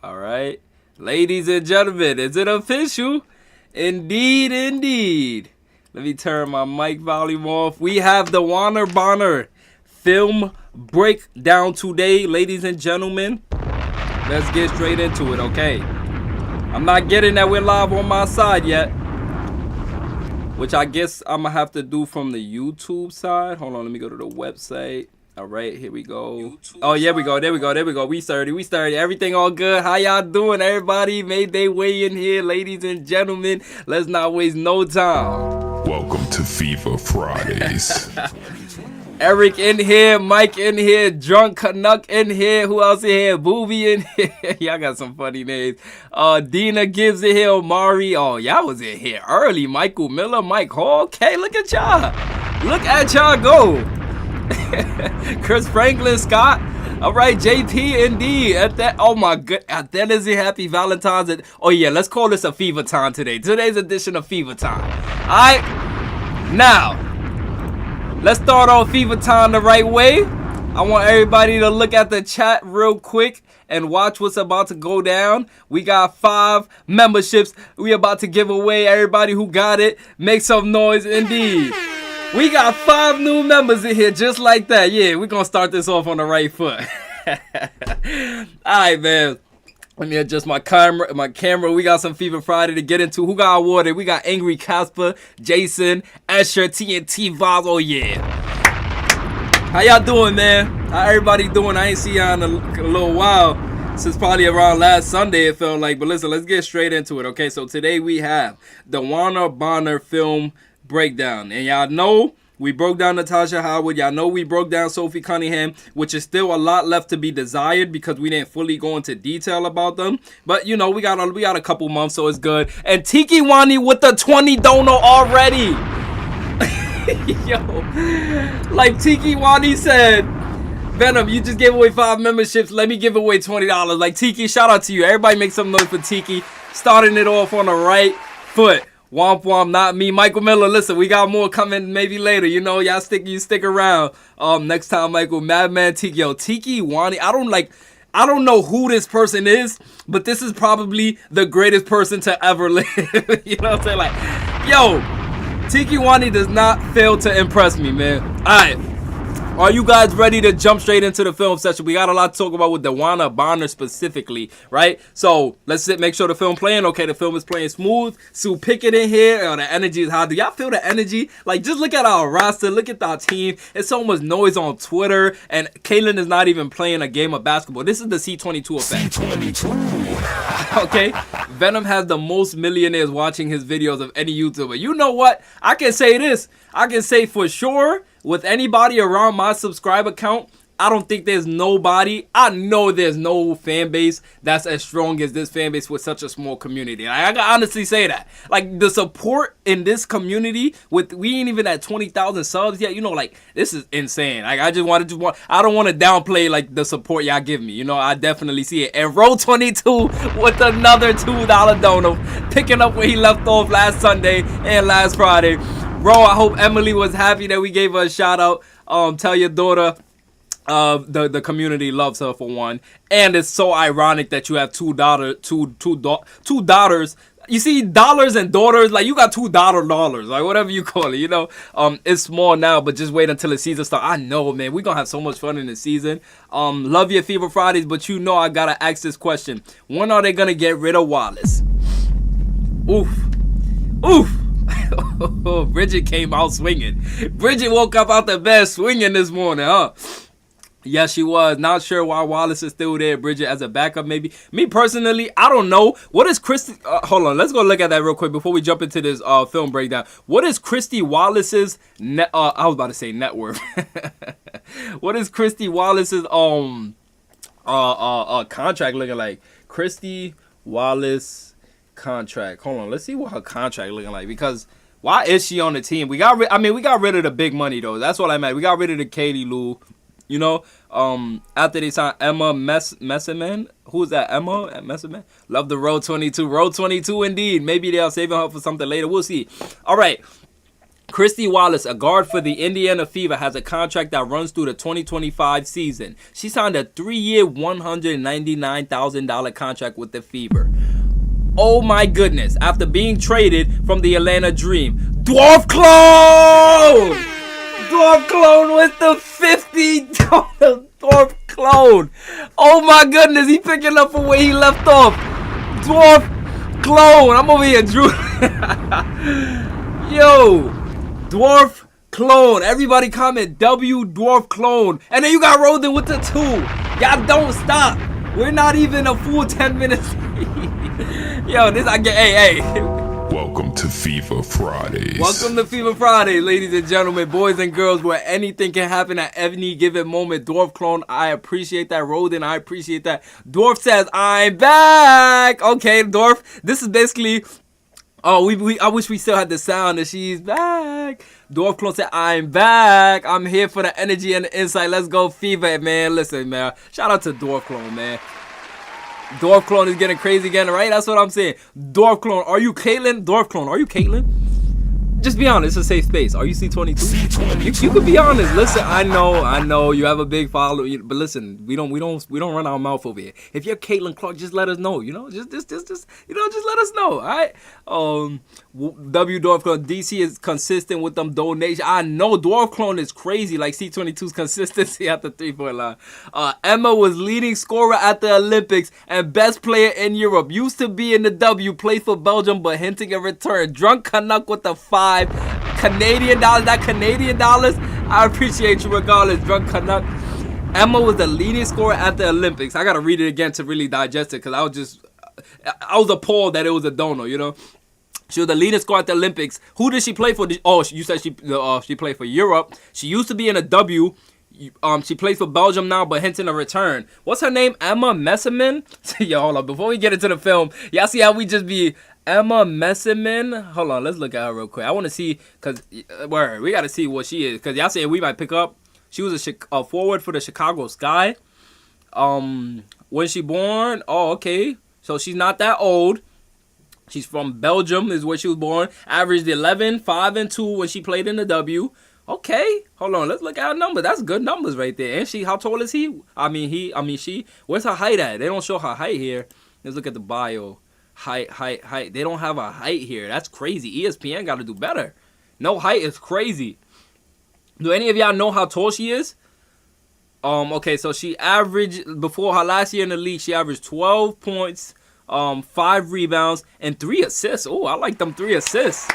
All right. Ladies and gentlemen, is it official? Indeed, indeed. Let me turn my mic volume off. We have the Dewanna Bonner film breakdown today, ladies and gentlemen. Let's get straight into it, okay? I'm not getting that we're live on my side yet, which I guess I'm going to have to do from the YouTube side. Hold on, let me go to the website. All right, here we go. Oh, yeah, we go. There we go. We started. Everything all good. How y'all doing, everybody? Made their way in here, ladies and gentlemen. Let's not waste no time. Welcome to Fever Fridays. Eric in here, Mike in here, Drunk Canuck in here. Who else in here? Booby in here. Y'all got some funny names. Dina Gibbs in here. Mari. Oh, y'all was in here early. Michael Miller, Mike Hall. Okay, look at y'all. Look at y'all go. Chris Franklin, Scott. All right, JP, indeed. At that, oh my god, at that is a happy Valentine's. Oh yeah, let's call this a fever time today. Today's edition of Fever Time. All right, now let's start off Fever Time the right way. I want everybody to look at the chat real quick and watch what's about to go down. We got 5 memberships we about to give away. Everybody who got it, make some noise, indeed. We got 5 new members in here just like that. Yeah, we're going to start this off on the right foot. Alright, man. Let me adjust my camera. We got some Fever Friday to get into. Who got awarded? We got Angry Casper, Jason, Escher, TNT Vibes. Oh, yeah. How y'all doing, man? How everybody doing? I ain't see y'all in a little while. Since probably around last Sunday, it felt like. But listen, let's get straight into it, okay? So today we have the Dewanna Bonner film breakdown, and y'all know we broke down Natasha Howard. Y'all know we broke down Sophie Cunningham, which is still a lot left to be desired because we didn't fully go into detail about them. But you know, we got a couple months, so it's good. And Tiki Wani with the 20 dono already. Yo, like Tiki Wani said, Venom, you just gave away 5 memberships. Let me give away $20. Like Tiki, shout out to you. Everybody make some noise for Tiki. Starting it off on the right foot. Womp womp, not me. Michael Miller, listen, we got more coming maybe later. You know, y'all stick around. Next time, Michael, Madman Tiki. Yo, Tiki Wani, I don't know who this person is, but this is probably the greatest person to ever live. You know what I'm saying? Like, yo, Tiki Wani does not fail to impress me, man. Alright. Are you guys ready to jump straight into the film session? We got a lot to talk about with Dewanna Bonner specifically, right? So let's make sure the film playing. Okay, the film is playing smooth. Sue Pickett in here. The energy is high. Do y'all feel the energy? Like, just look at our roster. Look at our team. It's so much noise on Twitter. And Kaylin is not even playing a game of basketball. This is the C22 effect. C22. Okay? Venom has the most millionaires watching his videos of any YouTuber. You know what? I can say this. I can say for sure, with anybody around my subscriber count, I don't think there's nobody. I know there's no fan base that's as strong as this fan base with such a small community. I can honestly say that. Like, the support in this community, we ain't even at 20,000 subs yet. You know, like, this is insane. Like, I don't want to downplay, like, the support y'all give me. You know, I definitely see it. And Row 22 with another $2 dono, picking up where he left off last Sunday and last Friday. Bro, I hope Emily was happy that we gave her a shout out. Tell your daughter the community loves her, for one. And it's so ironic that you have two daughters. You see, dollars and daughters, like, you got $2 like, whatever you call it, you know. It's small now, but just wait until the season starts. I know, man, we're gonna have so much fun in the season. Love your Fever Fridays, but you know I gotta ask this question. When are they gonna get rid of Wallace? Oof. Bridget came out swinging. Bridget woke up out the bed swinging this morning, huh? Yes, she was. Not sure why Wallace is still there. Bridget as a backup, maybe. Me personally, I don't know. What is Christy? Hold on, let's go look at that real quick before we jump into this film breakdown. What is Christy Wallace's I was about to say net worth. What is Christy Wallace's contract looking like? Christy Wallace contract. Hold on, let's see what her contract looking like, because why is she on the team? We got rid of the big money though. That's what I meant. We got rid of the Katie Lou. You know, after they signed Emma Messerman. Who's that? Emma Messerman? Love the Row 22. Row 22 indeed. Maybe they are saving her for something later. We'll see. All right. Christy Wallace, a guard for the Indiana Fever, has a contract that runs through the 2025 season. She signed a 3-year, $199,000 contract with the Fever. Oh my goodness. After being traded from the Atlanta Dream. Dwarf Clone! Dwarf Clone with the $50 Dwarf Clone. Oh my goodness. He picking up from where he left off. Dwarf Clone. I'm over here, Drew. Yo. Dwarf Clone. Everybody comment W Dwarf Clone. And then you got Roden with the 2. Y'all don't stop. We're not even a full 10 minutes. Yo, this I get. Hey. Welcome to Fever Fridays. Welcome to Fever Fridays, ladies and gentlemen, boys and girls, where anything can happen at any given moment. Dwarf Clone, I appreciate that. Roden, I appreciate that. Dwarf says, I'm back. Okay, Dwarf, this is basically... Oh, I wish we still had the sound that she's back. Dwarf Clone said, I'm back. I'm here for the energy and the insight. Let's go, Fever, man. Listen, man. Shout out to Dwarf Clone, man. Dwarf Clone is getting crazy again, right? That's what I'm saying. Dwarf Clone, are you Caitlyn? Dwarf Clone, are you Caitlyn? Just be honest. It's a safe space. Are you C22? You could be honest. Listen, I know you have a big following, but listen, we don't run our mouth over here. If you're Caitlyn Clark, just let us know. You know, just let us know. All right. W Dwarf Clone, DC is consistent with them donations. I know Dwarf Clone is crazy, like C22's consistency at the 3-point line. Emma was leading scorer at the Olympics and best player in Europe. Used to be in the W, played for Belgium, but hinting a return. Drunk Canuck with the 5 Canadian dollars. That Canadian dollars, I appreciate you regardless. Drunk Canuck. Emma was the leading scorer at the Olympics. I gotta read it again to really digest it, because I was appalled that it was a donor, you know. She was the leading scorer at the Olympics. Who did she play for? Oh, you said she played for Europe. She used to be in a W. She plays for Belgium now, but hinting a return. What's her name? Emma Messerman? Yo, hold on. Before we get into the film, y'all see how we just be Emma Messerman? Hold on. Let's look at her real quick. I want to see, because we got to see what she is. Because y'all saying we might pick up. She was a forward for the Chicago Sky. When she born? Oh, okay. So she's not that old. She's from Belgium, is where she was born. Averaged 11, 5, and 2 when she played in the W. Okay, hold on. Let's look at her numbers. That's good numbers right there. And she, how tall is he? She. Where's her height at? They don't show her height here. Let's look at the bio. Height. They don't have a height here. That's crazy. ESPN got to do better. No height is crazy. Do any of y'all know how tall she is? Okay, so she averaged, before her last year in the league, she averaged 12 points. 5 rebounds and 3 assists. Oh, I like them 3 assists.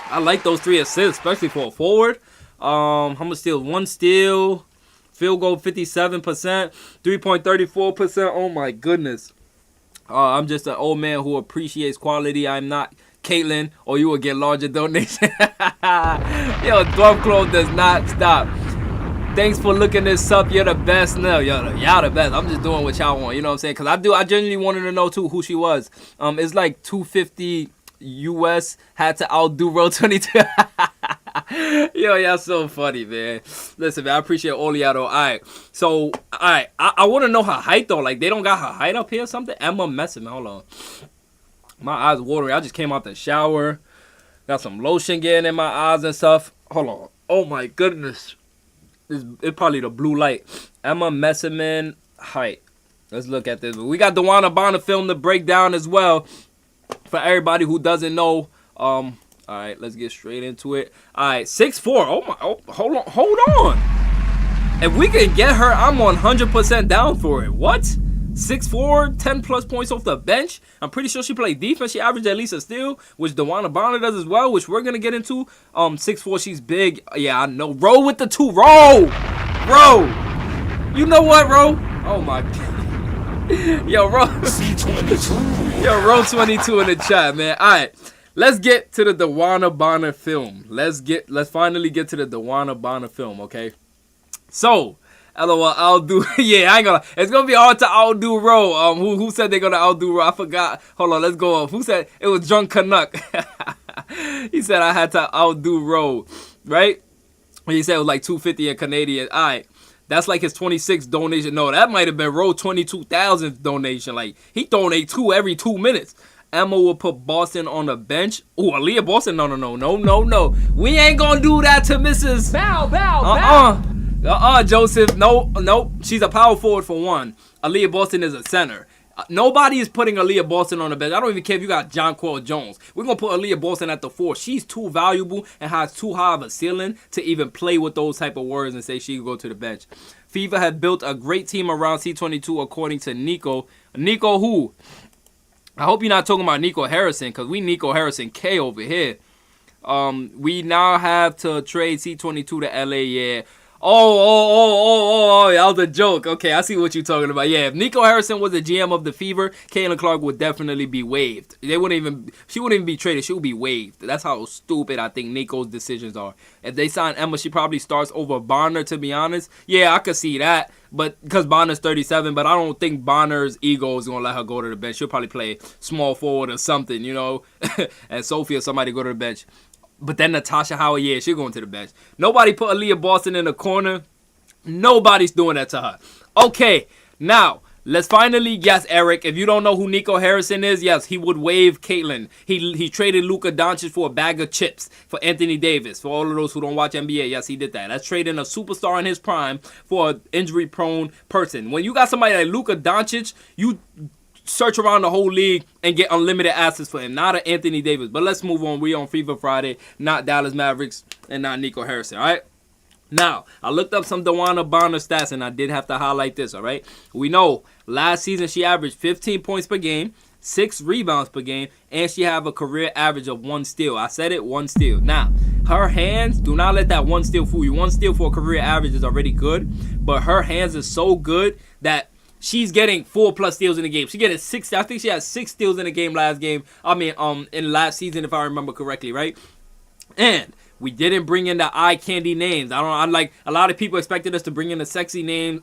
I like those 3 assists, especially for a forward. How much steals? 1 steal. Field goal 57%. 3.34%. Oh my goodness. I'm just an old man who appreciates quality. I'm not Caitlyn, or you will get larger donation. Yo, Dwarf Clone does not stop. Thanks for looking this up. You're the best. No, y'all the best. I'm just doing what y'all want. You know what I'm saying? Because I genuinely wanted to know, too, who she was. It's like 250 US had to outdo Row 22. Yo, y'all so funny, man. Listen, man, I appreciate all of y'all, though. All right. So, all right. I want to know her height, though. Like, they don't got her height up here or something? Emma Messerman. Hold on. My eyes watering. I just came out the shower. Got some lotion getting in my eyes and stuff. Hold on. Oh, my goodness. It's probably the blue light. Emma Messerman height. Let's look at this. We got Dewanna Bonner film to break down as well. For everybody who doesn't know. All right, let's get straight into it. All right, 6'4". Oh my! Oh, hold on. If we can get her, I'm 100% down for it. What? 6'4", 10+ points off the bench. I'm pretty sure she played defense. She averaged at least a steal, which Dewanna Bonner does as well, which we're gonna get into. 6'4", she's big. Yeah, I know. Roll with the 2. Roll. You know what, Ro? Oh my God. Yo, Ro. Yo, Row 22 in the chat, man. All right. Let's get to the Dewanna Bonner film. Let's finally get to the Dewanna Bonner film, okay? So, LOL, outdo. Yeah, I ain't gonna. It's gonna be hard to outdo Row. Who said they're gonna outdo Row? I forgot. Hold on, let's go up. Who said it was Drunk Canuck? He said I had to outdo Row, right? He said it was like 250 in Canadian. All right. That's like his 26th donation. No, that might have been Row 22,000 donation. Like, he donate 2 every 2 minutes. Emma will put Boston on the bench. Ooh, Aaliyah Boston. No. We ain't gonna do that to Mrs. Bow. Joseph. No. She's a power forward for one. Aaliyah Boston is a center. Nobody is putting Aaliyah Boston on the bench. I don't even care if you got Jonquel Jones. We're going to put Aaliyah Boston at the 4. She's too valuable and has too high of a ceiling to even play with those type of words and say she can go to the bench. FIFA had built a great team around C22 according to Nico. Nico who? I hope you're not talking about Nico Harrison because we Nico Harrison K over here. We now have to trade C22 to LA, yeah. Oh, that was a joke. Okay, I see what you're talking about. Yeah, if Nico Harrison was the GM of the Fever, Caitlin Clark would definitely be waived. She wouldn't even be traded. She would be waived. That's how stupid I think Nico's decisions are. If they sign Emma, she probably starts over Bonner, to be honest. Yeah, I could see that. But because Bonner's 37, but I don't think Bonner's ego is going to let her go to the bench. She'll probably play small forward or something, you know, and Sophie or somebody go to the bench. But then Natasha Howard, yeah, she's going to the bench. Nobody put Aaliyah Boston in the corner. Nobody's doing that to her. Okay, now, let's finally guess, Eric. If you don't know who Nico Harrison is, yes, he would waive Caitlin. He traded Luka Doncic for a bag of chips for Anthony Davis. For all of those who don't watch NBA, yes, he did that. That's trading a superstar in his prime for an injury-prone person. When you got somebody like Luka Doncic, you search around the whole league and get unlimited assets for him. Not an Anthony Davis. But let's move on. We on FIFA Friday. Not Dallas Mavericks and not Nico Harrison. All right. Now, I looked up some Dewanna Bonner stats, and I did have to highlight this. All right. We know last season she averaged 15 points per game, 6 rebounds per game, and she have a career average of 1 steal. I said it, 1 steal. Now, her hands, do not let that 1 steal fool you. 1 steal for a career average is already good, but her hands are so good that she's getting 4+ steals in the game. She getting 6. I think she had 6 steals in the game last game. In last season, if I remember correctly, right? And we didn't bring in the eye candy names. I'm like a lot of people expected us to bring in the sexy names.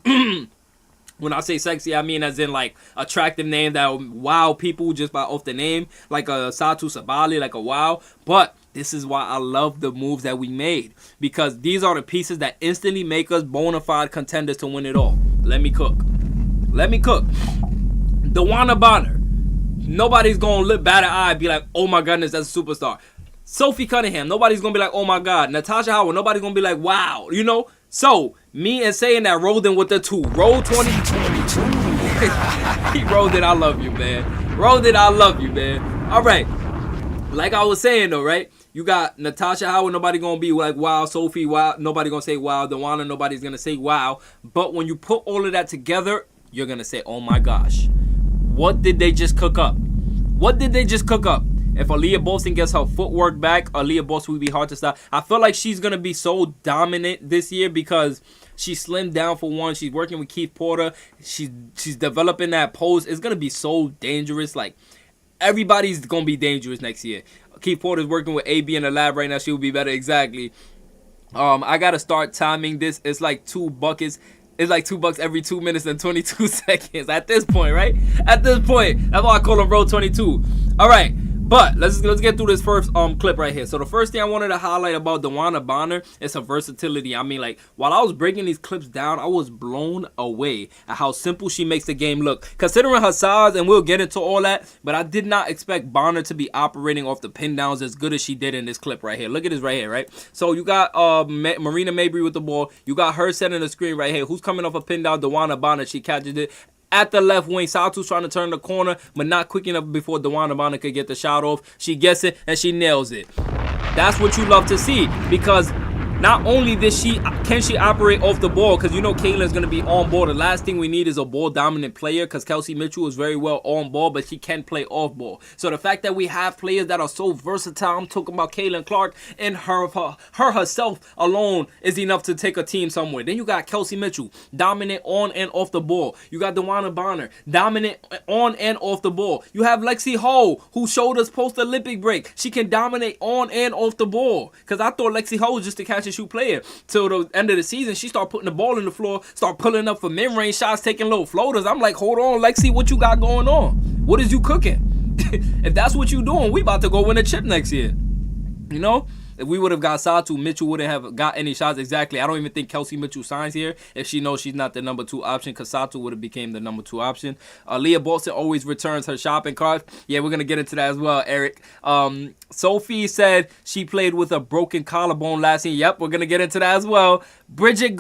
When I say sexy, I mean as in like attractive name that will wow people just by off the name, like a Satu Sabali, like a wow. But this is why I love the moves that we made, because these are the pieces that instantly make us bona fide contenders to win it all. Let me cook. Dewanna Bonner. Nobody's going to look bad at eye and be like, oh my goodness, that's a superstar. Sophie Cunningham. Nobody's going to be like, oh my God. Natasha Howard. Nobody's going to be like, wow. You know? So, me and saying that rolled in with the 2. Roll 20. He rolled it. I love you, man. Rolled it. I love you, man. All right. Like I was saying, though, right? You got Natasha Howard. Nobody going to be like, wow. Sophie, wow. Nobody going to say wow. Dewanna, nobody's going to say wow. But when you put all of that together, you're going to say, oh my gosh, what did they just cook up? If Aaliyah Boston gets her footwork back, Aaliyah Boston will be hard to stop. I feel like she's going to be so dominant this year because she slimmed down for one. She's working with Keith Porter. She's developing that pose. It's going to be so dangerous. Like, everybody's going to be dangerous next year. Keith Porter's working with AB in the lab right now. She will be better. Exactly. I got to start timing this. It's like 2 buckets. It's like $2 every 2 minutes and 22 seconds at this point, right? At this point. That's why I call them Road 22. All right. But let's get through this first clip right here. So the first thing I wanted to highlight about Dewanna Bonner is her versatility. I mean, like, while I was breaking these clips down, I was blown away at how simple she makes the game look. Considering her size, and we'll get into all that, but I did not expect Bonner to be operating off the pin downs as good as she did in this clip right here. Look at this right here, right? So you got Marina Mabry with the ball. You got her setting the screen right here. Who's coming off a pin down? Dewanna Bonner. She catches it. At the left wing, Satu's trying to turn the corner, but not quick enough before Dewanna Bonner could get the shot off. She gets it, and she nails it. That's what you love to see, because not only can she operate off the ball, because you know Caitlin's going to be on ball. The last thing we need is a ball-dominant player, because Kelsey Mitchell is very well on ball, but she can play off ball. So the fact that we have players that are so versatile, I'm talking about Caitlin Clark, and her herself alone is enough to take a team somewhere. Then you got Kelsey Mitchell, dominant on and off the ball. You got Dewanna Bonner, dominant on and off the ball. You have Lexi Ho, who showed us post-Olympic break. She can dominate on and off the ball, because I thought Lexi Ho was just a catch and shoot player. Till the end of the season, she started putting the ball in the floor, start pulling up for mid-range shots, taking little floaters. I'm like, hold on, Lexi, what you got going on? What is you cooking? If that's what you doing, we about to go win a chip next year. You know? If we would have got Satu, Mitchell wouldn't have got any shots. Exactly. I don't even think Kelsey Mitchell signs here if she knows she's not the number 2 option, because Satu would have became the number 2 option. Leah Bolton always returns her shopping cart. Yeah, we're going to get into that as well, Eric. Sophie said she played with a broken collarbone last year. Yep, we're going to get into that as well. Bridget,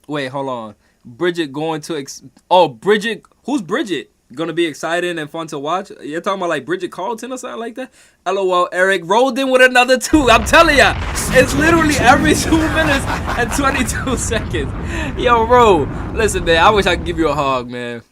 wait, hold on. Bridget going to, Bridget, who's Bridget? Gonna be exciting and fun to watch. You're talking about like Bridget Carlton or something like that? LOL, Eric rolled in with another 2. I'm telling ya, it's literally every 2 minutes and 22 seconds. Yo, bro, listen, man, I wish I could give you a hug, man.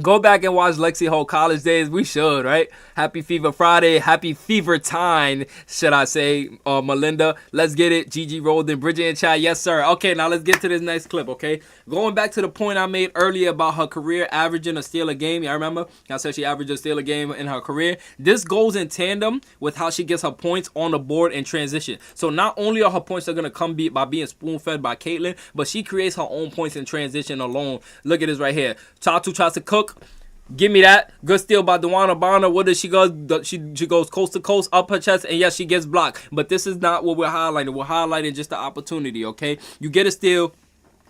Go back and watch Lexi Ho college days. We should, right? Happy Fever Friday. Happy Fever Time, should I say, Melinda. Let's get it. Gigi rolled in. Bridget in chat. Yes, sir. Okay, now let's get to this next clip, okay? Going back to the point I made earlier about her career averaging a steal a game. Y'all remember? I said she averaged a steal a game in her career. This goes in tandem with how she gets her points on the board in transition. So not only are her points going to come by being spoon-fed by Caitlin, but she creates her own points in transition alone. Look at this right here. Tatu tries to cook. Give me that. Good steal by Dewanna Bonner. What does she go? She goes coast to coast, up her chest, and yes, she gets blocked. But this is not what we're highlighting. We're highlighting just the opportunity, okay? You get a steal.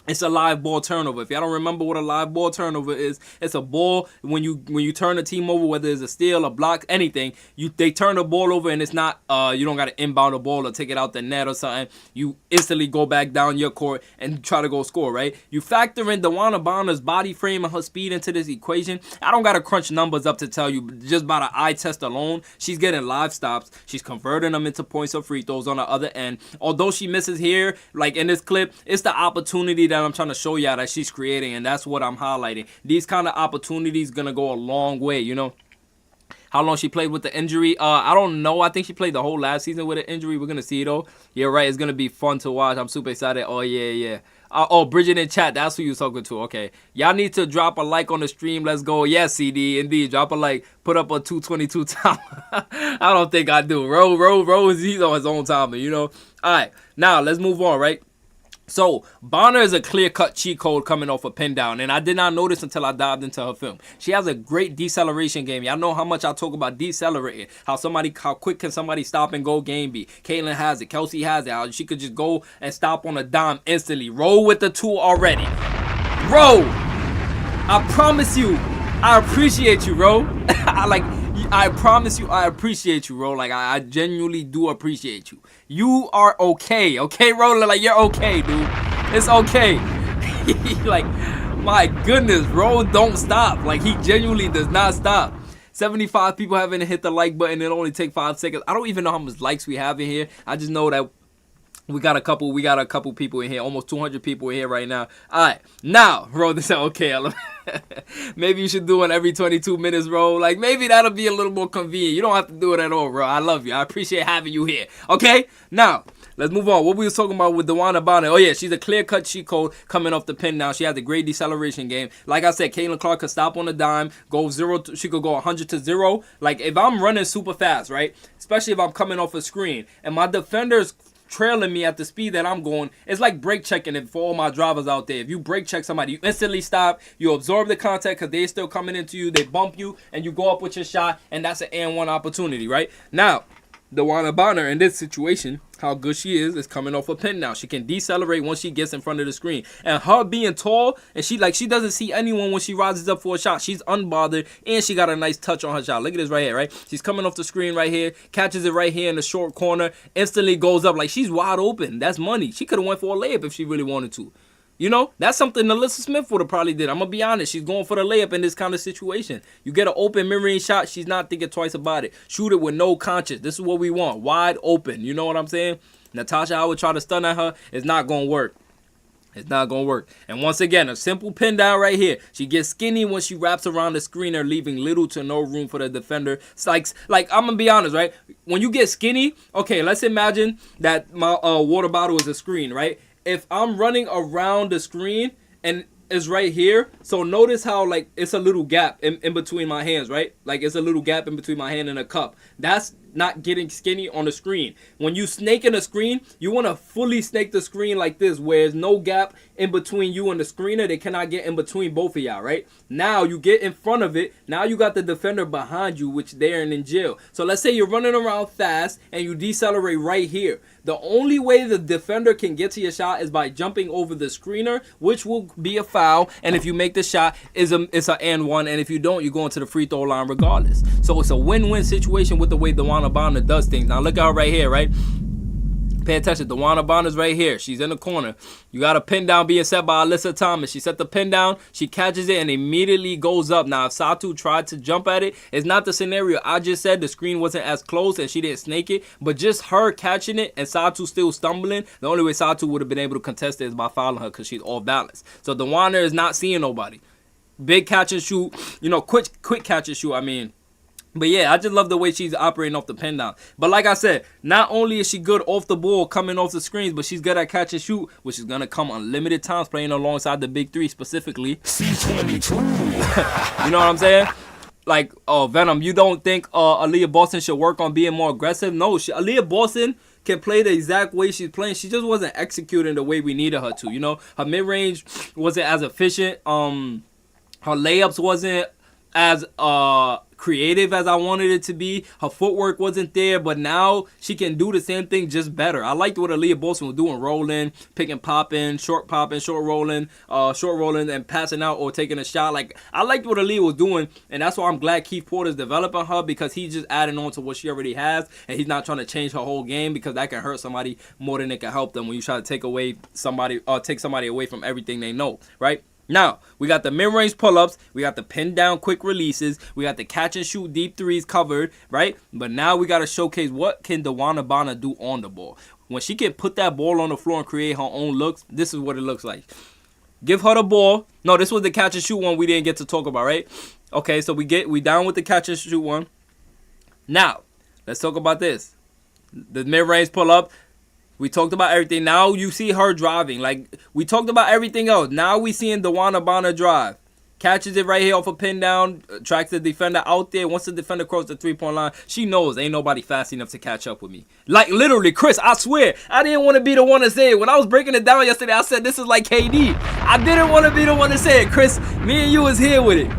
It's a live ball turnover. If y'all don't remember what a live ball turnover is, it's a ball when you turn a team over, whether it's a steal, a block, anything. They turn the ball over and it's not you don't got to inbound the ball or take it out the net or something. You instantly go back down your court and try to go score, right? You factor in Dewanna Bonner's body frame and her speed into this equation. I don't got to crunch numbers up to tell you, but just by the eye test alone, she's getting live stops. She's converting them into points or free throws on the other end. Although she misses here, like in this clip, it's the opportunity that I'm trying to show y'all that she's creating, and that's what I'm highlighting. These kind of opportunities gonna go a long way, you know. How long she played with the injury? I don't know. I think she played the whole last season with an injury. We're gonna see though. Yeah, right. It's gonna be fun to watch. I'm super excited. Oh yeah. Bridget in chat. That's who you talking to. Okay. Y'all need to drop a like on the stream. Let's go. Yes, CD. Indeed. Drop a like. Put up a 222 time. I don't think I do. Rose. He's on his own timing, you know. All right. Now let's move on. Right. So, Bonner is a clear-cut cheat code coming off a pin down, and I did not notice until I dived into her film. She has a great deceleration game. Y'all know how much I talk about decelerating, how quick can somebody stop and go game be. Caitlin has it. Kelsey has it. How she could just go and stop on a dime instantly. Roll with the 2 already. Roll! I promise you, I appreciate you, bro. I promise you, I appreciate you, bro. Like, I genuinely do appreciate you. You are okay, bro? Like, you're okay, dude. It's okay. Like, my goodness, bro, don't stop. Like, he genuinely does not stop. 75 people haven't hit the like button. It only take 5 seconds. I don't even know how much likes we have in here. I just know that we got a couple people in here. Almost 200 people in here right now. All right, now, bro, this is okay. Maybe you should do it every 22 minutes, bro. Like, maybe that'll be a little more convenient. You don't have to do it at all, bro. I love you. I appreciate having you here. Okay, now let's move on. What we was talking about with Dewanna Bonner. Oh yeah, she's a clear-cut cheat code coming off the pin now. She has a great deceleration game. Like I said, Caitlin Clark could stop on a dime, go 0. She could go 100 to 0. Like, if I'm running super fast, right? Especially if I'm coming off a screen and my defender's trailing me at the speed that I'm going, it's like brake checking it for all my drivers out there. If you brake check somebody, you instantly stop, you absorb the contact because they're still coming into you, they bump you, and you go up with your shot, and that's an and one opportunity, right? Now, Dewanna Bonner in this situation, how good she is coming off a pin now. She can decelerate once she gets in front of the screen. And her being tall, and she doesn't see anyone when she rises up for a shot. She's unbothered, and she got a nice touch on her shot. Look at this right here, right? She's coming off the screen right here, catches it right here in the short corner, instantly goes up. Like, she's wide open. That's money. She could have went for a layup if she really wanted to. You know, that's something Alyssa Smith would have probably did. I'm going to be honest. She's going for the layup in this kind of situation. You get an open mirroring shot, she's not thinking twice about it. Shoot it with no conscience. This is what we want. Wide open. You know what I'm saying? Natasha, I would try to stun at her. It's not going to work. It's not going to work. And once again, a simple pin down right here. She gets skinny when she wraps around the screener, leaving little to no room for the defender. It's like I'm going to be honest, right? When you get skinny, okay, let's imagine that my water bottle is a screen, right? If I'm running around the screen and it's right here, so notice how, like, it's a little gap in between my hands, right? Like, it's a little gap in between my hand and a cup. That's not getting skinny on the screen. When you snake in the screen, you want to fully snake the screen like this, where there's no gap in between you and the screener. They cannot get in between both of y'all, right? Now you get in front of it. Now you got the defender behind you, which they're in jail. So let's say you're running around fast and you decelerate right here. The only way the defender can get to your shot is by jumping over the screener, which will be a foul. And if you make the shot, it's an and one. And if you don't, you go into the free throw line regardless. So it's a win-win situation with the way Dewanna does things. Now look out right here, right? Pay attention. Dewanna right here. She's in the corner. You got a pin down being set by Alyssa Thomas. She set the pin down. She catches it and immediately goes up. Now, if Satu tried to jump at it, it's not the scenario I just said. The screen wasn't as close and she didn't snake it. But just her catching it and Satu still stumbling, the only way Satu would have been able to contest it is by fouling her because she's off balance. So Dewanna is not seeing nobody. Big catch and shoot. You know, quick catch and shoot, I mean. But yeah, I just love the way she's operating off the pin down. But like I said, not only is she good off the ball, coming off the screens, but she's good at catch and shoot, which is going to come unlimited times playing alongside the big three specifically. C22. You know what I'm saying? Like, Venom, you don't think Aaliyah Boston should work on being more aggressive? No, Aaliyah Boston can play the exact way she's playing. She just wasn't executing the way we needed her to. You know, her mid-range wasn't as efficient. Her layups wasn't as creative as I wanted it to be. Her footwork wasn't there, but now she can do the same thing just better. I liked what Aaliyah Boston was doing, rolling, picking, popping, short rolling, and passing out or taking a shot. Like, I liked what Aaliyah was doing, and that's why I'm glad Keith Porter's developing her, because he's just adding on to what she already has, and he's not trying to change her whole game, because that can hurt somebody more than it can help them when you try to take somebody away from everything they know, right? Now, we got the mid-range pull-ups, we got the pin-down quick releases, we got the catch-and-shoot deep threes covered, right? But now we got to showcase what can Dewanna do on the ball. When she can put that ball on the floor and create her own looks, this is what it looks like. Give her the ball. No, this was the catch-and-shoot one we didn't get to talk about, right? Okay, so we down with the catch-and-shoot one. Now, let's talk about this. The mid-range pull-up. We talked about everything. Now you see her driving. Like, we talked about everything else. Now we seeing Dewanna drive. Catches it right here off a pin down. Tracks the defender out there. Once the defender crosses the three-point line, she knows ain't nobody fast enough to catch up with me. Like, literally, Chris, I swear, I didn't want to be the one to say it. When I was breaking it down yesterday, I said this is like KD. I didn't want to be the one to say it. Chris, me and you was here with it.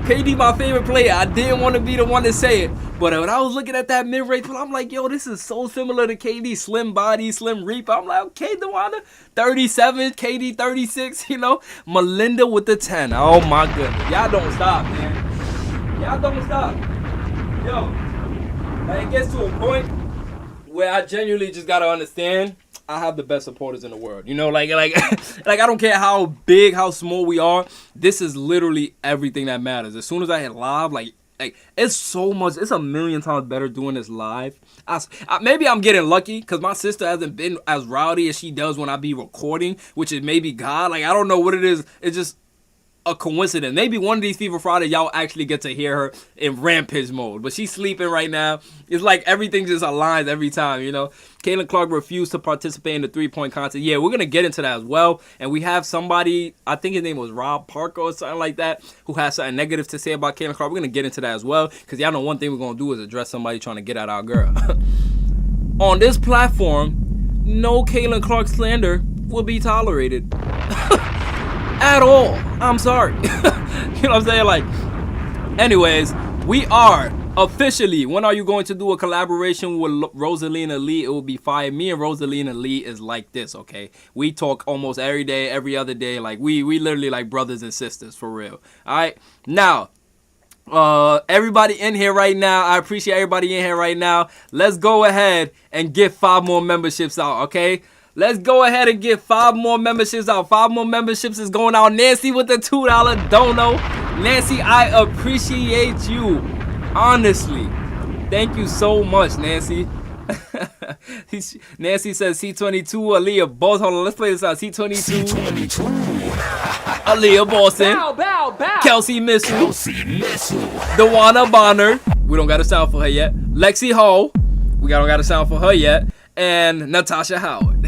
KD, my favorite player. I didn't want to be the one to say it. But when I was looking at that mid-range, I'm like, yo, this is so similar to KD. Slim body, slim reaper. I'm like, okay, Dewanna, 37, KD 36, you know. Melinda with the 10. Oh, my goodness. Y'all don't stop, man. Y'all don't stop. Yo, like, it gets to a point where I genuinely just got to understand I have the best supporters in the world. You know, like I don't care how big, how small we are. This is literally everything that matters. As soon as I hit live, like it's so much. It's a million times better doing this live. Maybe I'm getting lucky because my sister hasn't been as rowdy as she does when I be recording, which is maybe God. Like, I don't know what it is. It's just a coincidence. Maybe one of these FIFA Fridays y'all actually get to hear her in rampage mode, but she's sleeping right now. It's like everything just aligns every time, you know. Caitlin Clark refused to participate in the three-point contest. Yeah, we're gonna get into that as well. And we have somebody, I think his name was Rob Parker or something like that, who has something negative to say about Caitlin Clark. We're gonna get into that as well, because y'all know one thing we're gonna do is address somebody trying to get at our girl. On this platform, no Caitlin Clark slander will be tolerated. At all. I'm sorry. You know what I'm saying? Like, anyways, we are officially, when are you going to do a collaboration with Rosalina Lee? It will be fire. Me and Rosalina Lee is like this, okay? We talk almost every day, every other day. Like, we literally like brothers and sisters, for real. All right? Now, everybody in here right now, I appreciate everybody in here right now. Let's go ahead and get 5 more memberships out, okay? Let's go ahead and get 5 more memberships out. 5 more memberships is going out. Nancy with the $2 dono. Nancy, I appreciate you. Honestly. Thank you so much, Nancy. Nancy says C22, Aaliyah Boston. Hold on, let's play this out. C22. Aaliyah Boston. Bow. Kelsey Missile. Dewanna Bonner. We don't got a sound for her yet. Lexi Hall. We don't got a sound for her yet. And Natasha Howard.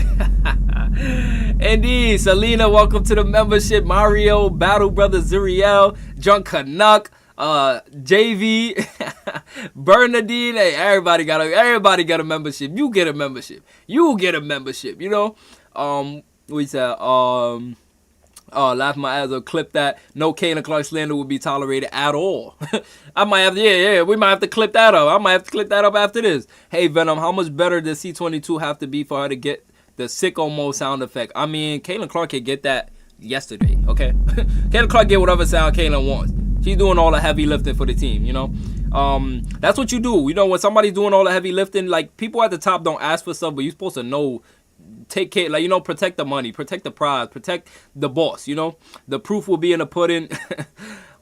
Indeed, Selena, welcome to the membership. Mario, Battle Brother Zuriel, Drunk Canuck, JV. Bernadine, hey, everybody got a membership. You get a membership. You know. We said laugh my ass or clip that. No Kane and Clark slander will be tolerated at all. I might have we might have to clip that up. I might have to clip that up after this. Hey Venom, how much better does C22 have to be for her to get the sicko mode sound effect? I mean, Caitlin Clark could get that yesterday, okay? Caitlin Clark get whatever sound Caitlin wants. She's doing all the heavy lifting for the team, you know? That's what you do. You know, when somebody's doing all the heavy lifting, like, people at the top don't ask for stuff, but you're supposed to know, take care, like, you know, protect the money, protect the prize, protect the boss, you know? The proof will be in the pudding.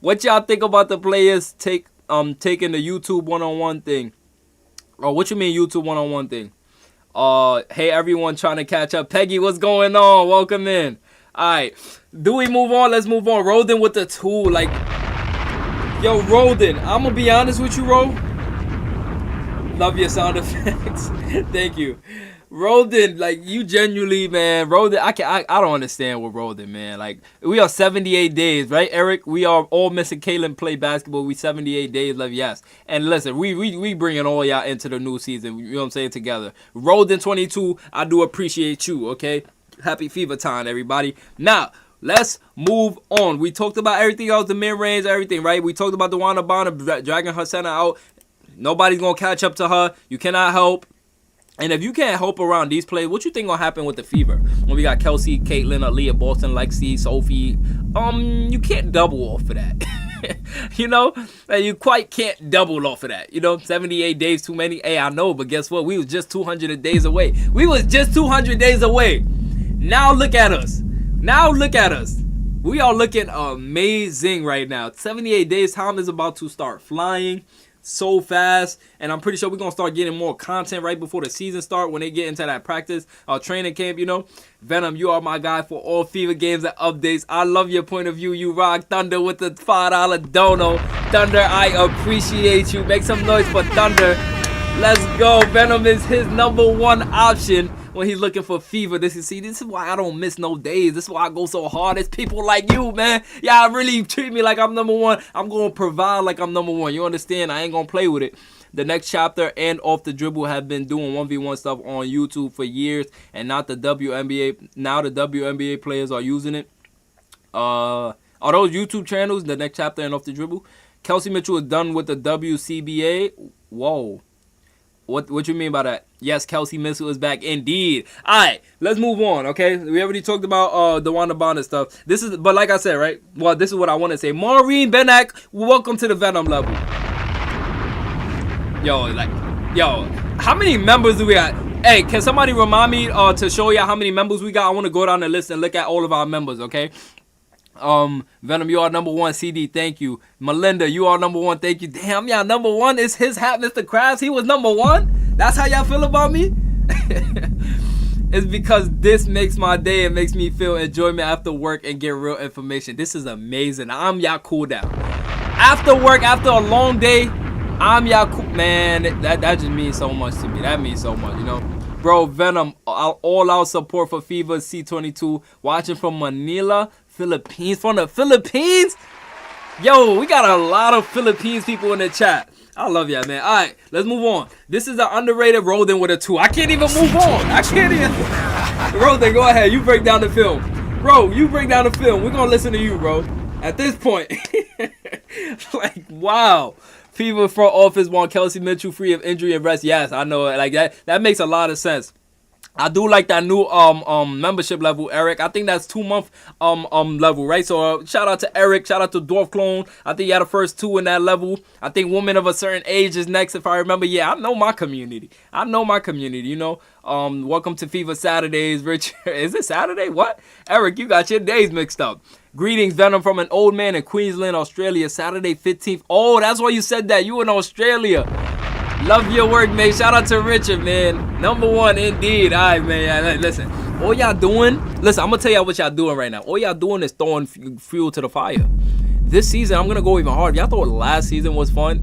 What y'all think about the players taking the YouTube one-on-one thing? Or what you mean YouTube one-on-one thing? Hey, everyone trying to catch up. Peggy, what's going on? Welcome in. All right. Do we move on? Let's move on. Rolden with the tool. Like, yo, Rolden, I'm going to be honest with you, Ro. Love your sound effects. Thank you. Rolden, like, you genuinely, man, Rolden, I don't understand with Rolden, man. Like, we are 78 days, right, Eric? We are all missing Kaylin play basketball. We 78 days left, yes. And listen, we bringing all y'all into the new season, you know what I'm saying, together. Rolden 22, I do appreciate you, okay? Happy fever time, everybody. Now, let's move on. We talked about everything else, the mid-range, everything, right? We talked about Dewanna Bonner dragging her center out. Nobody's going to catch up to her. You cannot help. And if you can't help around these plays, what you think gonna happen with the Fever? When we got Kelsey, Caitlin, Aaliyah, Boston, Lexi, Sophie, you can't double off of that. You know? You quite can't double off of that. You know, 78 days too many. Hey, I know, but guess what? We was just 200 days away. We was just 200 days away. Now look at us. We are looking amazing right now. 78 days, time is about to start flying so fast, and I'm pretty sure we're gonna start getting more content right before the season start when they get into that practice training camp, you know. Venom, you are my guy for all Fever games and updates. I love your point of view. You rock. Thunder with the $5 dono. Thunder, I appreciate you. Make some noise for Thunder. Let's go. Venom is his number one option when he's looking for Fever. This is why I don't miss no days. This is why I go so hard. It's people like you, man. Y'all really treat me like I'm number one. I'm going to provide like I'm number one. You understand? I ain't going to play with it. The next chapter and Off the Dribble have been doing 1v1 stuff on YouTube for years, and not the WNBA. Now the WNBA players are using it. Are those YouTube channels, the next chapter and Off the Dribble? Kelsey Mitchell is done with the WCBA. Whoa. What you mean by that? Yes, Kelsey Mitchell is back indeed. Alright, let's move on, okay? We already talked about the Dewanna Bonner stuff. But like I said, right? Well, this is what I want to say. Maureen Benak, welcome to the Venom level. Yo, how many members do we got? Hey, can somebody remind me to show y'all how many members we got? I want to go down the list and look at all of our members, okay? Venom, you are number one. CD, thank you. Melinda, you are number one. Thank you. Damn, y'all number one is his hat, Mr. Krabs. He was number one. That's how y'all feel about me. It's because this makes my day and makes me feel enjoyment after work and get real information. This is amazing. I'm y'all cool down. After work, after a long day, I'm y'all cool. Man, that just means so much to me. That means so much, you know. Bro, Venom, all out support for Fever C22. Watching from Manila, Philippines. From the Philippines? Yo, we got a lot of Philippines people in the chat. I love y'all, man. All right, let's move on. This is the underrated Rolden with a 2. I can't even move on. I can't even. Rolden, go ahead. You break down the film. Bro, you break down the film. We're going to listen to you, bro. At this point. Like, wow. Fever front office want Kelsey Mitchell free of injury and rest. Yes, I know. Like, that makes a lot of sense. I do like that new membership level, Eric. I think that's 2-month level, right? So shout out to Eric, shout out to Dwarf Clone. I think you had the first 2 in that level. I think women of a certain age is next, if I remember. Yeah, I know my community. You know. Welcome to FIFA Saturdays, Rich. Is it Saturday? What? Eric, you got your days mixed up. Greetings, Venom, from an old man in Queensland, Australia. Saturday 15th. Oh, that's why you said that. You in Australia. Love your work, man. Shout out to Richard, man. Number one, indeed. All right, man. Listen, all y'all doing, listen, I'm going to tell y'all what y'all doing right now. All y'all doing is throwing fuel to the fire. This season, I'm going to go even harder. Y'all thought last season was fun?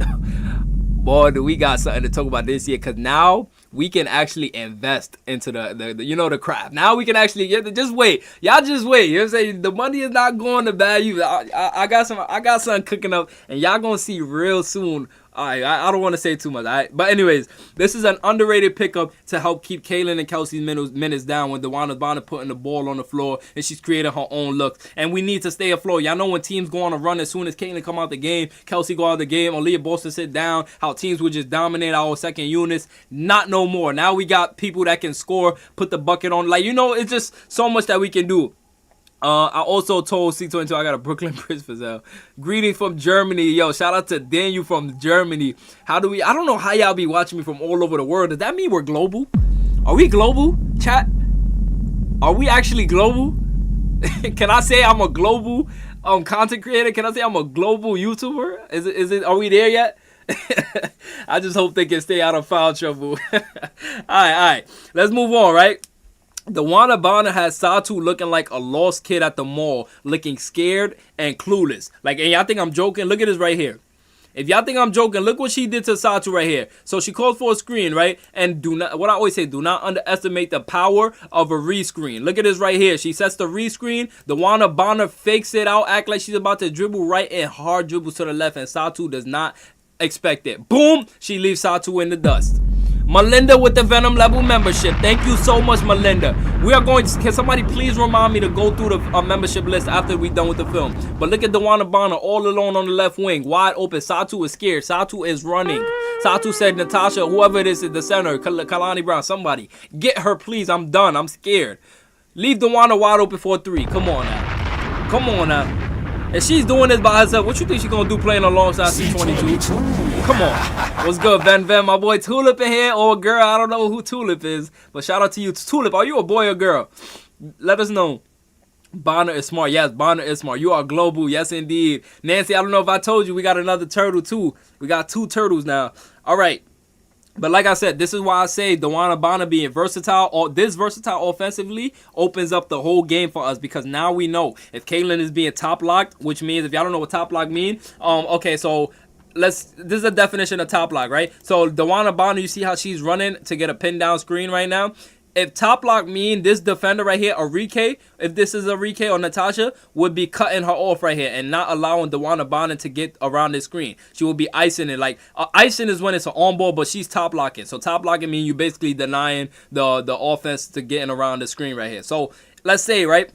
Boy, do we got something to talk about this year, because now we can actually invest into the craft. Now we can actually just wait. Y'all just wait. You know what I'm saying? The money is not going to bad use. I got something cooking up, and y'all gonna see real soon I don't want to say too much. But anyways, this is an underrated pickup to help keep Kaylin and Kelsey's minutes down when Dewanna Bonner putting the ball on the floor and she's creating her own looks. And we need to stay afloat. Y'all know when teams go on a run, as soon as Kaylin come out the game, Kelsey go out the game, Aaliyah Boston sit down, how teams would just dominate our second units. Not no more. Now we got people that can score, put the bucket on. Like, it's just so much that we can do. I also told C22 I got a Brooklyn Bridge for sale. Greetings from Germany. Yo, shout out to Daniel from Germany. I don't know how y'all be watching me from all over the world. Does that mean we're global? Are we global, chat? Are we actually global? Can I say I'm a global content creator? Can I say I'm a global YouTuber? Is it? Are we there yet? I just hope they can stay out of foul trouble. All right. Let's move on, right? Dewanna Bonner has Satu looking like a lost kid at the mall, looking scared and clueless. Like, and y'all think I'm joking? Look at this right here. If y'all think I'm joking, look what she did to Satu right here. So she called for a screen, right? And what I always say, do not underestimate the power of a rescreen. Look at this right here. She sets the rescreen. Dewanna Bonner fakes it out, act like she's about to dribble right, and hard dribbles to the left, and Satu does not expect it. Boom! She leaves Satu in the dust. Melinda with the Venom level membership. Thank you so much, Melinda. We are going to, can somebody please remind me to go through the membership list after we're done with the film. But look at Dewanna Bonner all alone on the left wing, wide open. Satu is scared. Satu is running. Satu said, Natasha, whoever it is at the center, Kalani Brown, somebody, get her, please. I'm done. I'm scared. Leave Dewanna wide open for a 3. Come on now. Come on now. And she's doing this by herself. What you think she's going to do playing alongside C22? Come on. What's good, Van? My boy Tulip in here. Or girl, I don't know who Tulip is. But shout out to you. Tulip, are you a boy or girl? Let us know. Bonner is smart. Yes, Bonner is smart. You are global. Yes, indeed. Nancy, I don't know if I told you. We got another turtle, too. We got 2 turtles now. All right. But like I said, this is why I say Dewanna Bonner being versatile, or this versatile offensively, opens up the whole game for us, because now we know if Kaylin is being top locked, which means, if y'all don't know what top lock means, okay, so this is a definition of top lock, right? So Dewanna Bonner, you see how she's running to get a pin down screen right now? If top lock mean this defender right here, Arike, if this is Arike or Natasha, would be cutting her off right here and not allowing Dewanna Bonner to get around the screen. She will be icing it. Like, icing is when it's an on ball, but she's top locking. So top locking means you basically denying the offense to getting around the screen right here. So let's say, right,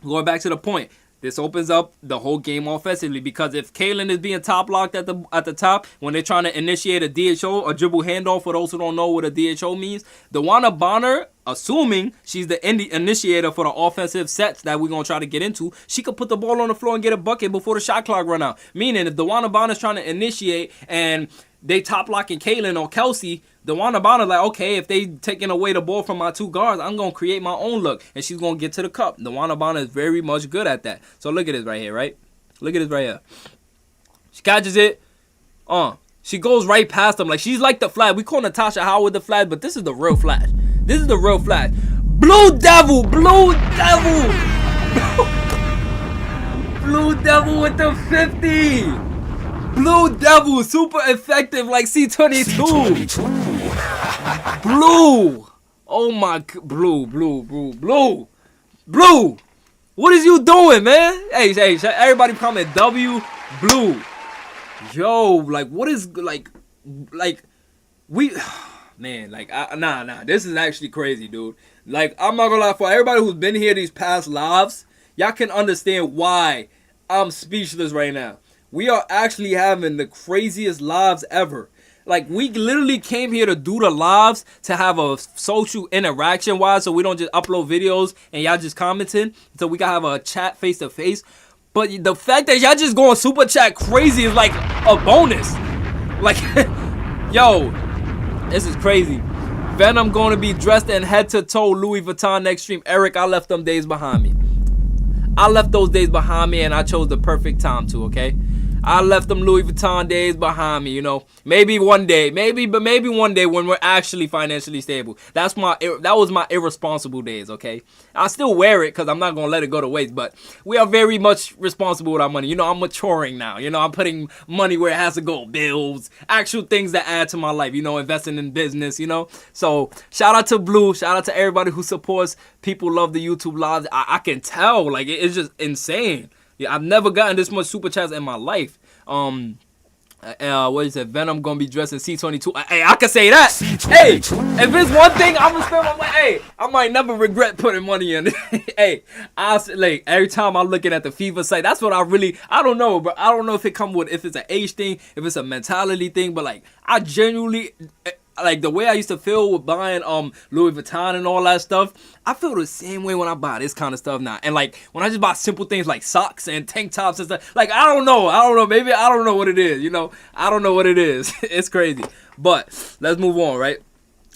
going back to the point, this opens up the whole game offensively, because if Kaylin is being top locked at the top when they're trying to initiate a DHO, a dribble handoff, for those who don't know what a DHO means, Dewanna Bonner, assuming she's the initiator for the offensive sets that we're going to try to get into, she could put the ball on the floor and get a bucket before the shot clock run out. Meaning, if Dewanna Bonner's trying to initiate and they top locking Kaylin or Kelsey, Dewanna Bonner like, okay, if they taking away the ball from my 2 guards, I'm going to create my own look, and she's going to get to the cup. Dewanna Bonner is very much good at that. So look at this right here, right? Look at this right here. She catches it. She goes right past him. Like, she's like the Flash. We call Natasha Howard the Flash, but this is the real Flash. This is the real Flash. Blue Devil! Blue Devil! Blue Devil with the 50! Blue Devil, super effective like C22. Blue. Oh my, Blue. What is you doing, man? Hey, everybody comment W, Blue. Yo, like, what is, like, we, man, like, nah, this is actually crazy, dude. Like, I'm not gonna lie, for everybody who's been here these past lives, y'all can understand why I'm speechless right now. We are actually having the craziest lives ever. Like, we literally came here to do the lives to have a social interaction wise, so we don't just upload videos and y'all just commenting. So we can have a chat face to face. But the fact that y'all just going super chat crazy is like a bonus. Like, yo, this is crazy. Venom going to be dressed in head to toe Louis Vuitton next stream. Eric, I left them days behind me. I left those days behind me, and I chose the perfect time to, okay? I left them Louis Vuitton days behind me, you know. Maybe one day, maybe one day when we're actually financially stable. That was my irresponsible days, okay? I still wear it because I'm not going to let it go to waste, but we are very much responsible with our money. You know, I'm maturing now. You know, I'm putting money where it has to go. Bills, actual things that add to my life, you know, investing in business, you know. So, shout out to Blue. Shout out to everybody who supports. People love the YouTube lives. I can tell, like, it's just insane. Yeah, I've never gotten this much super chats in my life. What is it? Venom gonna be dressed in C22. Hey, I can say that. Hey, if it's one thing I'm gonna spend my money, hey, I might never regret putting money in. Hey, like every time I'm looking at the FIFA site, that's what I don't know, but I don't know if if it's an age thing, if it's a mentality thing, but like I genuinely. Like the way I used to feel with buying Louis Vuitton and all that stuff, I feel the same way when I buy this kind of stuff now. And like when I just buy simple things like socks and tank tops and stuff, like I don't know, maybe I don't know what it is, I don't know what it is. It's crazy. But let's move on, right?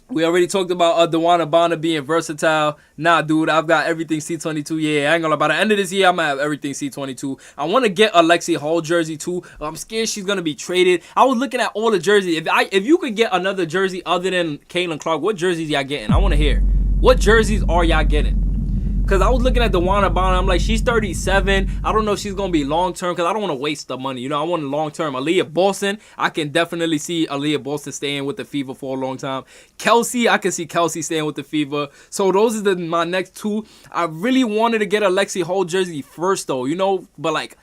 We already talked about Dewanna Bonner being versatile. Nah, dude, I've got everything C22. Yeah, I ain't gonna lie. By the end of this year, I'm gonna have everything C22. I want to get a Lexi Hall jersey too. I'm scared she's gonna be traded. I was looking at all the jerseys. If you could get another jersey other than Caitlin Clark, what jerseys y'all getting? I want to hear. What jerseys are y'all getting? Because I was looking at Dewanna Bonner. I'm like, she's 37. I don't know if she's going to be long-term because I don't want to waste the money. I want long-term. Aaliyah Boston, I can definitely see Aaliyah Boston staying with the Fever for a long time. Kelsey, I can see Kelsey staying with the Fever. So those are my next two. I really wanted to get a Lexi Hall jersey first, though, but like,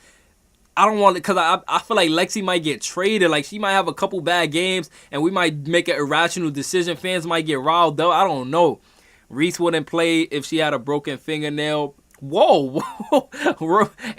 I don't want it because I feel like Lexi might get traded. Like, she might have a couple bad games and we might make an irrational decision. Fans might get riled up. I don't know. Reese wouldn't play if she had a broken fingernail. Whoa.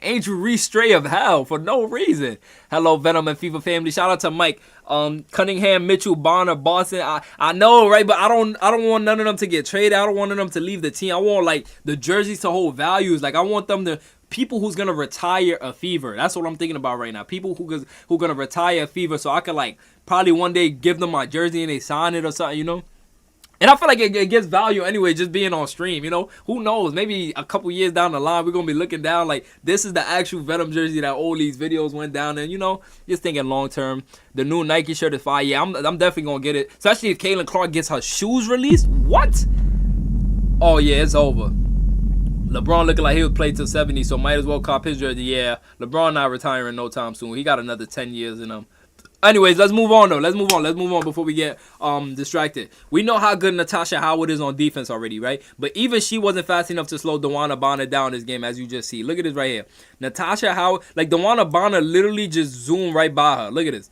Angel Reese stray of hell for no reason. Hello, Venom and FIFA family. Shout out to Mike. Cunningham, Mitchell, Bonner, Boston. I know, right? But I don't want none of them to get traded. I don't want none of them to leave the team. I want like the jerseys to hold values. Like I want them to people who's gonna retire a Fever. That's what I'm thinking about right now. People who gonna retire a Fever, so I could like probably one day give them my jersey and they sign it or something, And I feel like it gets value anyway, just being on stream, Who knows? Maybe a couple years down the line, we're going to be looking down like, this is the actual Venom jersey that all these videos went down in, just thinking long term. The new Nike shirt is fire. Yeah, I'm definitely going to get it. Especially if Caitlin Clark gets her shoes released. What? Oh, yeah, it's over. LeBron looking like he would play till 70, so might as well cop his jersey. Yeah, LeBron not retiring no time soon. He got another 10 years in him. Anyways, let's move on, though. Let's move on before we get distracted. We know how good Natasha Howard is on defense already, right? But even she wasn't fast enough to slow Dewanna Bonner down this game, as you just see. Look at this right here. Natasha Howard, like Dewanna Bonner literally just zoomed right by her. Look at this.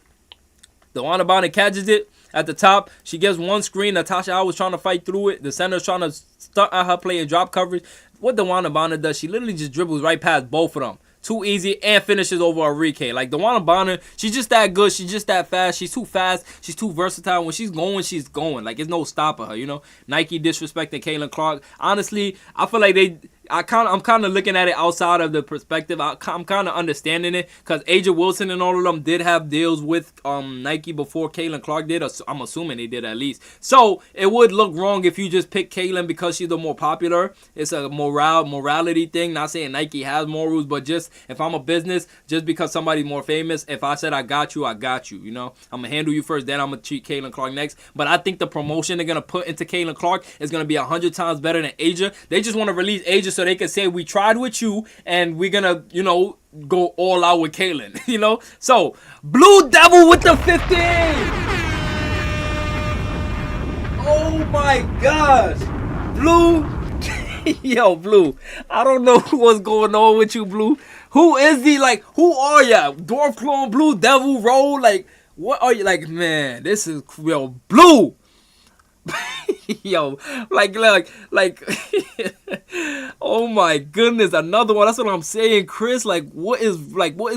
Dewanna Bonner catches it at the top. She gets one screen. Natasha Howard was trying to fight through it. The center's trying to stunt at her playing drop coverage. What Dewanna Bonner does, she literally just dribbles right past both of them. Too easy and finishes over Enrique. Like Dewanna Bonner, she's just that good. She's just that fast. She's too fast. She's too versatile. When she's going, she's going. Like there's no stopping her. Nike disrespecting Caitlin Clark. Honestly, I feel like I'm kind of looking at it outside of the perspective. I'm kind of understanding it because Aja Wilson and all of them did have deals with Nike before Caitlin Clark did. I'm assuming they did at least. So it would look wrong if you just pick Caitlin because she's the more popular. It's a morality thing. Not saying Nike has morals, but just if I'm a business, just because somebody's more famous, if I said I got you, I got you. I'm gonna handle you first, then I'm gonna treat Caitlin Clark next. But I think the promotion they're gonna put into Caitlin Clark is gonna be 100 times better than Aja. They just want to release Aja so they can say we tried with you and we're gonna, go all out with Caitlin, So, Blue Devil with the 15! Oh my gosh! Blue, yo, Blue, I don't know what's going on with you, Blue. Who is he? Like, who are ya? Dwarf Clone, Blue Devil, Roll? Like, what are you? Like, man, this is, yo, Blue! Yo, like, oh my goodness, another one. That's what I'm saying, Chris. Like, what is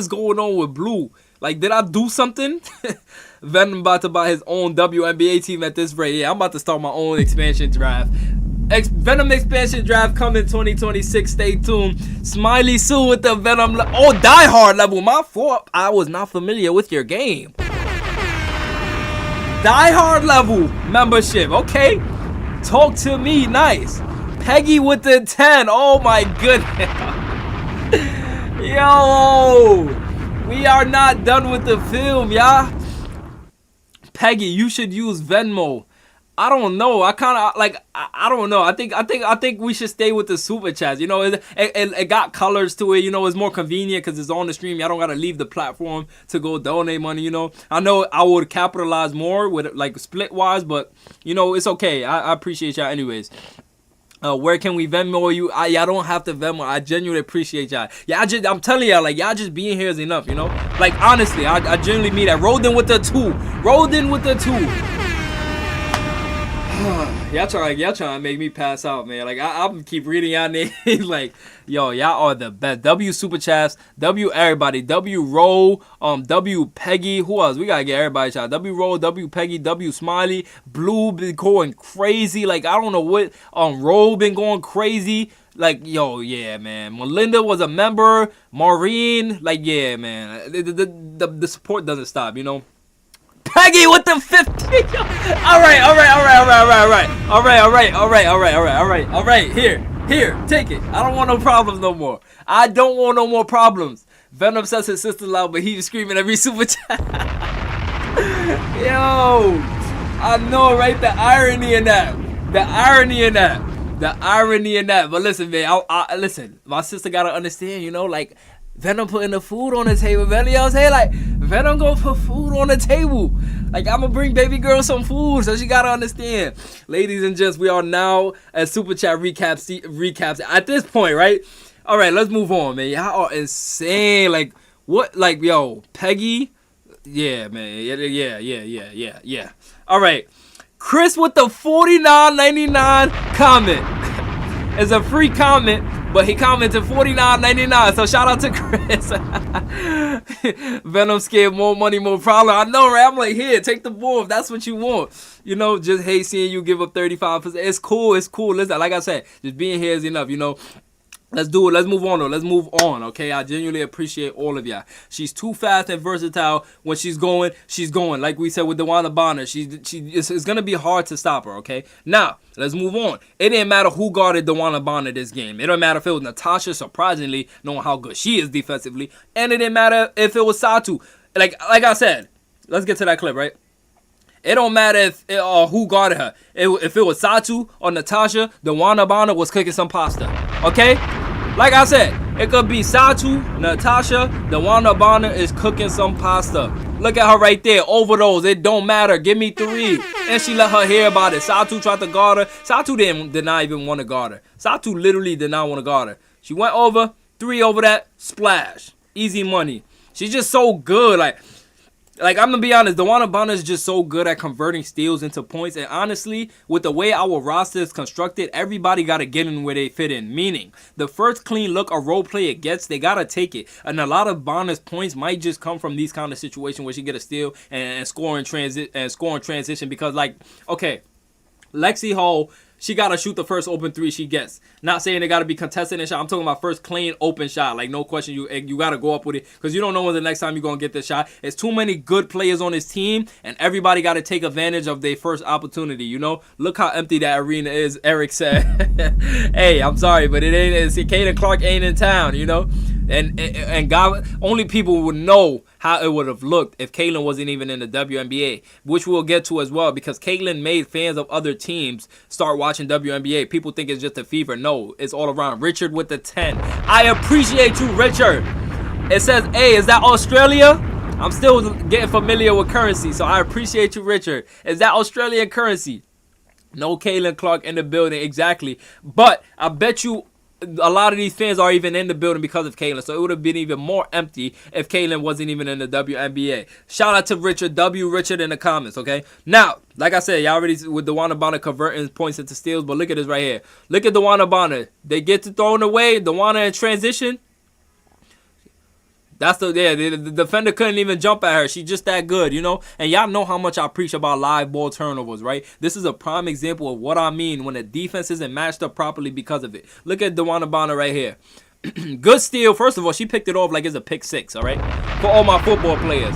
going on with Blue? Like, did I do something? Venom about to buy his own WNBA team at this rate. Yeah, I'm about to start my own expansion draft. Venom expansion draft coming 2026. Stay tuned. Smiley Sue with the Venom. Die Hard level. My fault. I was not familiar with your game. Die Hard level membership. Okay. Talk to me. Nice. Peggy with the 10. Oh my goodness. Yo. We are not done with the film, y'all. Peggy, you should use Venmo. I don't know. I kind of like. I don't know. I think we should stay with the super chats. It got colors to it. It's more convenient because it's on the stream. Y'all don't gotta leave the platform to go donate money. I know I would capitalize more with like split wise, but it's okay. I appreciate y'all anyways. Where can we Venmo you? Y'all don't have to Venmo. I genuinely appreciate y'all. I'm telling y'all, like, y'all just being here is enough, you know? Like, honestly, I genuinely mean that. Rolled in with the 2. Rolled in with the 2. y'all trying to make me pass out, man. Like, I'm keep reading y'all names. Like, yo, y'all are the best. W Super Chats, W everybody, W Roll, W Peggy. Who else? We gotta get everybody shot. W Roll, W Peggy, W Smiley, Blue been going crazy. Like, I don't know what. Roll been going crazy. Like, yo, yeah, man. Melinda was a member. Maureen, like, yeah, man. The support doesn't stop, you know. Peggy with the 50. All right. Here, take it. I don't want no problems no more. I don't want no more problems. Venom says his sister loud, but he's screaming every super chat. Yo, I know, right? The irony in that. But listen, man. Listen. My sister gotta understand, you know, like. Venom putting the food on the table. Venom, y'all say, like, Venom gonna put food on the table. Like, I'm gonna bring baby girl some food, so she gotta understand. Ladies and gents, we are now at Super Chat recaps. At this point, right? All right, let's move on, man. Y'all are insane. Like, what? Like, yo, Peggy? Yeah, man. Yeah. All right. Chris with the $49.99 comment. It's a free comment. But he commented $49.99, so shout out to Chris. Venom scared, more money, more problem. I know, right? I'm like, here, take the ball if that's what you want. You know, just hate seeing you give up 35%. It's cool. Listen, like I said, just being here is enough, you know. Let's do it. Let's move on, though. Let's move on, okay? I genuinely appreciate all of y'all. She's too fast and versatile. When she's going, she's going. Like we said with Dewanna Bonner, it's going to be hard to stop her, okay? Now, let's move on. It didn't matter who guarded Dewanna Bonner this game. It don't matter if it was Natasha, surprisingly, knowing how good she is defensively. And it didn't matter if it was Satu. Like I said, let's get to that clip, right? It don't matter who guarded her. If it was Satu or Natasha, Dewanna Bonner was cooking some pasta, okay? Like I said, it could be Satu, Natasha, Dewanna Bonner is cooking some pasta. Look at her right there. Overdose. It don't matter. Give me 3. And she let her hear about it. Satu tried to guard her. Satu did not even want to guard her. Satu literally did not want to guard her. She went over. 3 over that. Splash. Easy money. She's just so good. Like, I'm going to be honest, Dewanna Bonner is just so good at converting steals into points. And honestly, with the way our roster is constructed, everybody got to get in where they fit in. Meaning, the first clean look a role player gets, they got to take it. And a lot of Bonner's points might just come from these kind of situations where she get a steal and score in transition. Because, like, okay, Lexi Hall, she got to shoot the first open 3 she gets. Not saying it got to be contested in shot. I'm talking about first clean open shot. Like, no question, you got to go up with it. Because you don't know when the next time you're going to get this shot. It's too many good players on this team. And everybody got to take advantage of their first opportunity, you know? Look how empty that arena is, Eric said. Hey, I'm sorry, but it ain't. Kaden Clark ain't in town, you know? And God, only people would know how it would have looked if Caitlyn wasn't even in the WNBA, which we'll get to as well, because Caitlyn made fans of other teams start watching WNBA. People think it's just a fever. No, it's all around. Richard with the 10. I appreciate you, Richard. It says, hey, is that Australia? I'm still getting familiar with currency, so I appreciate you, Richard. Is that Australian currency? No Caitlyn Clark in the building, exactly. But I bet you a lot of these fans are even in the building because of Caitlyn, so it would have been even more empty if Caitlyn wasn't even in the WNBA. Shout out to Richard, Richard in the comments, okay? Now, like I said, y'all already with Dewanna Bonner converting points into steals, but look at this right here. Look at Dewanna Bonner. They get to throwing away. Dewanna in transition. That's the defender couldn't even jump at her. She's just that good, you know? And y'all know how much I preach about live ball turnovers, right? This is a prime example of what I mean when the defense isn't matched up properly because of it. Look at Dewanna Bonner right here. Good steal. First of all, she picked it off like it's a pick 6, all right? For all my football players.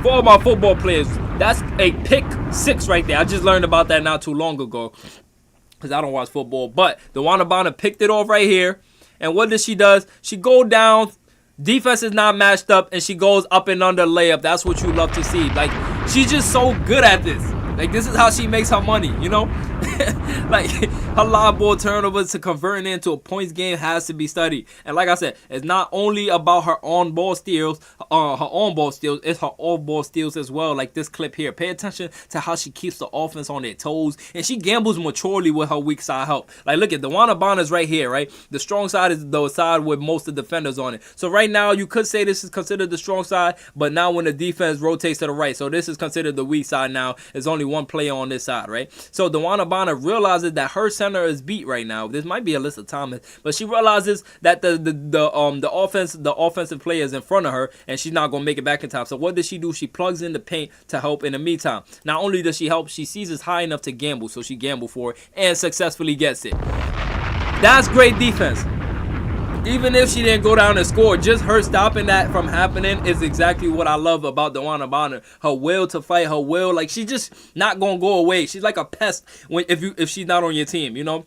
For all my football players, that's a pick 6 right there. I just learned about that not too long ago because I don't watch football. But Dewanna Bonner picked it off right here. And what does she do? She go down. Defense is not matched up, and she goes up and under layup. That's what you love to see. Like, she's just so good at this. Like, this is how she makes her money, you know? Like, her live ball turnovers to converting into a points game has to be studied. And like I said, it's not only about her on-ball steals, it's her off-ball steals as well. Like this clip here. Pay attention to how she keeps the offense on their toes, and she gambles maturely with her weak side help. Like, look at Dewanna Bonner's right here, right? The strong side is the side with most of the defenders on it. So right now, you could say this is considered the strong side, but now when the defense rotates to the right, so this is considered the weak side now. There's only one player on this side, right? So Dewanna Bonner realizes that her center is beat right now. This might be Alyssa Thomas, but she realizes that the offensive player is in front of her, and she's not gonna make it back in time. So what does she do? She plugs in the paint to help in the meantime. Not only does she help, she sees it's high enough to gamble, so she gamble for it and successfully gets it. That's great defense. Even if she didn't go down and score, just her stopping that from happening is exactly what I love about Dewanna Bonner. Her will to fight, her will, like, she's just not gonna go away. She's like a pest if she's not on your team, you know.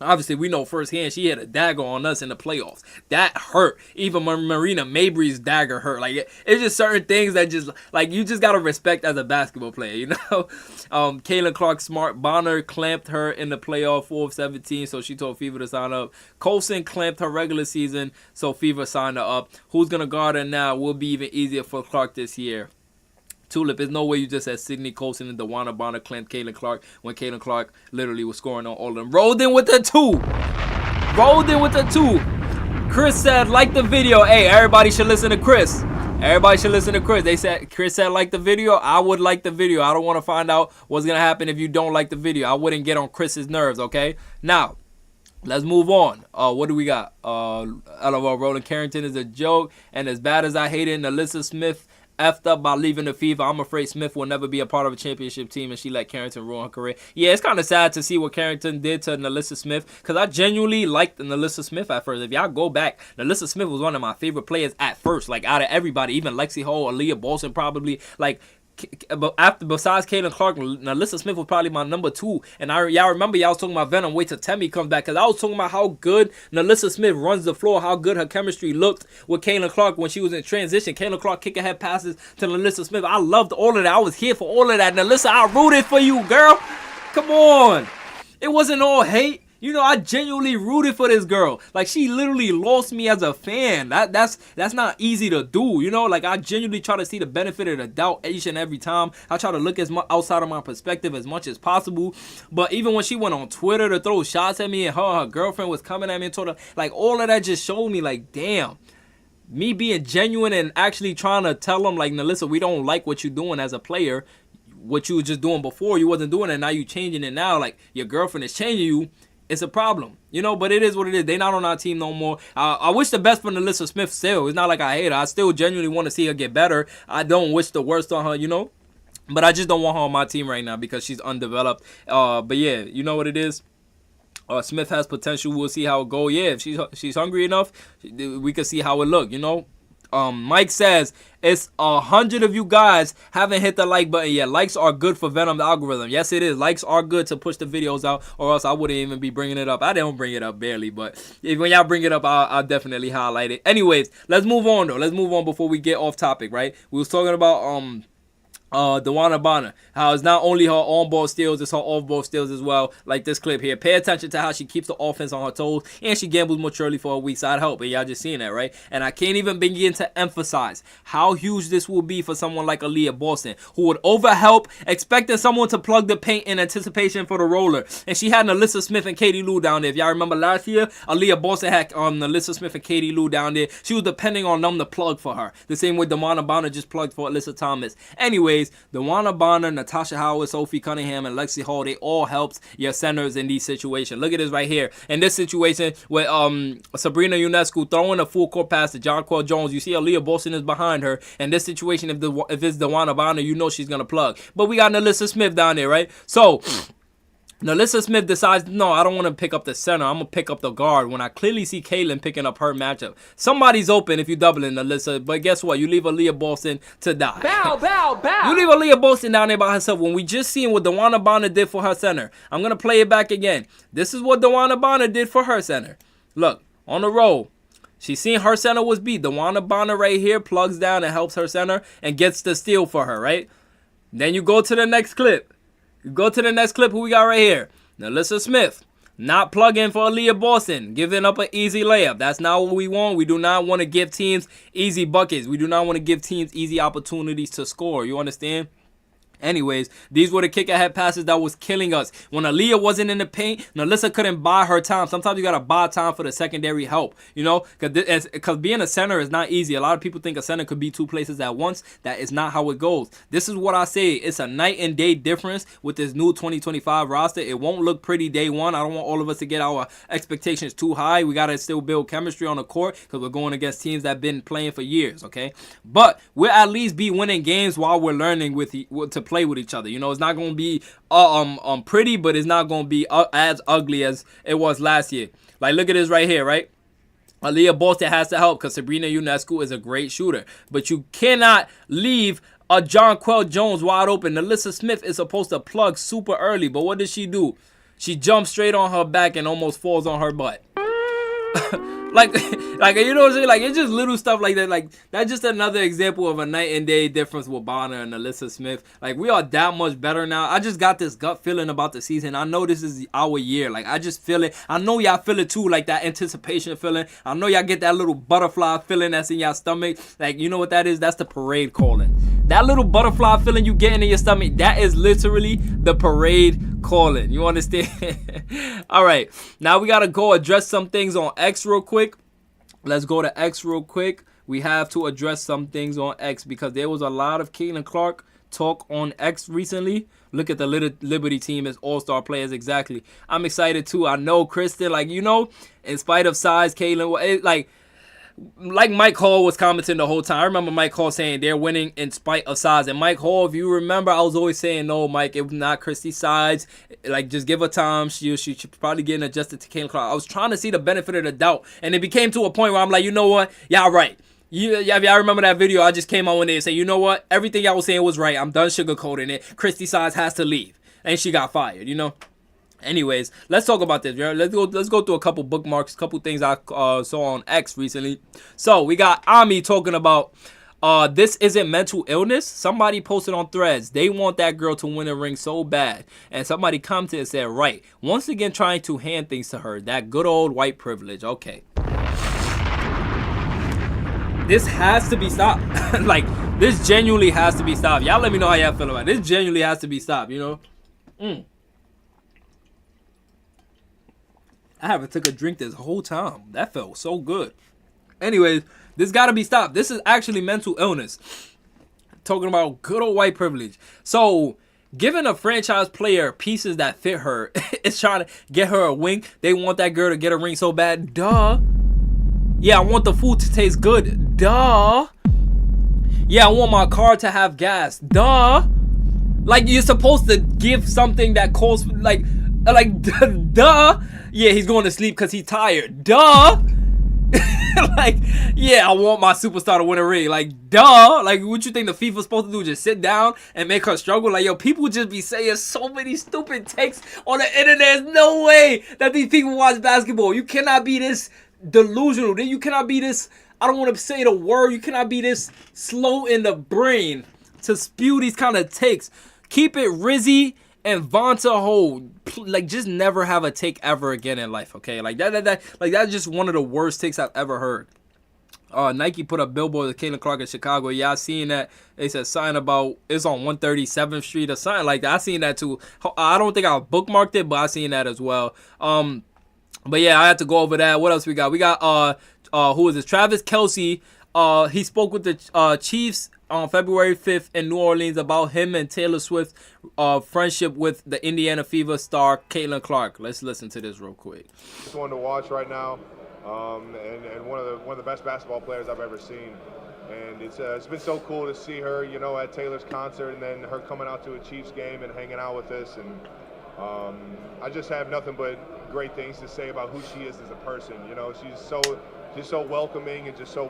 Obviously, we know firsthand she had a dagger on us in the playoffs. That hurt. Even Marina Mabry's dagger hurt. Like, it's just certain things that just, like, you just got to respect as a basketball player, you know? Caitlin Clark Smart, Bonner clamped her in the playoff 4 of 17, so she told Fever to sign up. Colson clamped her regular season, so Fever signed her up. Who's going to guard her now will be even easier for Clark this year. Tulip, there's no way you just had Sydney Colson and Dewanna Bonner clamped Caitlin Clark when Caitlin Clark literally was scoring on all of them. Rolled in with the 2. Rolled in with the 2. Chris said, like the video. Hey, everybody should listen to Chris. Everybody should listen to Chris. Chris said, like the video. I would like the video. I don't want to find out what's going to happen if you don't like the video. I wouldn't get on Chris's nerves, okay? Now, let's move on. What do we got? Roland Carrington is a joke. And as bad as I hated Alyssa Smith effed up by leaving the Fever, I'm afraid Smith will never be a part of a championship team, and she let Carrington ruin her career. Yeah, it's kind of sad to see what Carrington did to Alyssa Smith, because I genuinely liked Alyssa Smith at first. If y'all go back, Alyssa Smith was one of my favorite players at first, like out of everybody, even Lexi Hall, Aaliyah Bolson probably, like, besides Caitlin Clark, Alyssa Smith was probably my number 2. And y'all remember y'all was talking about Venom. Wait till Temmie comes back, because I was talking about how good Alyssa Smith runs the floor, how good her chemistry looked with Caitlin Clark when she was in transition. Caitlin Clark kicking head passes to Alyssa Smith. I loved all of that. I was here for all of that. And Alyssa, I rooted for you, girl. Come on. It wasn't all hate. You know, I genuinely rooted for this girl. Like, she literally lost me as a fan. That's not easy to do, you know? Like, I genuinely try to see the benefit of the doubt each and every time. I try to look as much outside of my perspective as much as possible. But even when she went on Twitter to throw shots at me and her girlfriend was coming at me and told her, like, all of that just showed me, like, damn. Me being genuine and actually trying to tell them, like, Melissa, we don't like what you're doing as a player. What you were just doing before, you wasn't doing it. Now you changing it now. Like, your girlfriend is changing you. It's a problem, you know, but it is what it is. They're not on our team no more. I wish the best for Alyssa Smith still. It's not like I hate her. I still genuinely want to see her get better. I don't wish the worst on her, you know, but I just don't want her on my team right now because she's undeveloped. But yeah, you know what it is. Smith has potential. We'll see how it goes. Yeah, if she's hungry enough, we can see how it look, you know. Mike says, it's 100 of you guys haven't hit the like button yet. Likes are good for Venom's algorithm. Yes, it is. Likes are good to push the videos out, or else I wouldn't even be bringing it up. I don't bring it up barely, but when y'all bring it up, I'll definitely highlight it. Anyways, let's move on, though. Let's move on before we get off topic, right? We was talking about Dewanna Bonner, how it's not only her on-ball steals, it's her off-ball steals as well, like this clip here. Pay attention to how she keeps the offense on her toes, and she gambles maturely for a weak side help, and y'all just seeing that, right? And I can't even begin to emphasize how huge this will be for someone like Aaliyah Bolson, who would overhelp, expecting someone to plug the paint in anticipation for the roller. And she had Alyssa Smith and Katie Lou down there. If y'all remember last year, Aaliyah Bolson had Alyssa Smith and Katie Lou down there. She was depending on them to plug for her, the same way Dewanna Bonner just plugged for Alyssa Thomas. Anyways, Dewanna Bonner, Natasha Howard, Sophie Cunningham, and Lexi Hall, they all helped your centers in these situations. Look at this right here. In this situation with Sabrina Ionescu throwing a full court pass to Jonquel Jones, you see Aaliyah Bolson is behind her. In this situation, if it's Dewanna Bonner, you know she's going to plug. But we got Alyssa Smith down there, right? So Alyssa Smith decides, no, I don't want to pick up the center. I'm going to pick up the guard when I clearly see Kaylin picking up her matchup. Somebody's open if you're doubling Alyssa, but guess what? You leave Aaliyah Bolson to die. Bow, bow, bow. You leave Aaliyah Bolson down there by herself when we just seen what Dewanna Bonner did for her center. I'm going to play it back again. This is what Dewanna Bonner did for her center. Look, on the roll. She seen her center was beat. Dewanna Bonner right here plugs down and helps her center and gets the steal for her, right? Then you go to the next clip. You go to the next clip, who we got right here. Alyssa Smith, not plugging for Aaliyah Boston, giving up an easy layup. That's not what we want. We do not want to give teams easy buckets. We do not want to give teams easy opportunities to score. You understand? Anyways, these were the kick-ahead passes that was killing us. When Aaliyah wasn't in the paint, Alyssa couldn't buy her time. Sometimes you got to buy time for the secondary help, you know, because being a center is not easy. A lot of people think a center could be two places at once. That is not how it goes. This is what I say. It's a night and day difference with this new 2025 roster. It won't look pretty day one. I don't want all of us to get our expectations too high. We got to still build chemistry on the court because we're going against teams that have been playing for years, okay? But we'll at least be winning games while we're learning to play with each other. You know, it's not going to be pretty, but it's not going to be as ugly as it was last year. Like, look at this right here, right? Aaliyah Boston has to help because Sabrina Ionescu is a great shooter. But you cannot leave a Jonquel Jones wide open. Alyssa Smith is supposed to plug super early, but what does she do? She jumps straight on her back and almost falls on her butt. like you know what I'm saying? Like, it's just little stuff like that. Like, that's just another example of a night and day difference with Bonner and Alyssa Smith. Like, we are that much better now. I just got this gut feeling about the season. I know this is our year. Like, I just feel it. I know y'all feel it too, like that anticipation feeling. I know y'all get that little butterfly feeling that's in y'all stomach. Like, you know what that is? That's the parade calling. That little butterfly feeling you getting in your stomach, that is literally the parade calling. You understand? All right. Now we got to go address some things on X real quick. Let's go to X real quick. We have to address some things on X because there was a lot of Caitlin Clark talk on X recently. Look at the Liberty team as all-star players. Exactly. I'm excited too. I know Kristen, like, you know, in spite of size, Caitlin, like Mike Hall was commenting the whole time. I remember Mike Hall saying they're winning in spite of size. And Mike Hall, if you remember, I was always saying, no, Mike, it was not Christy's size. Like, just give her time. She should probably getting adjusted to Caitlin Clark. I was trying to see the benefit of the doubt. And it became to a point where I'm like, you know what? Y'all right. Y'all remember that video? I just came out one day and said, you know what? Everything y'all was saying was right. I'm done sugarcoating it. Christy size has to leave. And she got fired, you know? Anyways, let's talk about this. Let's go through a couple bookmarks, couple things I saw on X recently. So we got Ami talking about this isn't mental illness. Somebody posted on Threads. They want that girl to win a ring so bad. And somebody commented and said, right. Once again trying to hand things to her. That good old white privilege. Okay. This has to be stopped. Like, this genuinely has to be stopped. Y'all let me know how y'all feel about it. This genuinely has to be stopped, you know? I haven't took a drink this whole time. That felt so good. Anyways, this got to be stopped. This is actually mental illness. Talking about good old white privilege. So, giving a franchise player pieces that fit her is trying to get her a wing. They want that girl to get a ring so bad. Duh. Yeah, I want the food to taste good. Duh. Yeah, I want my car to have gas. Duh. Like, you're supposed to give something that calls, like, duh. Yeah, he's going to sleep because he's tired. Duh. Like, yeah, I want my superstar to win a ring. Like, duh. Like, what you think the FIFA's supposed to do? Just sit down and make her struggle? Like, yo, people just be saying so many stupid takes on the internet. There's no way that these people watch basketball. You cannot be this delusional. You cannot be this, I don't want to say the word, you cannot be this slow in the brain to spew these kind of takes. Keep it Rizzy and Vonta Hold. Like, just never have a take ever again in life, okay? Like, that's just one of the worst takes I've ever heard. Nike put up billboards of Caitlin Clark in Chicago. Yeah, I seen that. They said something about it's on 137th Street or something like that. I seen that too. I don't think I bookmarked it, but I seen that as well. But yeah, I had to go over that. What else we got? We got who is this? Travis Kelce. He spoke with the Chiefs on February 5th in New Orleans about him and Taylor Swift friendship with the Indiana Fever star Caitlin Clark. Let's listen to this real quick. Just one to watch right now, and one of the best basketball players I've ever seen. And it's been so cool to see her, you know, at Taylor's concert, and then her coming out to a Chiefs game and hanging out with us. And I just have nothing but great things to say about who she is as a person. You know, she's so welcoming and just so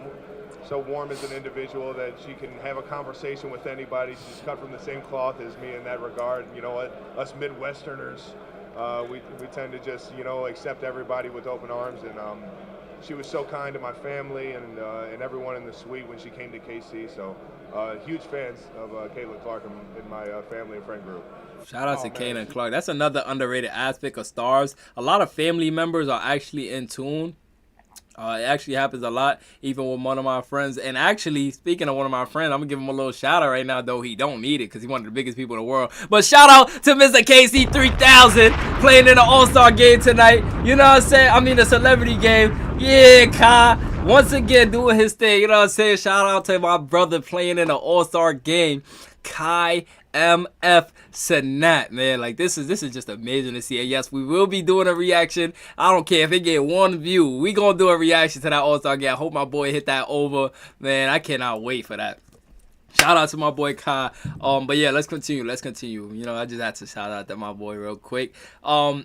warm as an individual that she can have a conversation with anybody. She's cut from the same cloth as me in that regard. You know, us Midwesterners, we tend to just, you know, accept everybody with open arms. And she was so kind to my family and everyone in the suite when she came to KC. So huge fans of Caitlin Clark in my family and friend group. Shout out to Caitlin Clark. That's another underrated aspect of stars. A lot of family members are actually in tune. It actually happens a lot, even with one of my friends. And actually, speaking of one of my friends, I'm going to give him a little shout out right now, though he don't need it because he's one of the biggest people in the world. But shout out to Mr. KC3000 playing in the All-Star game tonight. You know what I'm saying? I mean, the celebrity game. Yeah, Kai. Once again, doing his thing. You know what I'm saying? Shout out to my brother playing in the All-Star game. Kai MF Sanat, man. Like, this is just amazing to see. And yes, we will be doing a reaction. I don't care if it get one view. We gonna do a reaction to that All-Star game. I hope my boy hit that over. Man, I cannot wait for that. Shout out to my boy Kai. But yeah, let's continue. You know, I just had to shout out to my boy real quick.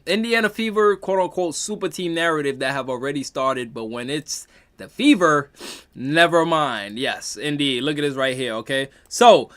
Indiana Fever, quote unquote, super team narrative that have already started, but when it's the Fever, never mind. Yes, indeed. Look at this right here, okay? So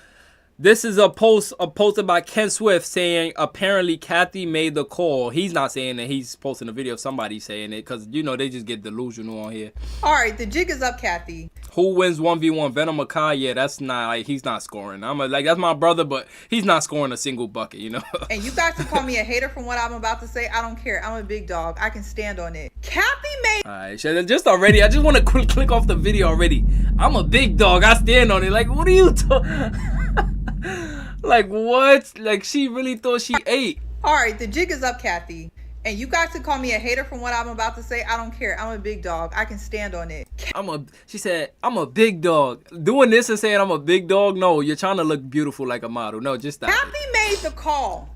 this is a post posted by Ken Swift saying apparently Kathy made the call. He's not saying that, he's posting a video of somebody saying it because, you know, they just get delusional on here. All right, the jig is up, Kathy. Who wins 1v1? Venom or Kai? Yeah, that's not, like, he's not scoring. That's my brother, but he's not scoring a single bucket, you know? And you guys can call me a hater from what I'm about to say. I don't care. I'm a big dog. I can stand on it. Kathy made... All right, just already, I just want to click off the video already. I'm a big dog. I stand on it. Like, what are you talking... Like, what? Like, she really thought she ate. All right, the jig is up, Kathy. And you guys can call me a hater from what I'm about to say. I don't care. I'm a big dog. I can stand on it. She said, I'm a big dog. Doing this and saying I'm a big dog? No, you're trying to look beautiful like a model. No, just stop. Kathy made the call.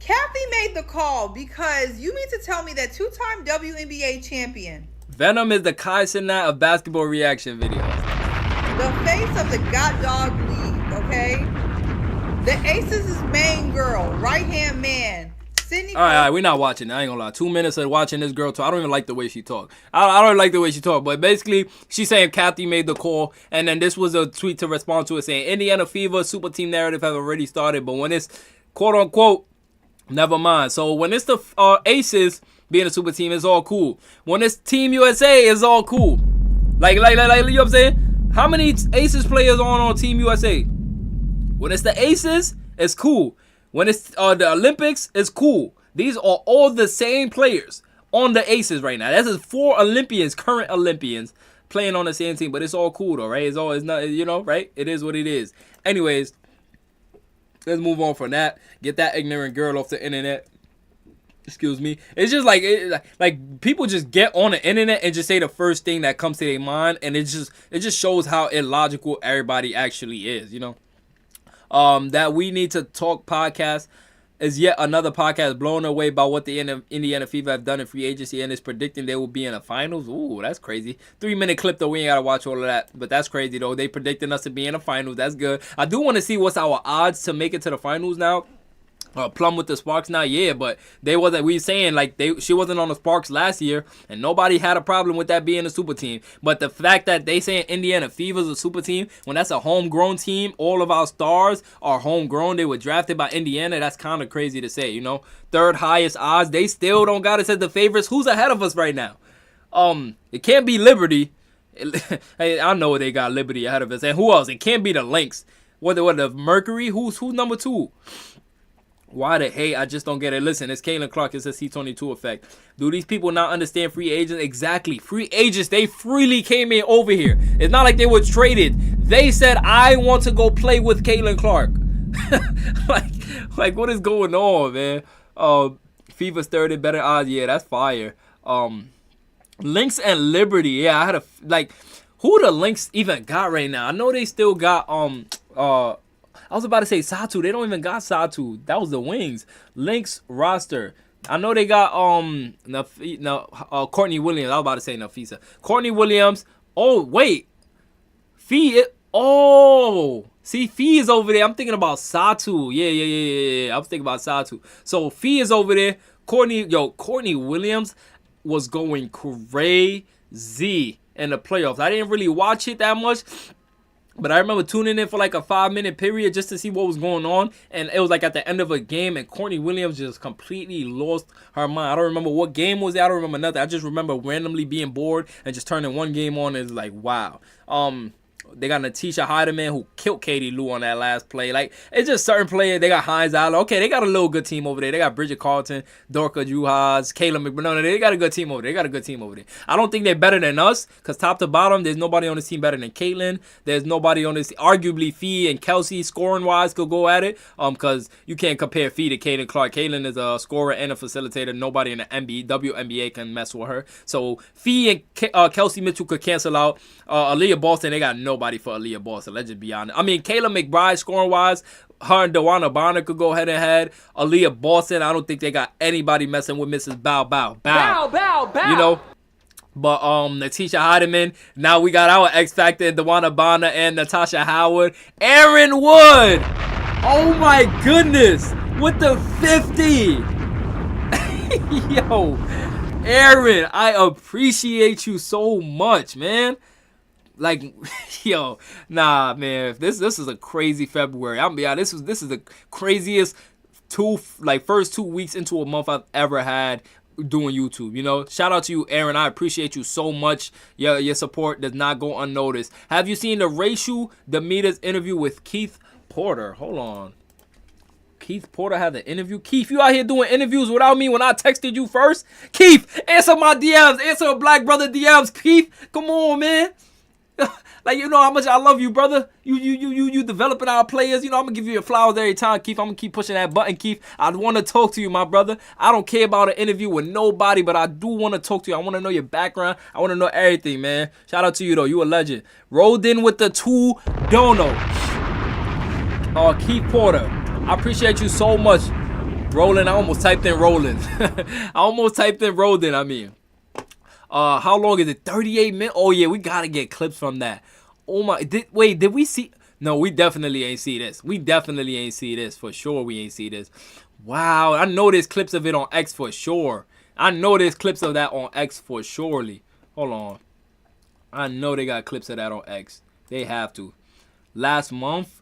Kathy made the call because you mean to tell me that two-time WNBA champion. Venom is the Kai Cenat of basketball reaction videos. The face of the God Dog League, okay? The Aces' main girl, right-hand man. Sydney. All right, we're not watching. I ain't gonna lie. 2 minutes of watching this girl talk. I don't even like the way she talk. I don't like the way she talk. But basically, she's saying Kathy made the call, and then this was a tweet to respond to it saying Indiana Fever super team narrative have already started, but when it's quote unquote, never mind. So when it's the Aces being a super team, it's all cool. When it's Team USA, it's all cool. Like you know what I'm saying? How many Aces players on Team USA? When it's the Aces, it's cool. When it's the Olympics, it's cool. These are all the same players on the Aces right now. This is 4 Olympians, current Olympians, playing on the same team. But it's all cool though, right? It's not, you know, right? It is what it is. Anyways, let's move on from that. Get that ignorant girl off the internet. Excuse me. It's just like people just get on the internet and just say the first thing that comes to their mind, and it just shows how illogical everybody actually is, you know. That We Need to Talk podcast is yet another podcast blown away by what the Indiana Fever have done in free agency and is predicting they will be in the finals. Ooh, that's crazy. 3-minute clip though, we ain't gotta watch all of that, but that's crazy though. They predicting us to be in the finals. That's good. I do want to see what's our odds to make it to the finals now. Plum with the Sparks now, yeah, but they wasn't. We saying like she wasn't on the Sparks last year, and nobody had a problem with that being a super team. But the fact that they saying Indiana Fever's a super team when that's a homegrown team, all of our stars are homegrown. They were drafted by Indiana. That's kind of crazy to say, you know. 3rd highest odds. They still don't got us as the favorites. Who's ahead of us right now? It can't be Liberty. Hey, I know they got Liberty ahead of us, and who else? It can't be the Lynx. What the Mercury? Who's number 2? Why the hate? I just don't get it. Listen, it's Caitlin Clark. It's a C22 effect. Do these people not understand free agents? Exactly. Free agents, they freely came in over here. It's not like they were traded. They said, I want to go play with Caitlin Clark. like what is going on, man? Fever's 30 better odds. Yeah, that's fire. Lynx and Liberty. Yeah, I had who the Lynx even got right now? I know they still got I was about to say Satu. They don't even got Satu. That was the Wings. Lynx roster. I know they got Courtney Williams. I was about to say Nafisa. Courtney Williams. Oh, wait. Fee. Oh. See, Fee is over there. I'm thinking about Satu. Yeah. I was thinking about Satu. So Fee is over there. Courtney Williams was going crazy in the playoffs. I didn't really watch it that much, but I remember tuning in for like a 5-minute period just to see what was going on. And it was like at the end of a game, and Courtney Williams just completely lost her mind. I don't remember what game was it. I don't remember nothing. I just remember randomly being bored and just turning one game on and it's like, wow. They got Natisha Heidemann, who killed Katie Lou on that last play. Like, it's just certain players. They got Hines Allen. Okay, they got a little good team over there. They got Bridget Carlton, Dorka Juhas, Kayla McBurnett. They got a good team over there. I don't think they're better than us, because top to bottom, there's nobody on this team better than Caitlin. There's nobody on this. Arguably, Fee and Kelsey, scoring-wise, could go at it, because you can't compare Fee to Caitlin Clark. Caitlin is a scorer and a facilitator. Nobody in the WNBA can mess with her. So, Fee and Kelsey Mitchell could cancel out. Aaliyah Boston, they got nobody for Aaliyah Boston. Let's just be honest. I mean, Kayla McBride, scoring-wise, her and Dewanna Bonner could go head-to-head. Aaliyah Boston, I don't think they got anybody messing with Mrs. Bow Bow. You know? But Natisha Heidemann, now we got our X Factor, Dewanna Bonner and Natasha Howard. Aaron Wood! Oh my goodness! With the 50! Yo, Aaron, I appreciate you so much, man. Like, yo, nah, man. This is a crazy February. I'm be honest. This is the craziest first 2 weeks into a month I've ever had doing YouTube. You know, shout out to you, Aaron. I appreciate you so much. Your support does not go unnoticed. Have you seen the Rachel Demeter's interview with Keith Porter? Hold on. Keith Porter had an interview. Keith, you out here doing interviews without me when I texted you first? Keith, answer my DMs. Answer a black brother DMs. Keith, come on, man. Like, you know how much I love you, brother. You developing our players. You know, I'm going to give you your flowers every time, Keith. I'm going to keep pushing that button, Keith. I want to talk to you, my brother. I don't care about an interview with nobody, but I do want to talk to you. I want to know your background. I want to know everything, man. Shout out to you, though. You a legend. Rolled in with the 2 dono. Keith Porter, I appreciate you so much. Rolling, I almost typed in rolling. I mean. How long is it? 38 minutes? Oh, yeah, we got to get clips from that. Oh, my. Did we see? No, we definitely ain't see this. For sure we ain't see this. Wow. I know there's clips of it on X for sure. I know there's clips of that on X for surely. Hold on. I know they got clips of that on X. They have to. Last month,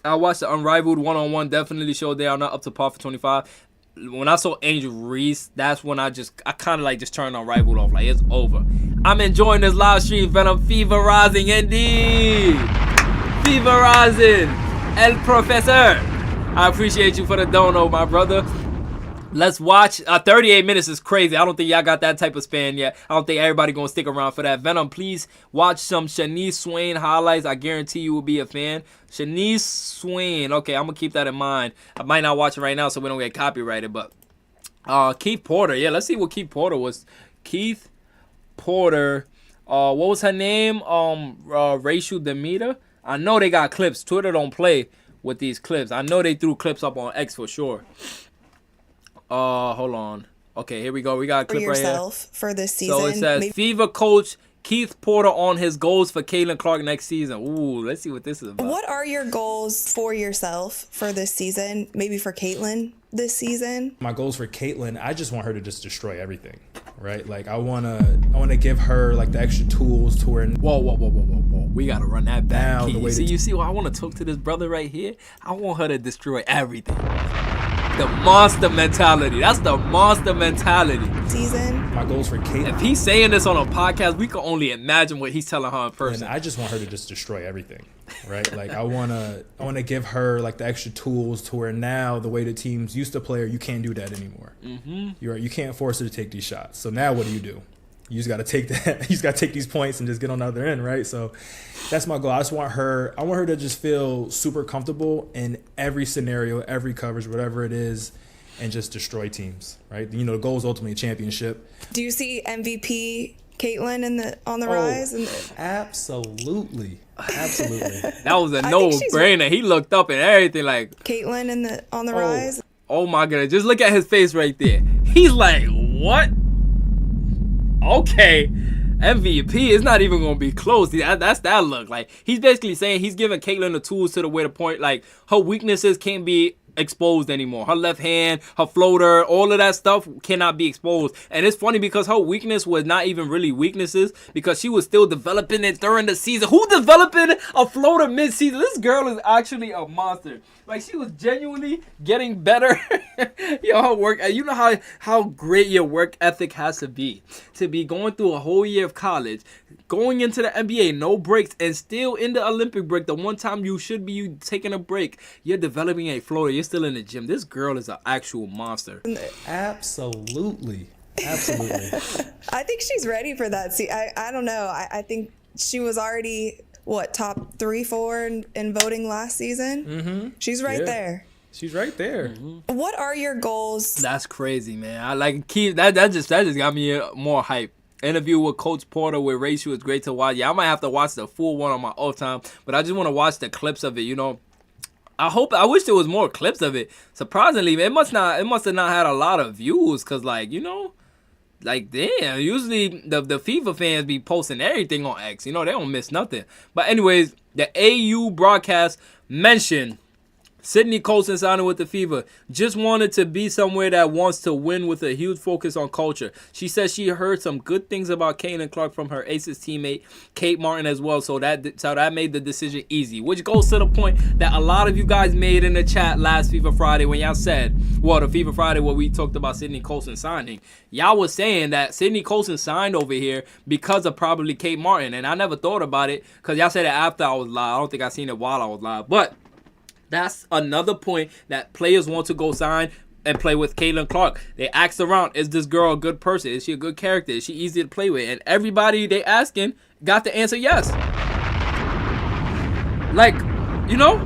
I watched the Unrivaled one-on-one. Definitely showed they are not up to par for 25. When I saw Angel Reese, that's when I kind of like just turned Unrivaled off. Like, it's over. I'm enjoying this live stream, Venom. Fever rising indeed. Fever rising. El Professor. I appreciate you for the dono, my brother. Let's watch. 38 minutes is crazy. I don't think y'all got that type of span yet. I don't think everybody going to stick around for that. Venom, please watch some Shanice Swain highlights. I guarantee you will be a fan. Shanice Swain. Okay, I'm going to keep that in mind. I might not watch it right now so we don't get copyrighted. But Keith Porter. Yeah, let's see what Keith Porter was. Keith Porter. What was her name? Rachel Demeter. I know they got clips. Twitter don't play with these clips. I know they threw clips up on X for sure. Hold on. Okay, here we go. We got a clip right here. For this season. So it says, Fever coach Keith Porter on his goals for Caitlin Clark next season. Ooh, let's see what this is about. What are your goals for yourself for this season? Maybe for Caitlin this season? My goals for Caitlin, I just want her to just destroy everything, right? Like, I wanna give her like the extra tools to her. Whoa. We gotta run that back. Now, you see why I want to talk to this brother right here? I want her to destroy everything. The monster mentality. That's the monster mentality. Season. My goals for Caitlin. If he's saying this on a podcast, we can only imagine what he's telling her in person. And I just want her to just destroy everything, right? Like, I wanna give her like the extra tools to where now the way the teams used to play her, you can't do that anymore. Mm-hmm. You can't force her to take these shots. So now what do? You just got to take that. You just got to take these points and just get on the other end, right? So that's my goal. I want her to just feel super comfortable in every scenario, every coverage, whatever it is, and just destroy teams, right? You know, the goal is ultimately a championship. Do you see MVP Caitlin on the rise? Absolutely. That was a no-brainer. He looked up and everything like Caitlin on the rise. Oh my goodness! Just look at his face right there. He's like, what? Okay, MVP is not even gonna be close. That's that look. Like, he's basically saying he's giving Caitlin the tools to the way to point. Like, her weaknesses can't be exposed anymore. Her left hand, her floater, all of that stuff cannot be exposed. And it's funny because her weakness was not even really weaknesses because she was still developing it during the season. Who developing a floater mid-season? This girl is actually a monster. Like, she was genuinely getting better. Yo, her work, you know how great your work ethic has to be going through a whole year of college, going into the NBA, no breaks, and still in the Olympic break, the one time you should be taking a break, you're developing a floater, you're still in the gym. This girl is an actual monster. Absolutely. I think she's ready for that. See, I don't know. I think she was already, top 3, 4 in voting last season? Mm-hmm. She's right there. She's right there. Mm-hmm. What are your goals? That's crazy, man. I like that just got me more hype. Interview with Coach Porter with Rachel was great to watch. Yeah, I might have to watch the full one on my off time, but I just want to watch the clips of it, you know. I wish there was more clips of it. Surprisingly, it must have not had a lot of views, cause like, you know, like, damn, usually the FIFA fans be posting everything on X. You know, they don't miss nothing. But anyways, the AU broadcast mentioned Sydney Colson signing with the Fever. Just wanted to be somewhere that wants to win with a huge focus on culture. She says she heard some good things about Caitlin Clark from her Aces teammate, Kate Martin, as well. So that made the decision easy. Which goes to the point that a lot of you guys made in the chat last FIFA Friday when y'all said, well, the FIFA Friday where we talked about Sydney Colson signing. Y'all was saying that Sydney Colson signed over here because of probably Kate Martin. And I never thought about it because y'all said it after I was live. I don't think I seen it while I was live. But that's another point that players want to go sign and play with Caitlin Clark. They asked around, is this girl a good person? Is she a good character? Is she easy to play with? And everybody they asking got the answer yes. Like, you know?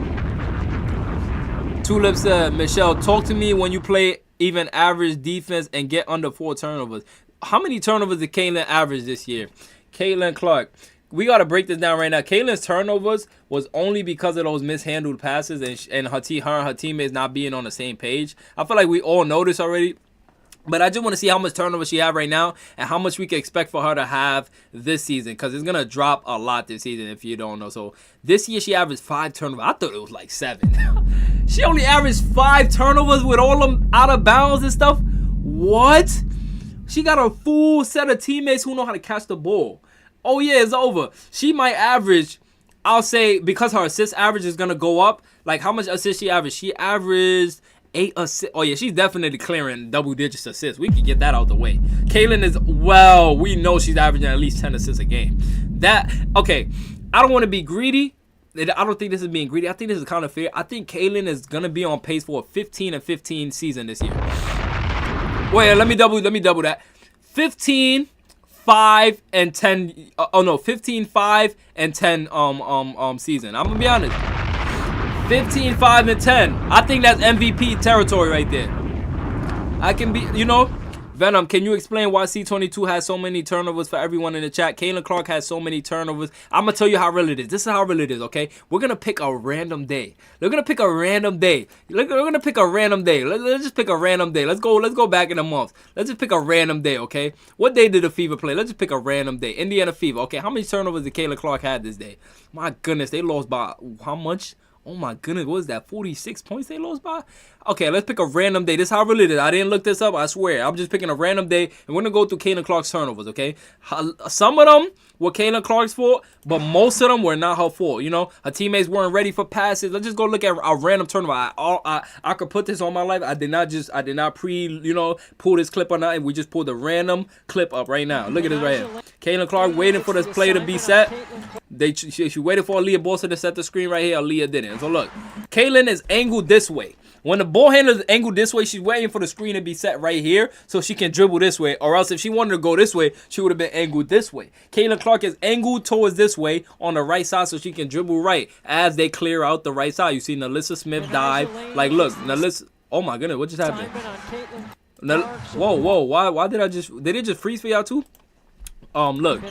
Tulip said, Michelle, talk to me when you play even average defense and get under 4 turnovers. How many turnovers did Caitlin average this year? Caitlin Clark. We got to break this down right now. Caitlin's turnovers was only because of those mishandled passes and her and her teammates not being on the same page. I feel like we all know this already. But I just want to see how much turnover she have right now and how much we can expect for her to have this season, because it's going to drop a lot this season if you don't know. So this year she averaged 5 turnovers. I thought it was like 7. She only averaged 5 turnovers with all them out of bounds and stuff. What? She got a full set of teammates who know how to catch the ball. Oh, yeah, it's over. She might average, I'll say, because her assist average is going to go up. Like, how much assists she averaged? She averaged 8 assists. Oh, yeah, she's definitely clearing double-digit assists. We can get that out the way. Caitlin is, well, we know she's averaging at least 10 assists a game. Okay, I don't want to be greedy. I don't think this is being greedy. I think this is kind of fair. I think Caitlin is going to be on pace for a 15-15 season this year. Wait, let me double that. 15... 5 and 10 15 5 and 10 season. I'm gonna be honest. 15 5 and 10. I think that's MVP territory right there. I can be, you know, Venom, can you explain why C22 has so many turnovers for everyone in the chat? Caitlin Clark has so many turnovers. I'm going to tell you how real it is. This is how real it is, okay? We're going to pick a random day. We're going to pick a random day. We're going to pick a random day. Let's just pick a random day. Let's go back in a month. Let's just pick a random day, okay? What day did the Fever play? Let's just pick a random day. Indiana Fever. Okay, how many turnovers did Caitlin Clark have this day? My goodness, they lost by how much? Oh my goodness, what is that? 46 points they lost by? Okay, let's pick a random day. This is how real it is. I didn't look this up, I swear. I'm just picking a random day, and we're going to go through Caitlin Clark's turnovers, okay? Some of them were Caitlin Clark's fault, but most of them were not her fault. You know, her teammates weren't ready for passes. Let's just go look at a random turnover. I could put this on my life. I did not pull this clip or nothing. We just pulled a random clip up right now. Look at this right here. Caitlin Clark waiting for this play to be set. She waited for Aaliyah Bolsa to set the screen right here. Aaliyah didn't. So look, Caitlin is angled this way. When the ball handler is angled this way, she's waiting for the screen to be set right here so she can dribble this way. Or else if she wanted to go this way, she would have been angled this way. Caitlin Clark is angled towards this way on the right side so she can dribble right as they clear out the right side. You see Nalissa Smith dive. Like, look, Nalissa. Oh, my goodness. What just happened? Whoa. Why did it just freeze for y'all too? Look.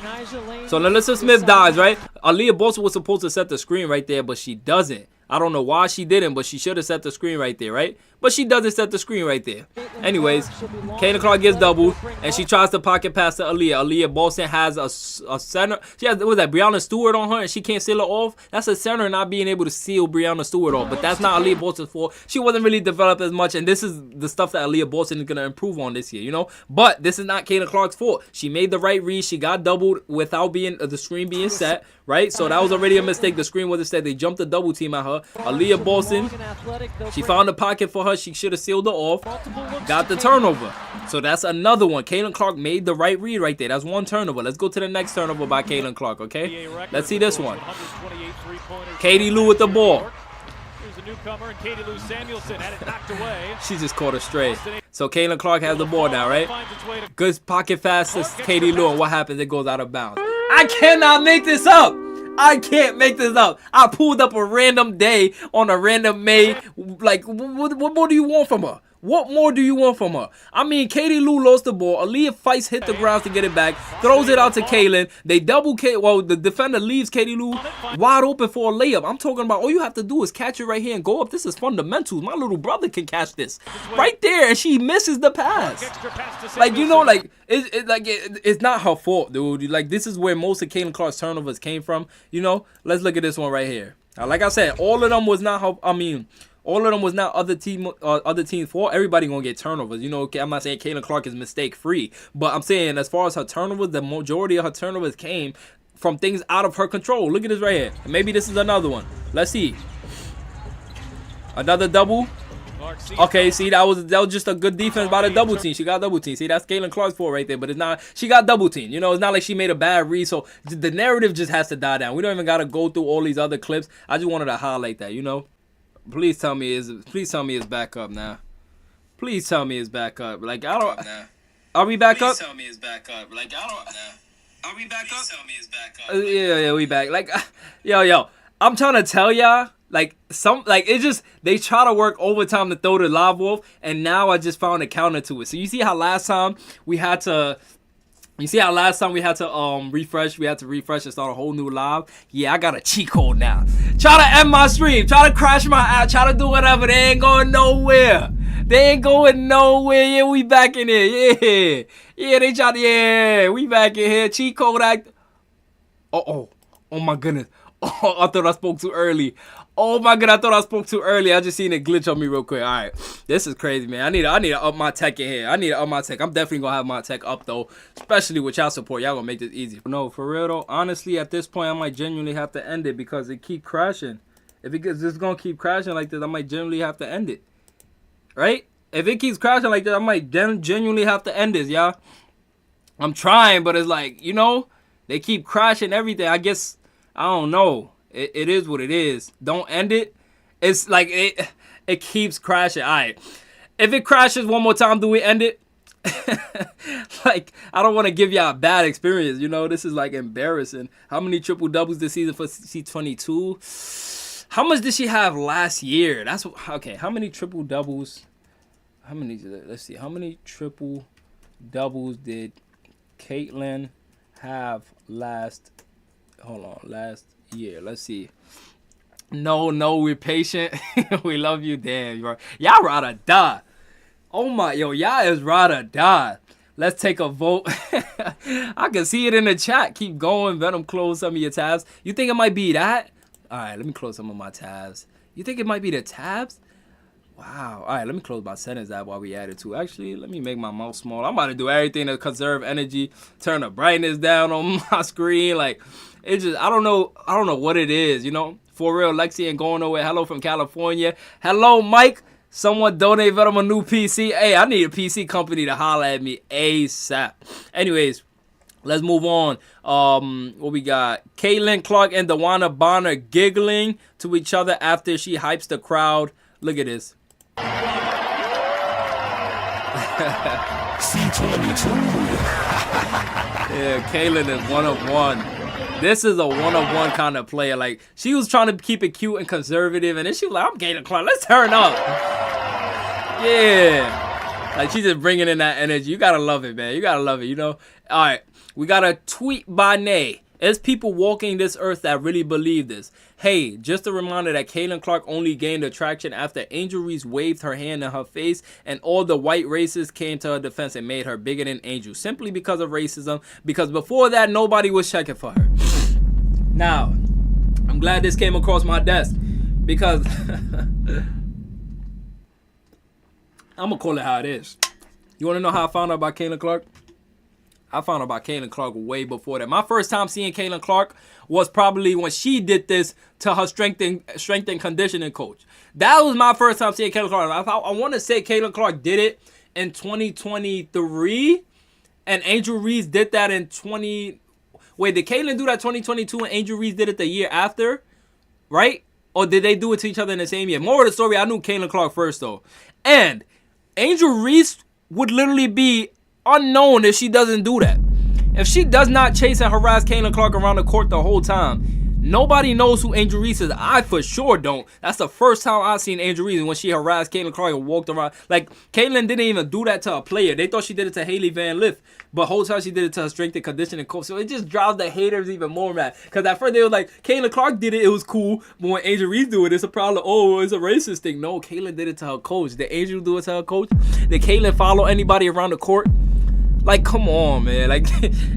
So Nalissa Smith dies, right? Aaliyah Bolsa was supposed to set the screen right there, but she doesn't. I don't know why she didn't, but she should have set the screen right there, right? But she doesn't set the screen right there. Anyways, Kaden Clark gets doubled, and she tries to pocket pass to Aaliyah. Aaliyah Boston has a center. She has, what was that, Breonna Stewart on her, and she can't seal her off? That's a center not being able to seal Breonna Stewart off. But that's not Aaliyah Boston's fault. She wasn't really developed as much, and this is the stuff that Aaliyah Boston is going to improve on this year, you know? But this is not Kaden Clark's fault. She made the right read. She got doubled without being the screen being set, right? So that was already a mistake. The screen wasn't set. They jumped the double team at her. Aaliyah Boston, she found a pocket for her. She should have sealed her off. Got the turnover. So that's another one. Kaden Clark made the right read right there. That's one turnover. Let's go to the next turnover by Kaden Clark, okay? Let's see this one. Katie Lou with the ball. Newcomer and Katie Lou Samuelson had it knocked away. She just caught a stray. So Kaden Clark has the ball now, right? Good pocket pass to Katie Lou, and what happens? It goes out of bounds. I cannot make this up. I can't make this up. I pulled up a random day on a random May. Like, what more do you want from her? What more do you want from her? I mean, Katie Lou lost the ball. Aaliyah fights, hit the ground to get it back, throws it out to Kaylin. They double well, the defender leaves Katie Lou wide open for a layup. I'm talking about all you have to do is catch it right here and go up. This is fundamentals. My little brother can catch this right there, and she misses the pass. Like, you know, like it's not her fault, dude. Like, this is where most of Kaden Clark's turnovers came from. You know, let's look at this one right here. Now, like I said, all of them was not her. I mean, all of them was not other teams' fault. Everybody gonna get turnovers. You know, I'm not saying Kaden Clark is mistake free, but I'm saying as far as her turnovers, the majority of her turnovers came from things out of her control. Look at this right here. Maybe this is another one. Let's see. Another double. Okay, see, that was just a good defense by the double team. She got double team. See, that's Kaden Clark's fault right there, but it's not. She got double team. You know, it's not like she made a bad read. So the narrative just has to die down. We don't even gotta go through all these other clips. I just wanted to highlight that. You know. Please tell me it's back up now. Please tell me it's back up. Like, I don't. Are we back up? Please tell me it's back up. Like, I don't. Are we back up? Tell me it's back up. Yeah, we back. Like, yo. I'm trying to tell y'all. Like, it just, they try to work overtime to throw the live off, and now I just found a counter to it. So you see how last time we had to. Refresh? We had to refresh and start a whole new live. Yeah, I got a cheat code now. Try to end my stream. Try to crash my app. Try to do whatever. They ain't going nowhere. Yeah, we back in here. Yeah, they try to. Yeah, we back in here. Cheat code act. Oh my goodness. Oh, I thought I spoke too early. Oh my god, I thought I spoke too early. I just seen it glitch on me real quick. All right, this is crazy, man. I need to up my tech in here. I'm definitely gonna have my tech up though, especially with y'all support. Y'all gonna make this easy. No, for real though. Honestly, at this point, I might genuinely have to end it because it keep crashing. If it's gonna keep crashing like this, I might genuinely have to end it. Right? If it keeps crashing like this, I might genuinely have to end this, y'all. I'm trying, but it's like, you know, they keep crashing everything. I guess I don't know. It is what it is. Don't end it. It's like it keeps crashing. All right. If it crashes one more time, do we end it? Like, I don't want to give y'all a bad experience. You know, this is like embarrassing. How many triple doubles this season for C22? How much did she have last year? That's okay. How many triple doubles? Let's see. How many triple doubles did Caitlyn have last year? Let's see. No, we're patient. We love you. Damn, y'all ride or die. Oh my, y'all is ride or die. Let's take a vote. I can see it in the chat. Keep going. Venom, close some of your tabs. You think it might be that? All right, let me close some of my tabs. You think it might be the tabs? Wow. All right, let me close my settings app while we add it to. Actually, let me make my mouse small. I'm about to do everything to conserve energy. Turn the brightness down on my screen. Like, it just, I don't know what it is, you know? For real, Lexi ain't going nowhere. Hello from California. Hello, Mike. Someone donate Venom a new PC. Hey, I need a PC company to holler at me ASAP. Anyways, let's move on. What we got? Caitlin Clark and Dewanna Bonner giggling to each other after she hypes the crowd. Look at this. Yeah, Caitlin is one of one. This is a one-of-one kind of player. Like, she was trying to keep it cute and conservative, and then she was like, I'm Caitlin Clark. Let's turn up. Yeah. Like, she's just bringing in that energy. You gotta love it, man. You gotta love it, you know? All right. We got a tweet by Nay. It's people walking this earth that really believe this. Hey, just a reminder that Caitlin Clark only gained attraction after Angel Reese waved her hand in her face and all the white racists came to her defense and made her bigger than Angel simply because of racism. Because before that, nobody was checking for her. Now, I'm glad this came across my desk because I'm going to call it how it is. You want to know how I found out about Caitlin Clark? I found out about Caitlin Clark way before that. My first time seeing Caitlin Clark was probably when she did this to her strength and conditioning coach. That was my first time seeing Caitlin Clark. I want to say Caitlin Clark did it in 2023, and Angel Reese did that in 20. Wait, did Caitlin do that 2022 and Angel Reese did it the year after? Right? Or did they do it to each other in the same year? More of the story, I knew Caitlin Clark first, though. And Angel Reese would literally be unknown if she doesn't do that. If she does not chase and harass Caitlin Clark around the court the whole time, nobody knows who Angel Reese is. I for sure don't. That's the first time I've seen Angel Reese when she harassed Caitlin Clark and walked around. Like, Caitlin didn't even do that to a player. They thought she did it to Haley Van Lith, but whole time she did it to her strength and conditioning coach. So it just drives the haters even more mad. Because at first they were like, Caitlin Clark did it, it was cool. But when Angel Reese do it, it's a problem. Oh, it's a racist thing. No, Caitlin did it to her coach. Did Angel do it to her coach? Did Caitlin follow anybody around the court? Like, come on, man. Like,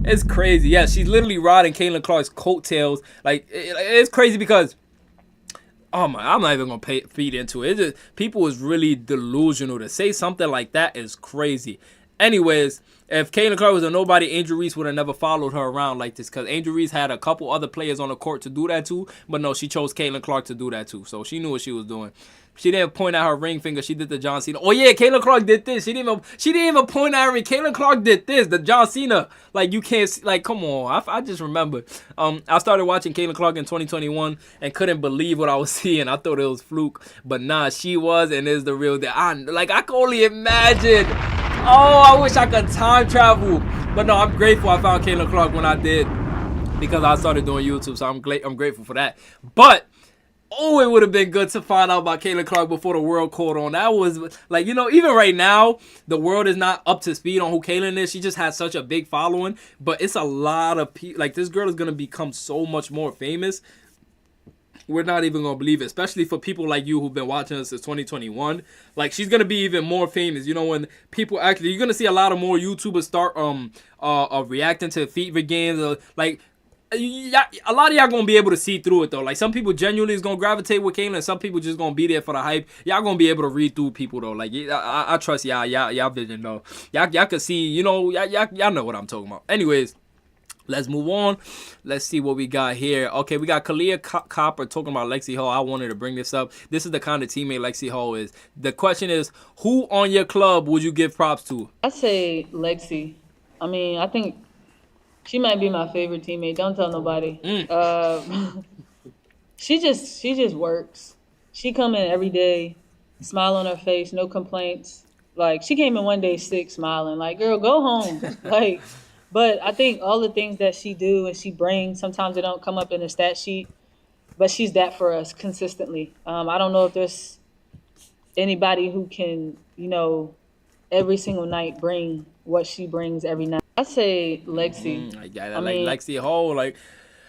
it's crazy. Yeah, she's literally riding Caitlin Clark's coattails. Like, it's crazy because, oh my, I'm not even going to feed into it. It's just, people is really delusional. To say something like that is crazy. Anyways, if Caitlin Clark was a nobody, Angel Reese would have never followed her around like this because Angel Reese had a couple other players on the court to do that too. But no, she chose Caitlin Clark to do that too. So she knew what she was doing. She didn't point at her ring finger. She did the John Cena. Oh yeah, Caitlin Clark did this. She didn't even point at her ring. Caitlin Clark did this. The John Cena. Like, you can't see, like, come on. I just remember. I started watching Caitlin Clark in 2021 and couldn't believe what I was seeing. I thought it was fluke, but nah, she was and is the real deal. I can only imagine. Oh, I wish I could time travel. But no, I'm grateful I found Caitlin Clark when I did because I started doing YouTube. So I'm grateful for that. But oh, it would have been good to find out about Caitlin Clark before the world caught on. That was, like, you know, even right now, the world is not up to speed on who Caitlin is. She just has such a big following. But it's a lot of people. Like, this girl is going to become so much more famous. We're not even going to believe it. Especially for people like you who've been watching us since 2021. Like, she's going to be even more famous. You know, when people actually, you're going to see a lot of more YouTubers start reacting to FIFA games. Like, a lot of y'all gonna be able to see through it though. Like, some people genuinely is gonna gravitate with Caitlin, and some people just gonna be there for the hype. Y'all gonna be able to read through people though. Like, I trust y'all vision though. Y'all can see, you know, y'all know what I'm talking about. Anyways, let's move on. Let's see what we got here. Okay, we got Kalia Copper talking about Lexi Hall. I wanted to bring this up. This is the kind of teammate Lexi Hall is. The question is, who on your club would you give props to? I'd say Lexi. I mean, I think she might be my favorite teammate. Don't tell nobody. She just works. She come in every day, smile on her face, no complaints. Like, she came in one day sick, smiling. Like, girl, go home. Like, but I think all the things that she do and she brings, sometimes they don't come up in the stat sheet, but she's that for us consistently. I don't know if there's anybody who can, you know, every single night bring what she brings every night. I say Lexi. I mean, Lexi Hall. Like,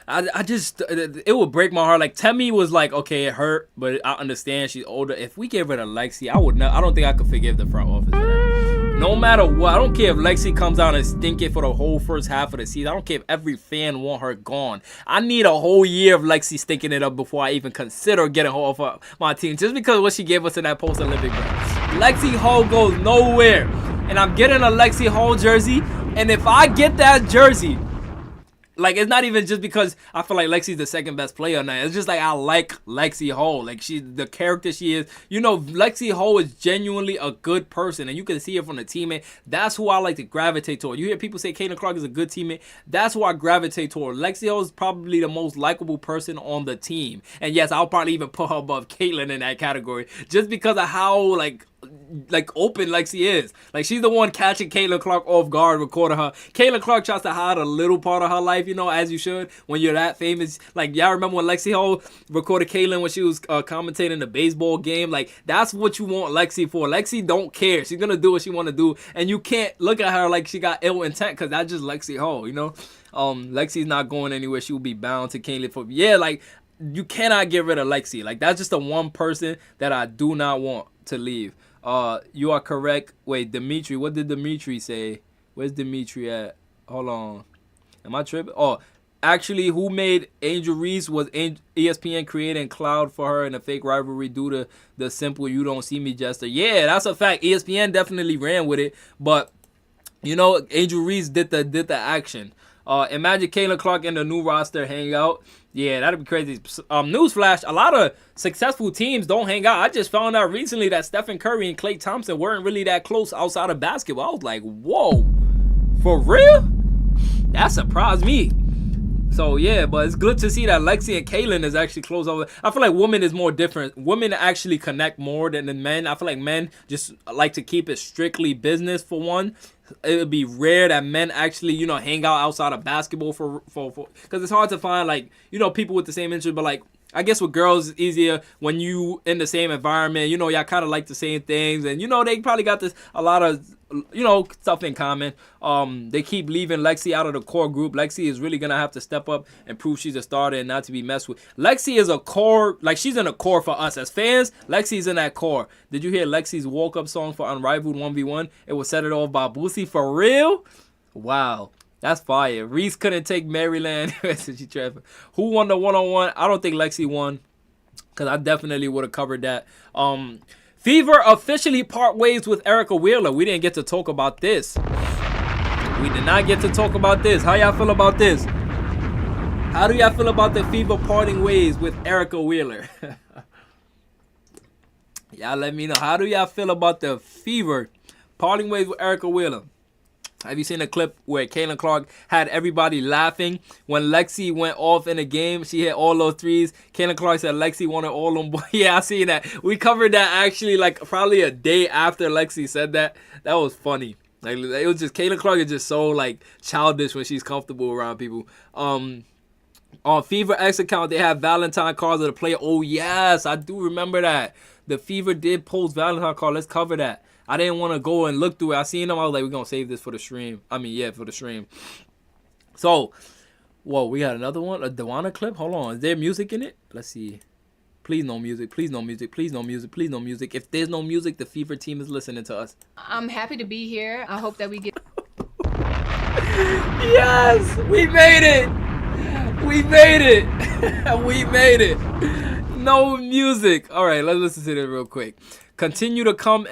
I just, it would break my heart. Like, Temmie was like, okay, it hurt, but I understand she's older. If we gave her to Lexi, I don't think I could forgive the front office for that. No matter what, I don't care if Lexi comes out and stink it for the whole first half of the season. I don't care if every fan want her gone. I need a whole year of Lexi stinking it up before I even consider getting her off of my team, just because of what she gave us in that post-Olympic break. Lexi Hall goes nowhere, and I'm getting a Lexi Hall jersey. And if I get that jersey, like, it's not even just because I feel like Lexi's the second best player now. It's just like I like Lexi Hall. Like, the character she is. You know, Lexi Hall is genuinely a good person, and you can see it from the teammate. That's who I like to gravitate toward. You hear people say Caitlin Clark is a good teammate. That's who I gravitate toward. Lexi Hall is probably the most likable person on the team. And yes, I'll probably even put her above Caitlin in that category just because of how, like, like open Lexi is. Like she's the one catching Caitlin Clark off guard, recording her. Caitlin Clark tries to hide a little part of her life, you know, as you should when you're that famous. Like y'all remember when Lexi Ho recorded Caitlin when she was commentating the baseball game? Like that's what you want Lexi for. Lexi don't care. She's gonna do what she want to do, and you can't look at her like she got ill intent because that's just Lexi Ho, you know. Lexi's not going anywhere. She will be bound to Caitlin for like. You cannot get rid of Lexi. Like that's just the one person that I do not want to leave. You are correct. Wait, Dimitri. What did Dimitri say? Where's Dimitri at? Hold on. Am I tripping? Oh, actually, who made Angel Reese was ESPN creating cloud for her in a fake rivalry due to the simple "you don't see me" gesture. Yeah, that's a fact. ESPN definitely ran with it, but you know, Angel Reese did the action. Imagine Caitlin Clark and the new roster hang out. Yeah, that'd be crazy. Newsflash, a lot of successful teams don't hang out. I just found out recently that Stephen Curry and Klay Thompson weren't really that close outside of basketball. I was like, whoa, for real? That surprised me. So, yeah, but it's good to see that Lexi and Caitlin is actually close over. I feel like women is more different. Women actually connect more than men. I feel like men just like to keep it strictly business for one. It would be rare that men actually, you know, hang out outside of basketball for because it's hard to find, like, you know, people with the same interest. But, like, I guess with girls, it's easier when you in the same environment. You know, y'all kind of like the same things. And, you know, they probably got a lot of, you know, stuff in common. They keep leaving Lexi out of the core group. Lexi is really going to have to step up and prove she's a starter and not to be messed with. Lexi is a core, like she's in a core for us as fans. Lexi's in that core. Did you hear Lexi's walk-up song for Unrivaled 1v1? It was Set It Off by Boosie. For real? Wow. That's fire. Reese couldn't take Maryland. Who won the one-on-one? I don't think Lexi won because I definitely would have covered that. Fever officially part ways with Erica Wheeler. We didn't get to talk about this. We did not get to talk about this. How y'all feel about this? How do y'all feel about the Fever parting ways with Erica Wheeler? Y'all let me know. How do y'all feel about the Fever parting ways with Erica Wheeler? Have you seen a clip where Caitlin Clark had everybody laughing when Lexi went off in the game? She hit all those threes. Caitlin Clark said Lexi wanted all them boys. Yeah, I seen that. We covered that actually like probably a day after Lexi said that. That was funny. Like it was just Caitlin Clark is just so like childish when she's comfortable around people. On Fever X account, they have Valentine cards of the player. Oh yes, I do remember that. The Fever did post Valentine card. Let's cover that. I didn't want to go and look through it. I seen them. I was like, we're going to save this for the stream. I mean, yeah, for the stream. So, whoa, we got another one. A Dewanna clip. Hold on. Is there music in it? Let's see. Please no music. Please no music. Please no music. Please no music. If there's no music, the Fever team is listening to us. I'm happy to be here. I hope that we get... Yes! We made it! We made it! We made it! No music. All right, let's listen to this real quick. Continue to come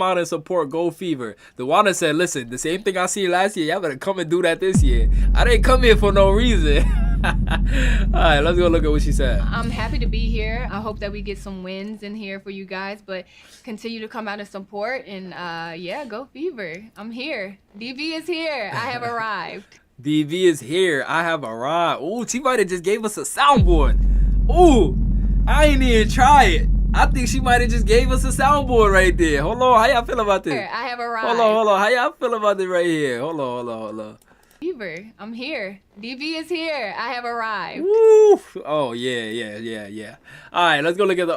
out and support Go Fever. Dewanna said, listen, the same thing I seen last year, y'all better come and do that this year. I didn't come here for no reason. All right, let's go look at what she said. I'm happy to be here. I hope that we get some wins in here for you guys, but continue to come out and support. And yeah, Go Fever. I'm here. DV is here. I have arrived. DV is here. I have arrived. Ooh, she might have just gave us a soundboard. Ooh, I ain't even try it. I think she might have just gave us a soundboard right there. Hold on, how y'all feel about this? I have arrived. Hold on. How y'all feel about this right here? Hold on. Fever, I'm here. DV is here. I have arrived. Woo! Oh yeah. All right, let's go look at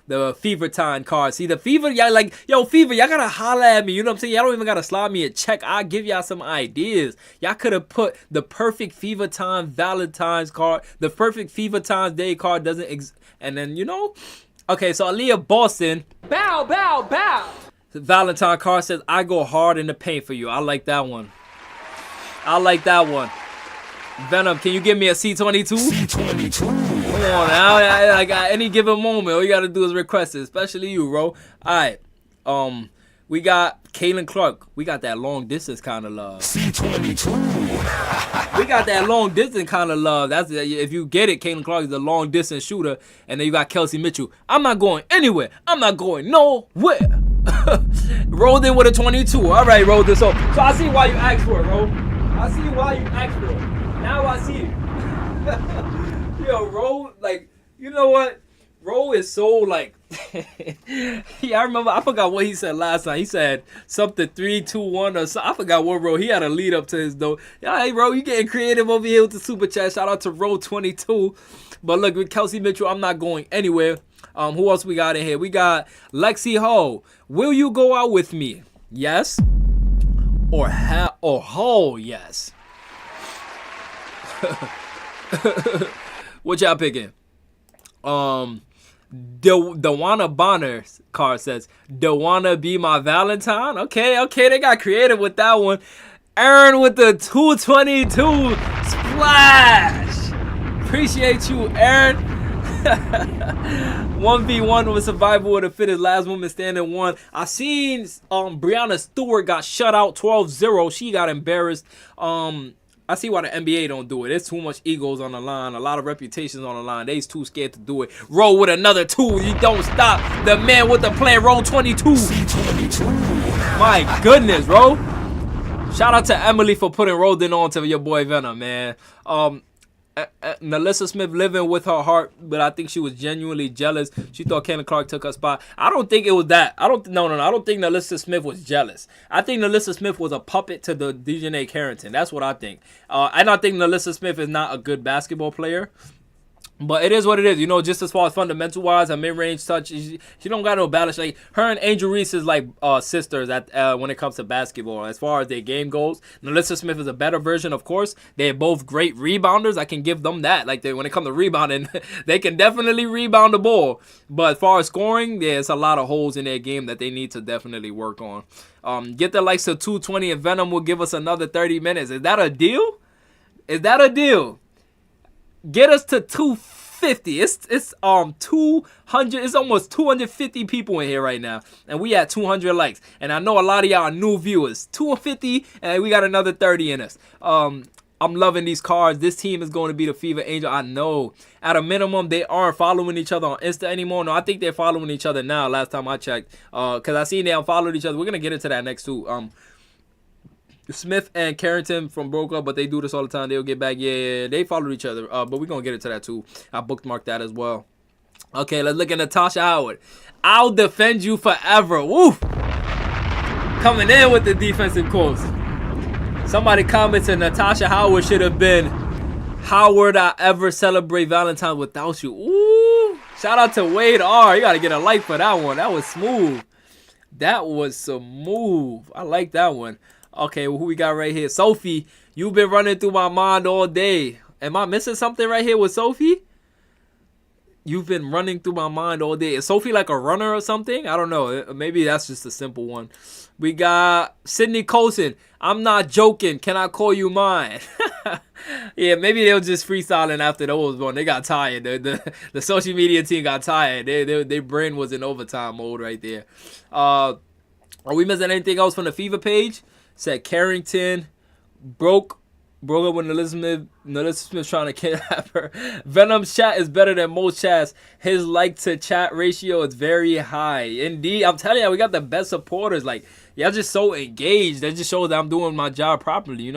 the Fever time card. See the Fever, y'all like, yo Fever, y'all gotta holler at me. You know what I'm saying? Y'all don't even gotta slide me a check. I'll give y'all some ideas. Y'all could have put the perfect Fever time Valentine's card. The perfect Fever Times Day card doesn't exist. And then you know. Okay, so Aaliyah Boston. Bow. The Valentine card says, I go hard in the paint for you. I like that one. Venom, can you give me a C22? C22. Come on now. Like at any given moment, all you got to do is request it, especially you, bro. All right. We got Caitlin Clark. We got that long distance kind of love. C22. We got that long distance kind of love. That's if you get it, Caitlin Clark is a long distance shooter. And then you got Kelsey Mitchell. I'm not going anywhere. I'm not going nowhere. Rolled in with a 22. All right, rolled this up. So I see why you asked for it, bro. I see why you asked for it. Now I see it. Yo, roll, like, you know what? Bro is so like, yeah, I remember. I forgot what he said last time. He said something 3, 2, 1 or something. I forgot what, bro. He had a lead up to his though. Yeah, hey, bro, you getting creative over here with the super chat. Shout out to Row 22. But look, with Kelsey Mitchell, I'm not going anywhere. Who else we got in here? We got Lexi Ho. Will you go out with me? Yes. Or ho? Yes. What y'all picking? Dewanna Bonner's card says, Dewanna be my Valentine. Okay, they got creative with that one. Aaron with the 222 splash. Appreciate you, Aaron. 1v1 with survival of the fittest, last woman standing one. I seen Breanna Stewart got shut out 12-0. She got embarrassed. I see why the NBA don't do it. It's too much egos on the line. A lot of reputations on the line. They's too scared to do it. Roll with another 2. You don't stop. The man with the plan. Roll 22. My goodness, bro. Shout out to Emily for putting Roldan on to your boy Venom, man. Nalissa Smith living with her heart, but I think she was genuinely jealous. She thought Kendall Clark took her spot. I don't think it was that. I don't think Nalissa Smith was jealous. I think Nalissa Smith was a puppet to the Dejanay Carrington. That's what I think. And I think Nalissa Smith is not a good basketball player. But it is what it is, just as far as fundamental-wise, her mid-range touch, she don't got no balance. Like, her and Angel Reese is like sisters when it comes to basketball. As far as their game goes, Nalissa Smith is a better version, of course. They're both great rebounders. I can give them that. Like, when it comes to rebounding, they can definitely rebound the ball. But as far as scoring, there's a lot of holes in their game that they need to definitely work on. Get the likes of 220 and Venom will give us another 30 minutes. Is that a deal? Get us to 250. It's 200. It's almost 250 people in here right now, and we at 200 likes. And I know a lot of y'all are new viewers. 250, and we got another 30 in us. I'm loving these cards. This team is going to be the Fever Angel. I know. At a minimum, they aren't following each other on Insta anymore. No, I think they're following each other now. Last time I checked, because I seen they unfollowed each other. We're gonna get into that next too. Smith and Carrington from broke up, but they do this all the time. They'll get back. Yeah, they followed each other. But we're going to get into that too. I bookmarked that as well. Okay, let's look at Natasha Howard. I'll defend you forever. Woo! Coming in with the defensive quotes. Somebody commented Natasha Howard should have been, how would I ever celebrate Valentine's without you? Ooh! Shout out to Wade R. You got to get a like for that one. That was smooth. I like that one. Okay, well, who we got right here? Sophie, you've been running through my mind all day. Am I missing something right here with Sophie? You've been running through my mind all day. Is Sophie like a runner or something? I don't know. Maybe that's just a simple one. We got Sydney Colson. I'm not joking. Can I call you mine? Yeah, maybe they were just freestyling after those one. They got tired. The social media team got tired. Their brain was in overtime mode right there. Are we missing anything else from the Fever page? Said Carrington broke up with Nalissa Smith trying to kidnap her. Venom's chat is better than most chats. His like to chat ratio is very high. Indeed, I'm telling you, we got the best supporters. Like, y'all just so engaged. That just shows that I'm doing my job properly,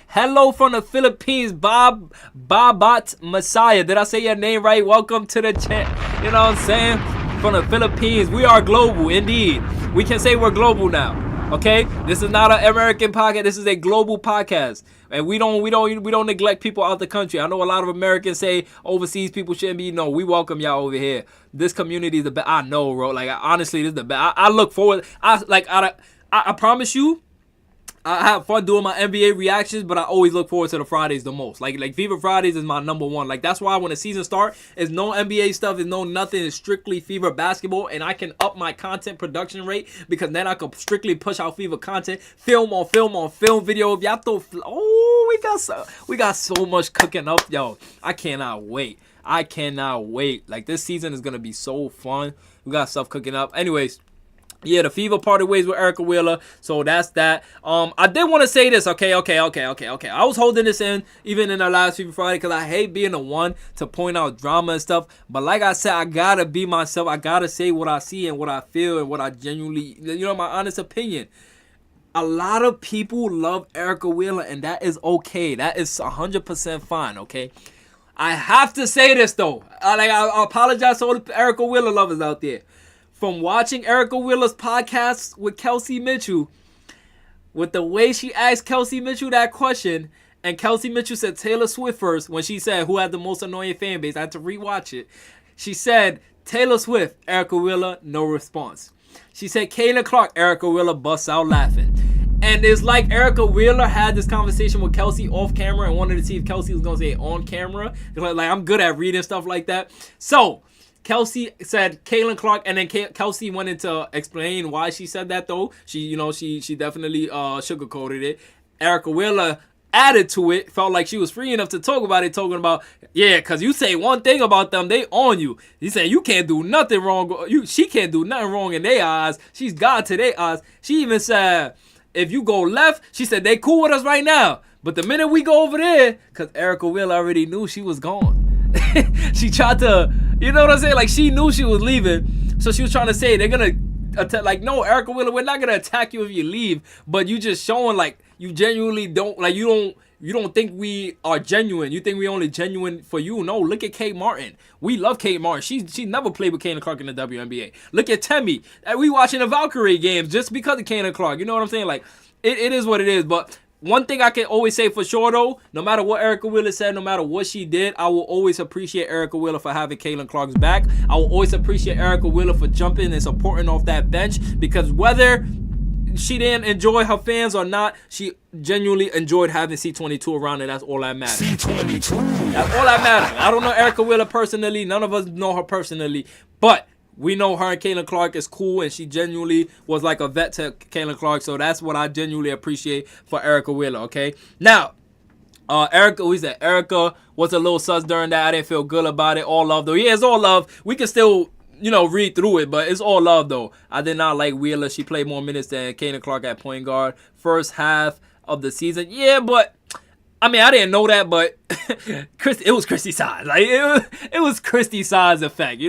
Hello from the Philippines, Babat Messiah. Did I say your name right? Welcome to the chat. You know what I'm saying? From the Philippines, we are global. Indeed, we can say we're global now. Okay, this is not an American podcast. This is a global podcast, and we don't neglect people out the country. I know a lot of Americans say overseas people shouldn't be. No, we welcome y'all over here. This community is the best. I know, bro. Like, honestly, this is the best. I look forward. I promise you, I have fun doing my NBA reactions, but I always look forward to the Fridays the most. Like Fever Fridays is my number one. Like, that's why when the season starts, it's no NBA stuff, it's no nothing. It's strictly Fever basketball, and I can up my content production rate because then I can strictly push out Fever content, film on film video. If y'all throw, we got so much cooking up, yo. I cannot wait. Like, this season is gonna be so fun. We got stuff cooking up. Anyways. Yeah, the Fever parted ways with Erica Wheeler, so that's that. I did want to say this, okay. I was holding this in, even in our last Fever Friday, because I hate being the one to point out drama and stuff. But like I said, I gotta be myself. I gotta say what I see and what I feel and what I genuinely, my honest opinion. A lot of people love Erica Wheeler, and that is okay. That is 100% fine, okay? I have to say this though. I apologize to all the Erica Wheeler lovers out there. From watching Erica Wheeler's podcast with Kelsey Mitchell, with the way she asked Kelsey Mitchell that question, and Kelsey Mitchell said Taylor Swift first when she said who had the most annoying fan base. I had to rewatch it. She said Taylor Swift, Erica Wheeler, no response. She said Caitlin Clark, Erica Wheeler busts out laughing. And it's like Erica Wheeler had this conversation with Kelsey off camera and wanted to see if Kelsey was going to say it on camera. Like, I'm good at reading stuff like that. So, Kelsey said Caitlin Clark, and then Kelsey went into explain why she said that though. She definitely sugarcoated it. Erica Wheeler added to it, felt like she was free enough to talk about it, talking about, yeah, because you say one thing about them, they on you. He said you can't do nothing wrong. She can't do nothing wrong in their eyes. She's God to their eyes. She even said, if you go left, she said they cool with us right now. But the minute we go over there, because Erica Wheeler already knew she was gone. She tried to, you know what I'm saying? Like, she knew she was leaving. So she was trying to say, they're going to attack. Like, no, Erica Wheeler, we're not going to attack you if you leave. But you just showing, like, you genuinely don't, like, you don't think we are genuine. You think we only genuine for you. No, look at Kate Martin. We love Kate Martin. She never played with Caitlin Clark in the WNBA. Look at Temmie. We watching the Valkyrie games just because of Caitlin Clark. You know what I'm saying? Like, it is what it is. But one thing I can always say for sure, though, no matter what Erica Wheeler said, no matter what she did, I will always appreciate Erica Wheeler for having Caitlin Clark's back. I will always appreciate Erica Wheeler for jumping and supporting off that bench, because whether she didn't enjoy her fans or not, she genuinely enjoyed having C22 around, and that's all that matters. C22. That's all that matters. I don't know Erica Wheeler personally. None of us know her personally, but we know her and Caitlin Clark is cool, and she genuinely was like a vet to Caitlin Clark, so that's what I genuinely appreciate for Erica Wheeler, okay? Now, Erica was a little sus during that. I didn't feel good about it. All love, though. Yeah, it's all love. We can still, read through it, but it's all love, though. I did not like Wheeler. She played more minutes than Caitlin Clark at point guard. First half of the season, yeah, but I mean, I didn't know that, but it was Christy Size. Like, it was Christy Size effect,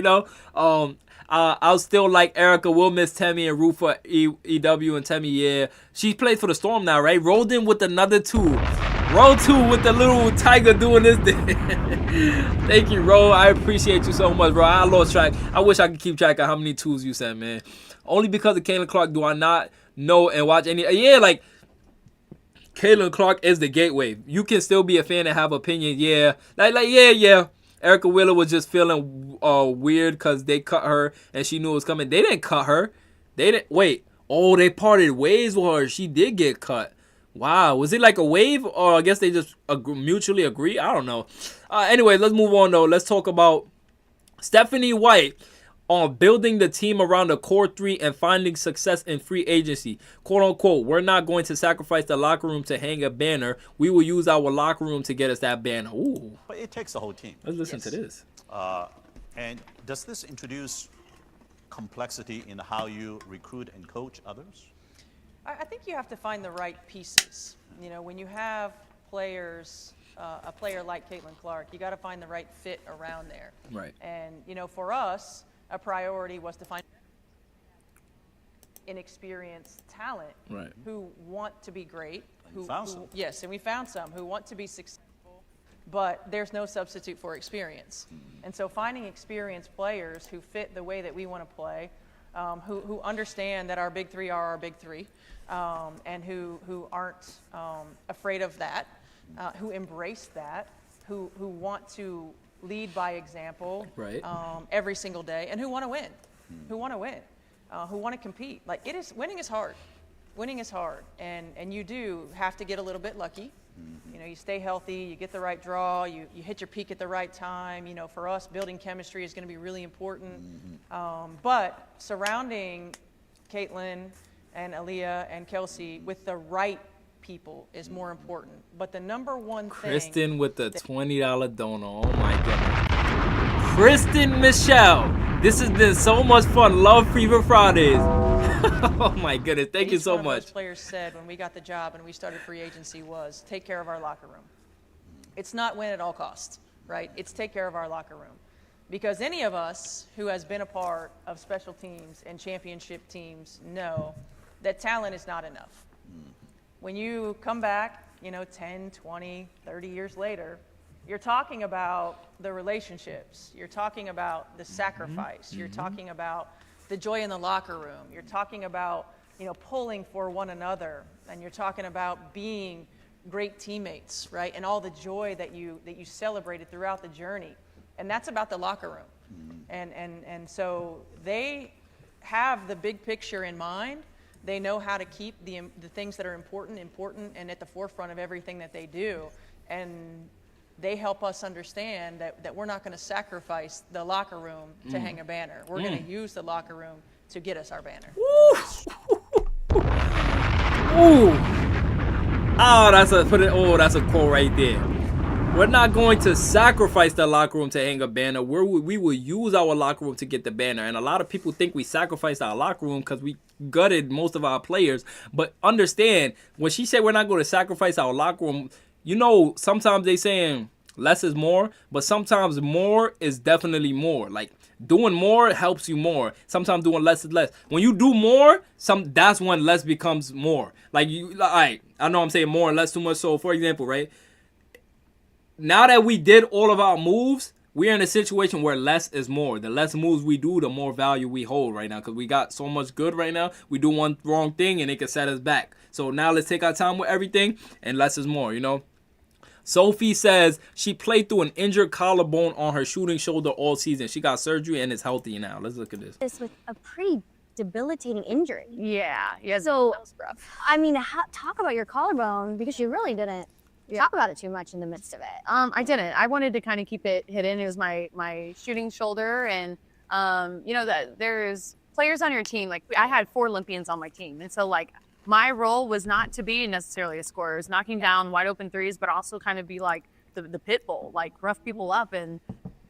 I'll still like Erica. Will miss Temmie and root for EW and Temmie. Yeah, she plays for the Storm now, right? Rolled in with another 2. Roll 2 with the little tiger doing this thing. Thank you, Ro. I appreciate you so much, bro. I lost track. I wish I could keep track of how many 2s you sent, man. Only because of Caitlin Clark do I not know and watch any. Yeah, like, Caitlin Clark is the gateway. You can still be a fan and have opinions. Yeah, yeah. Erica Wheeler was just feeling weird because they cut her and she knew it was coming. They didn't cut her. They didn't. Wait. Oh, they parted ways with her. She did get cut. Wow. Was it like a wave, or I guess they just mutually agree? I don't know. Anyway, let's move on, though. Let's talk about Stephanie White on building the team around the core 3 and finding success in free agency. Quote unquote, we're not going to sacrifice the locker room to hang a banner. We will use our locker room to get us that banner. Ooh. But it takes the whole team. Let's listen to this. And does this introduce complexity in how you recruit and coach others? I think you have to find the right pieces. When you have players, a player like Caitlin Clark, you got to find the right fit around there. Right. And, for us, a priority was to find inexperienced talent who want to be great. Yes, and we found some who want to be successful, but there's no substitute for experience. And so finding experienced players who fit the way that we want to play, who understand that our big 3 are our big 3, and who aren't afraid of that, who embrace that, who want to lead by example every single day, and who want to win, who want to compete. Like, winning is hard. Winning is hard, and you do have to get a little bit lucky. You stay healthy, you get the right draw, you hit your peak at the right time. For us, building chemistry is going to be really important. But surrounding Caitlin and Aaliyah and Kelsey with the right people is more important. But the number one thing... Kristen with the $20 donor. Oh, my goodness. Kristen Michelle. This has been so much fun. Love Fever Fridays. Oh, my goodness. Thank you so much. Each one of those players said when we got the job and we started free agency was take care of our locker room. It's not win at all costs, right? It's take care of our locker room. Because any of us who has been a part of special teams and championship teams know that talent is not enough. When you come back, 10, 20, 30 years later, You're talking about the relationships. You're talking about the sacrifice. You're talking about the joy in the locker room. You're talking about, pulling for one another. And you're talking about being great teammates, right? And all the joy that you celebrated throughout the journey. And that's about the locker room. And so they have the big picture in mind. They know how to keep the things that are important and at the forefront of everything that they do. And they help us understand that we're not going to sacrifice the locker room to hang a banner. We're going to use the locker room to get us our banner. Ooh. Oh, that's a quote right there. We're not going to sacrifice the locker room to hang a banner. We will use our locker room to get the banner. And a lot of people think we sacrificed our locker room because we gutted most of our players. But understand, when she said we're not going to sacrifice our locker room, sometimes they saying less is more, but sometimes more is definitely more. Like, doing more helps you more. Sometimes doing less is less. When you do more, that's when less becomes more. Like, I know I'm saying more and less too much. So, for example, right, now that we did all of our moves, we're in a situation where less is more. The less moves we do, the more value we hold right now, because we got so much good right now. We do one wrong thing and it can set us back. So now let's take our time with everything, and less is more, Sophie says she played through an injured collarbone on her shooting shoulder all season. She got surgery and is healthy now. Let's look at this. This with a pretty debilitating injury. Yeah. So, that was rough. I mean, talk about your collarbone, because you really didn't talk about it too much in the midst of it. I didn't. I wanted to kind of keep it hidden. It was my shooting shoulder, and that there's players on your team. Like, I had 4 Olympians on my team, and so my role was not to be necessarily a scorer. It was knocking down wide open threes, but also kind of be like the pit bull, like rough people up. And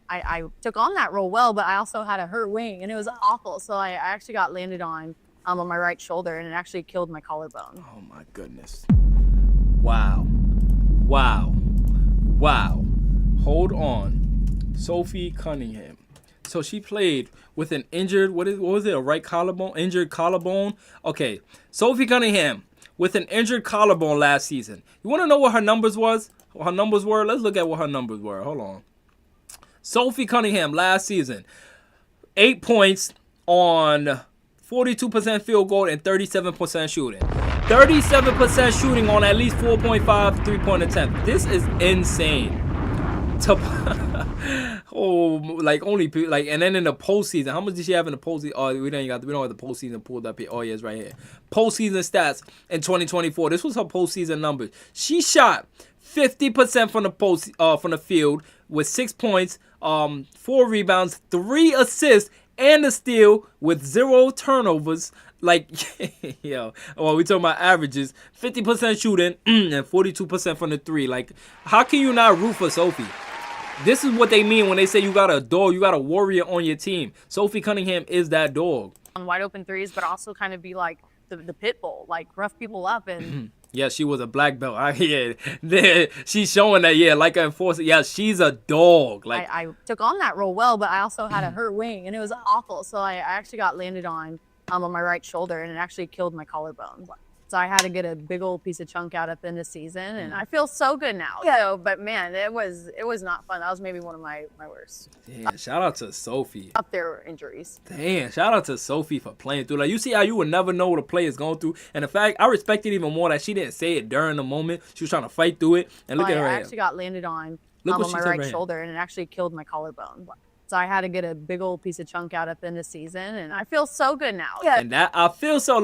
I took on that role well, but I also had a hurt wing, and it was awful. So I actually got landed on my right shoulder, and it actually killed my collarbone. Oh my goodness. Wow. Hold on. Sophie Cunningham. So she played with an injured, what was it, a right collarbone? Injured collarbone? Okay, Sophie Cunningham with an injured collarbone last season. You want to know what her numbers was? What her numbers were? Let's look at what her numbers were. Hold on. Sophie Cunningham last season, 8 points on 42% field goal and 37% shooting. 37% shooting on at least 4.5 three-point attempts. This is insane. And then in the postseason, how much did she have in the postseason? Oh, we don't have the postseason pulled up here. Oh yeah, it's right here. Postseason stats in 2024. This was her postseason numbers. She shot 50% from the field with 6 points, 4 rebounds, 3 assists, and a steal with 0 turnovers. Like, we talking about averages, 50% shooting and 42% from the 3. Like, how can you not root for Sophie? This is what they mean when they say you got a dog, you got a warrior on your team. Sophie Cunningham is that dog. On wide open threes, but also kind of be like the pit bull, like rough people up. And yeah, she was a black belt. She's showing that, like an enforcer. Yeah, she's a dog. Like, I took on that role well, but I also had a hurt wing, and it was awful. So I actually got landed on my right shoulder, and it actually killed my collarbone. So I had to get a big old piece of chunk out at the end of the season, and I feel so good now. So, but man, it was not fun. That was maybe one of my worst. Yeah, shout out to Sophie. Up there were injuries. Damn, shout out to Sophie for playing through. Like, you see how you would never know what a player is going through. And the fact, I respect it even more that she didn't say it during the moment. She was trying to fight through it. And look at her. I actually got landed on my right shoulder, and it actually killed my collarbone. So I had to get a big old piece of chunk out at the end of the season, and I feel so good now. Yeah. And I feel so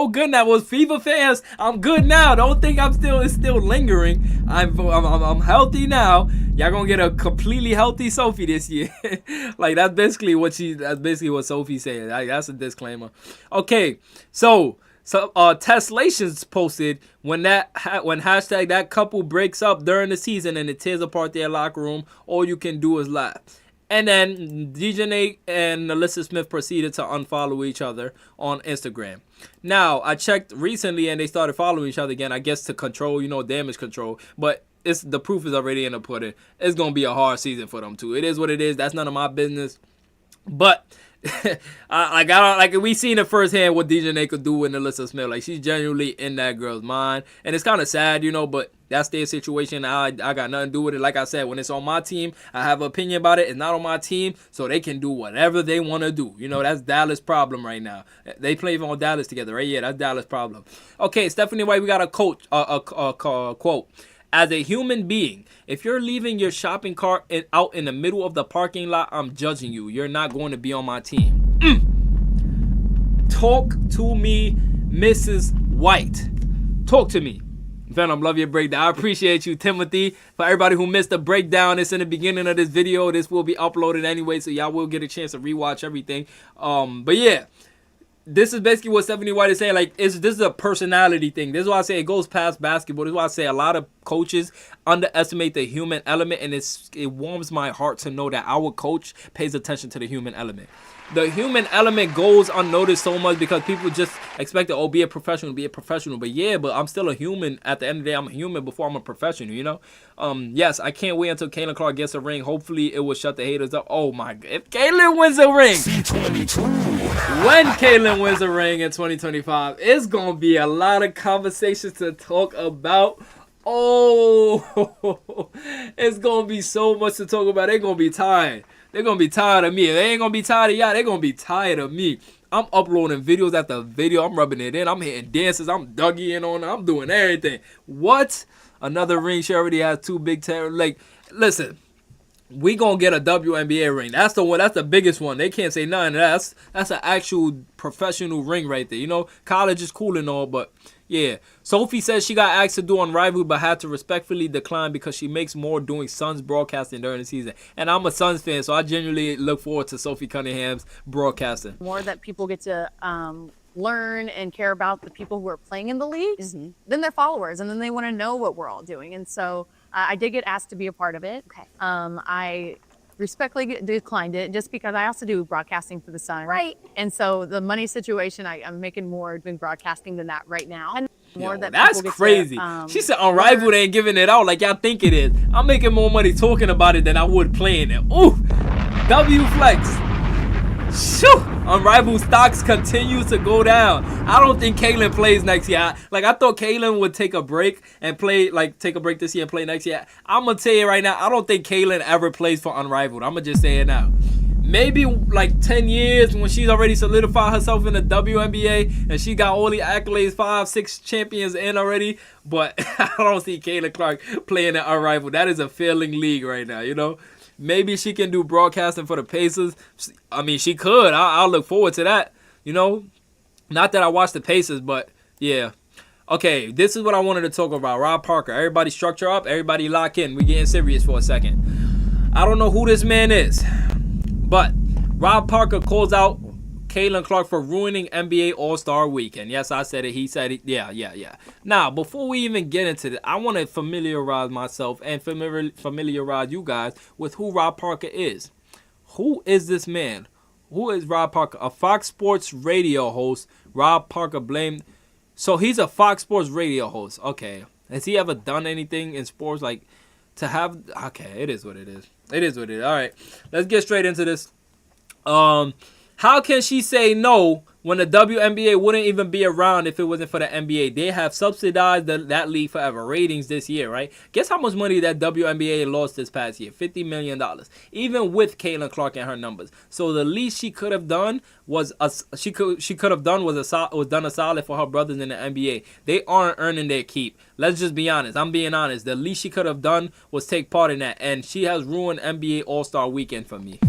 good now. Was Fever fans, I'm good now. Don't think it's still lingering. I'm healthy now. Y'all gonna get a completely healthy Sophie this year. Like, that's basically what Sophie said. That's a disclaimer. Okay, so Teslations posted when hashtag that couple breaks up during the season and it tears apart their locker room, all you can do is laugh. And then DJ and Alyssa Smith proceeded to unfollow each other on Instagram. Now, I checked recently and they started following each other again, I guess to control, damage control. But the proof is already in the pudding. It's going to be a hard season for them too. It is what it is. That's none of my business. But I don't like we seen it firsthand what DJ could do with Alyssa Smith. Like she's genuinely in that girl's mind, and it's kind of sad, you know. But that's their situation. I got nothing to do with it. Like I said, when it's on my team, I have an opinion about it. It's not on my team, so they can do whatever they want to do. You know, that's Dallas' problem right now. They play on Dallas together, right? Yeah, that's Dallas' problem. Okay, Stephanie White, we got a quote. As a human being, if you're leaving your shopping cart out in the middle of the parking lot, I'm judging you. You're not going to be on my team. Talk to me, Mrs. White. Talk to me. Venom, love your breakdown. I appreciate you, Timothy. For everybody who missed the breakdown, it's in the beginning of this video. This will be uploaded anyway, so y'all will get a chance to rewatch everything. But yeah. This is basically what Stephanie White is saying. Like, this is a personality thing. This is why I say it goes past basketball. This is why I say a lot of coaches underestimate the human element, and it warms my heart to know that our coach pays attention to the human element. The human element goes unnoticed so much because people just expect to, be a professional, be a professional. But yeah, but I'm still a human. At the end of the day, I'm a human before I'm a professional, you know? Yes, I can't wait until Caitlin Clark gets a ring. Hopefully, it will shut the haters up. Oh, my God. If Caitlin wins a ring, when Caitlin wins a ring in 2025, it's going to be a lot of conversations to talk about. Oh, it's going to be so much to talk about. They're going to be tired. They're going to be tired of me. If they ain't going to be tired of y'all, they're going to be tired of me. I'm uploading videos after video. I'm rubbing it in. I'm hitting dances. I'm Dougieing on. I'm doing everything. What? Another ring. She already has 2 big time. Like, listen. We gonna get a WNBA ring. That's the one. That's the biggest one. They can't say nothing. That's an actual professional ring right there. You know, college is cool and all, but yeah. Sophie says she got asked to do Unrivaled, but had to respectfully decline because she makes more doing Suns broadcasting during the season. And I'm a Suns fan, so I genuinely look forward to Sophie Cunningham's broadcasting. More that people get to learn and care about the people who are playing in the leagues, then they're followers, and then they want to know what we're all doing. And so I did get asked to be a part of it. Okay. I respectfully declined it just because I also do broadcasting for the Sun. Right. And so the money situation, I'm making more doing broadcasting than that right now. And more that that's crazy. She said Unrivaled ain't giving it out like y'all think it is. I'm making more money talking about it than I would playing it. Ooh, W flex. Shoo! Unrivaled stocks continue to go down. I don't think Kaylin plays next year. I thought Kaylin would take a break and play, take a break this year and play next year. I'm going to tell you right now, I don't think Kaylin ever plays for Unrivaled. I'm going to just say it now. Maybe 10 years when she's already solidified herself in the WNBA and she got all the accolades, 5, 6 champions in already. But I don't see Caitlin Clark playing at Unrivaled. That is a failing league right now, you know? Maybe she can do broadcasting for the Pacers. I mean, she could. I'll look forward to that, you know? Not that I watch the Pacers, but yeah. Okay, this is what I wanted to talk about. Rob Parker. Everybody structure up. Everybody lock in. We're getting serious for a second. I don't know who this man is, but Rob Parker calls out Caitlin Clark for ruining NBA All-Star Weekend. Yes, I said it. He said it. Yeah. Now, before we even get into this, I want to familiarize myself and familiarize you guys with who Rob Parker is. Who is this man? Who is Rob Parker? A Fox Sports radio host. Rob Parker blamed. So he's a Fox Sports radio host. Okay. Has he ever done anything in sports to have? Okay, it is what it is. It is what it is. All right. Let's get straight into this. How can she say no when the WNBA wouldn't even be around if it wasn't for the NBA? They have subsidized that league forever. Ratings this year, right? Guess how much money that WNBA lost this past year? $50 million. Even with Caitlin Clark and her numbers. So the least she could have done was done a solid for her brothers in the NBA. They aren't earning their keep. Let's just be honest. I'm being honest. The least she could have done was take part in that, and she has ruined NBA All-Star Weekend for me.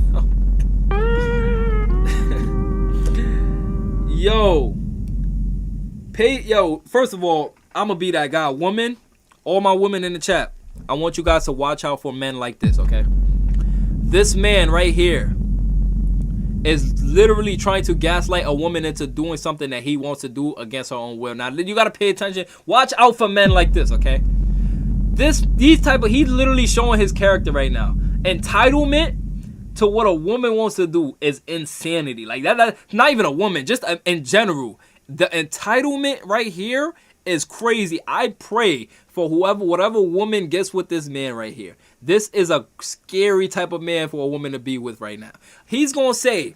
First of all, I'm going to be that guy. Woman, all my women in the chat, I want you guys to watch out for men like this, okay? This man right here is literally trying to gaslight a woman into doing something that he wants to do against her own will. Now, you got to pay attention. Watch out for men like this, okay? He's literally showing his character right now. Entitlement to what a woman wants to do is insanity. Like that's not even a woman, just in general. The entitlement right here is crazy. I pray for whatever woman gets with this man right here. This is a scary type of man for a woman to be with right now. He's gonna say,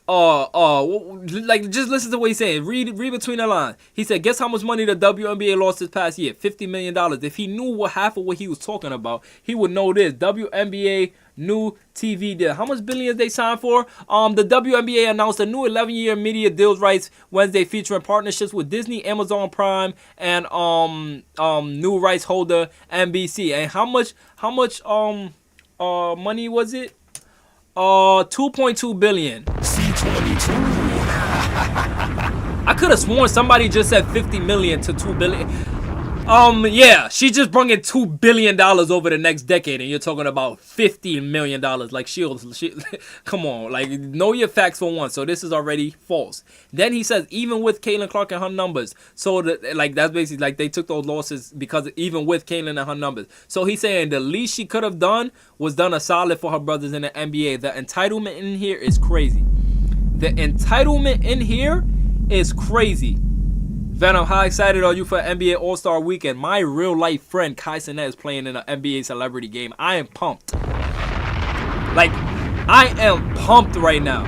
like just listen to what he's saying. Read between the lines. He said, "Guess how much money the WNBA lost this past year? $50 million. If he knew what half of what he was talking about, he would know this. WNBA new TV deal. How much billions they signed for? The WNBA announced a new 11-year media deals rights Wednesday, featuring partnerships with Disney, Amazon Prime, and new rights holder NBC. And how much money was it? 2.2 billion. C22. I could have sworn somebody just said 50 million to 2 billion. Yeah, she just brought in $2 billion over the next decade, and you're talking about $50 million. Like, she come on, like, know your facts for once. So this is already false. Then he says, even with Caitlin Clark and her numbers, so that's basically like they took those losses because even with Caitlin and her numbers. So he's saying the least she could have done was done a solid for her brothers in the NBA. The entitlement in here is crazy. The entitlement in here is crazy. Venom, how excited are you for NBA All-Star Weekend? My real-life friend Kai Cenat is playing in an NBA celebrity game. I am pumped. Like, I am pumped right now.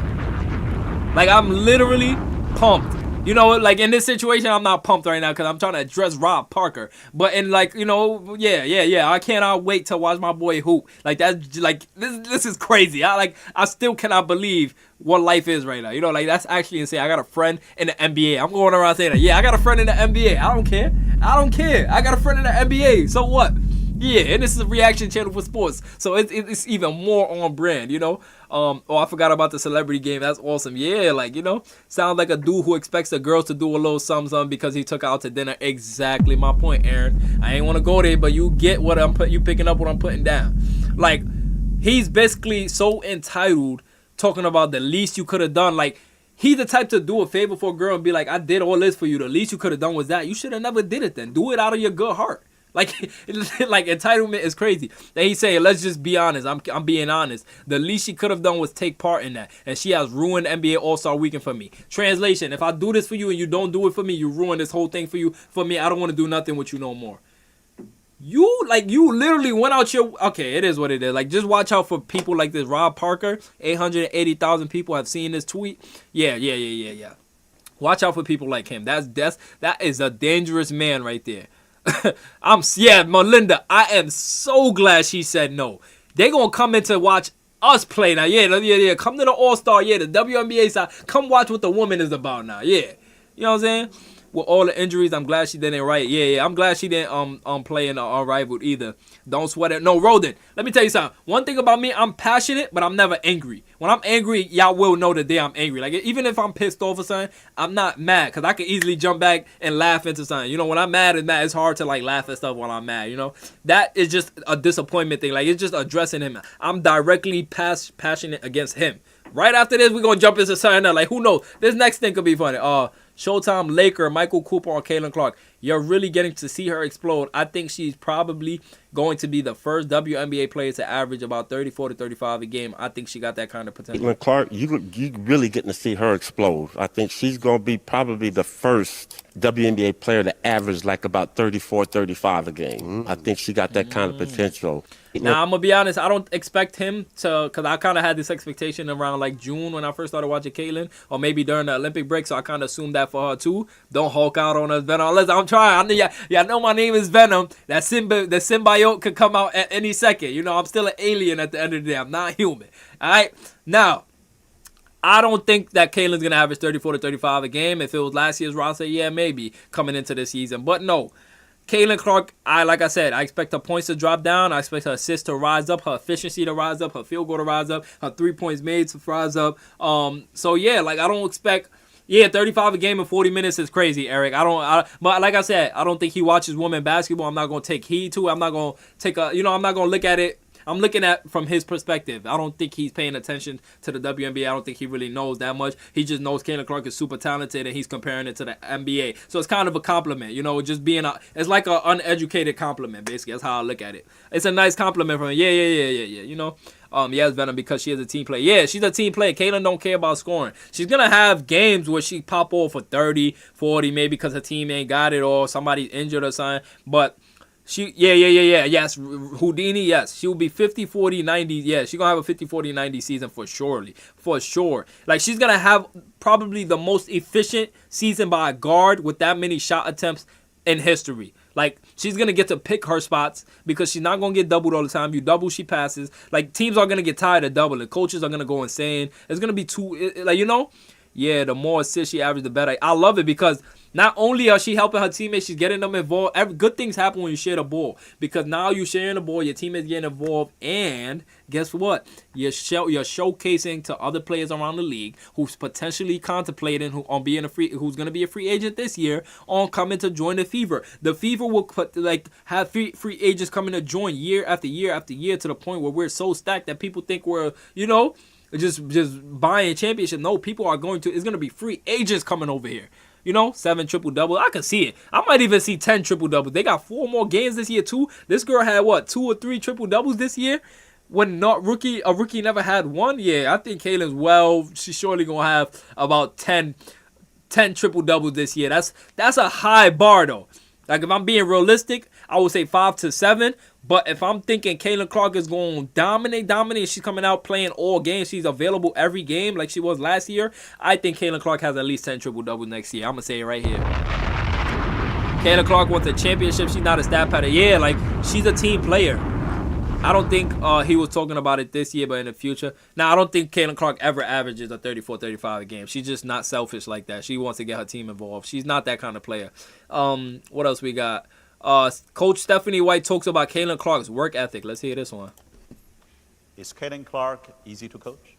Like, I'm literally pumped. You know, like, in this situation, I'm not pumped right now because I'm trying to address Rob Parker. But in, like, you know, yeah. I cannot wait to watch my boy hoop. Like, that's, like, this is crazy. I still cannot believe what life is right now. You know, like, that's actually insane. I got a friend in the NBA. I'm going around saying that, yeah, I got a friend in the NBA. I don't care. I got a friend in the NBA. So what? Yeah, and this is a reaction channel for sports. So it's even more on brand, you know? I forgot about the celebrity game. That's awesome. Yeah, like, you know, sounds like a dude who expects the girls to do a little something because he took her out to dinner. Exactly my point, Aaron. I ain't want to go there, but you get what you picking up what I'm putting down. Like, he's basically so entitled, talking about the least you could have done. Like, he's the type to do a favor for a girl and be like, I did all this for you. The least you could have done was that. You should have never did it then. Do it out of your good heart. Like entitlement is crazy. Then he's saying, let's just be honest. I'm being honest. The least she could have done was take part in that. And she has ruined NBA All-Star Weekend for me. Translation, if I do this for you and you don't do it for me, you ruin this whole thing for me. I don't want to do nothing with you no more. You literally went out your... Okay, it is what it is. Like, just watch out for people like this. Rob Parker, 880,000 people have seen this tweet. Yeah. Watch out for people like him. That is a dangerous man right there. Melinda, I am so glad she said no. They gonna come in to watch us play now. Yeah. Come to the All-Star. Yeah, the WNBA side. Come watch what the woman is about now. Yeah. You know what I'm saying? With all the injuries, I'm glad she didn't write. Yeah. I'm glad she didn't play in the Unrivaled either. Don't sweat it. No, Roden, let me tell you something. One thing about me, I'm passionate, but I'm never angry. When I'm angry, y'all will know the day I'm angry. Like, even if I'm pissed off or something, I'm not mad because I can easily jump back and laugh into something. You know, when I'm mad, it's hard to, like, laugh at stuff while I'm mad, you know? That is just a disappointment thing. Like, it's just addressing him. I'm directly passionate against him. Right after this, we're going to jump into something else. Like, who knows? This next thing could be funny. Showtime Laker, Michael Cooper on Caitlin Clark. You're really getting to see her explode. I think she's probably going to be the first WNBA player to average about 34 to 35 a game. I think she got that kind of potential. Caitlin Clark, you really getting to see her explode. I think she's going to be probably the first WNBA player to average like about 34, 35 a game. I think she got that kind of potential. Now, I'm going to be honest. I don't expect him to, because I kind of had this expectation around like June when I first started watching Caitlin, or maybe during the Olympic break, so I kind of assumed that for her too. Don't hulk out on us, Venom. Unless I'm trying. I know my name is Venom. The symbiote could come out at any second. You know, I'm still an alien at the end of the day. I'm not human. All right? Now, I don't think that Caitlin's going to average 34 to 35 a game. If it was last year's roster, yeah, maybe coming into this season. But no. Caitlin Clark, like I said, I expect her points to drop down. I expect her assists to rise up, her efficiency to rise up, her field goal to rise up, her 3 points made to rise up. So yeah, like I don't expect 35 a game in 40 minutes is crazy, Eric. But like I said, I don't think he watches women basketball. I'm not going to take heed to it. I'm not going to I'm not going to look at it. I'm looking at from his perspective. I don't think he's paying attention to the WNBA. I don't think he really knows that much. He just knows Caitlin Clark is super talented and he's comparing it to the NBA. So it's kind of a compliment, just being it's like an uneducated compliment, basically. That's how I look at it. It's a nice compliment from him. Yeah. Yes, Venom, because she is a team player. Yeah, she's a team player. Caitlin don't care about scoring. She's going to have games where she pop off for 30, 40, maybe because her team ain't got it or somebody's injured or something. But Yes, Houdini, yes. She will be 50, 40, 90. Yeah, she's going to have a 50, 40, 90 season for sure. Like, she's going to have probably the most efficient season by a guard with that many shot attempts in history. Like, she's going to get to pick her spots because she's not going to get doubled all the time. You double, she passes. Like, teams are going to get tired of doubling. Coaches are going to go insane. It's going to be too, like, you know? Yeah, the more assists she averages, the better. I love it because not only are she helping her teammates, she's getting them involved. Good things happen when you share the ball because now you're sharing the ball, your teammates getting involved, and guess what? You're showcasing to other players around the league who's potentially contemplating who's going to be a free agent this year on coming to join the Fever. The Fever will have free agents coming to join year after year after year to the point where we're so stacked that people think we're, just buying championship. No, people are it's going to be free agents coming over here. 7 triple-double. I can see it. I might even see 10 triple-doubles. They got 4 more games this year, too. This girl had, 2 or 3 triple-doubles this year? When a rookie never had one? Yeah, I think Kaylin's she's surely going to have about 10 triple-doubles this year. That's a high bar, though. Like, if I'm being realistic, I would say 5 to 7. But if I'm thinking Caitlin Clark is going to dominate, she's coming out playing all games, she's available every game like she was last year, I think Caitlin Clark has at least 10 triple-doubles next year. I'm going to say it right here. Caitlin Clark wants a championship. She's not a stat pattern. Yeah, like, she's a team player. I don't think he was talking about it this year, but in the future. Now, I don't think Caitlin Clark ever averages a 34, 35 a game. She's just not selfish like that. She wants to get her team involved. She's not that kind of player. What else we got? Coach Stephanie White talks about Caitlin Clark's work ethic. Let's hear this one. Is Caitlin Clark easy to coach?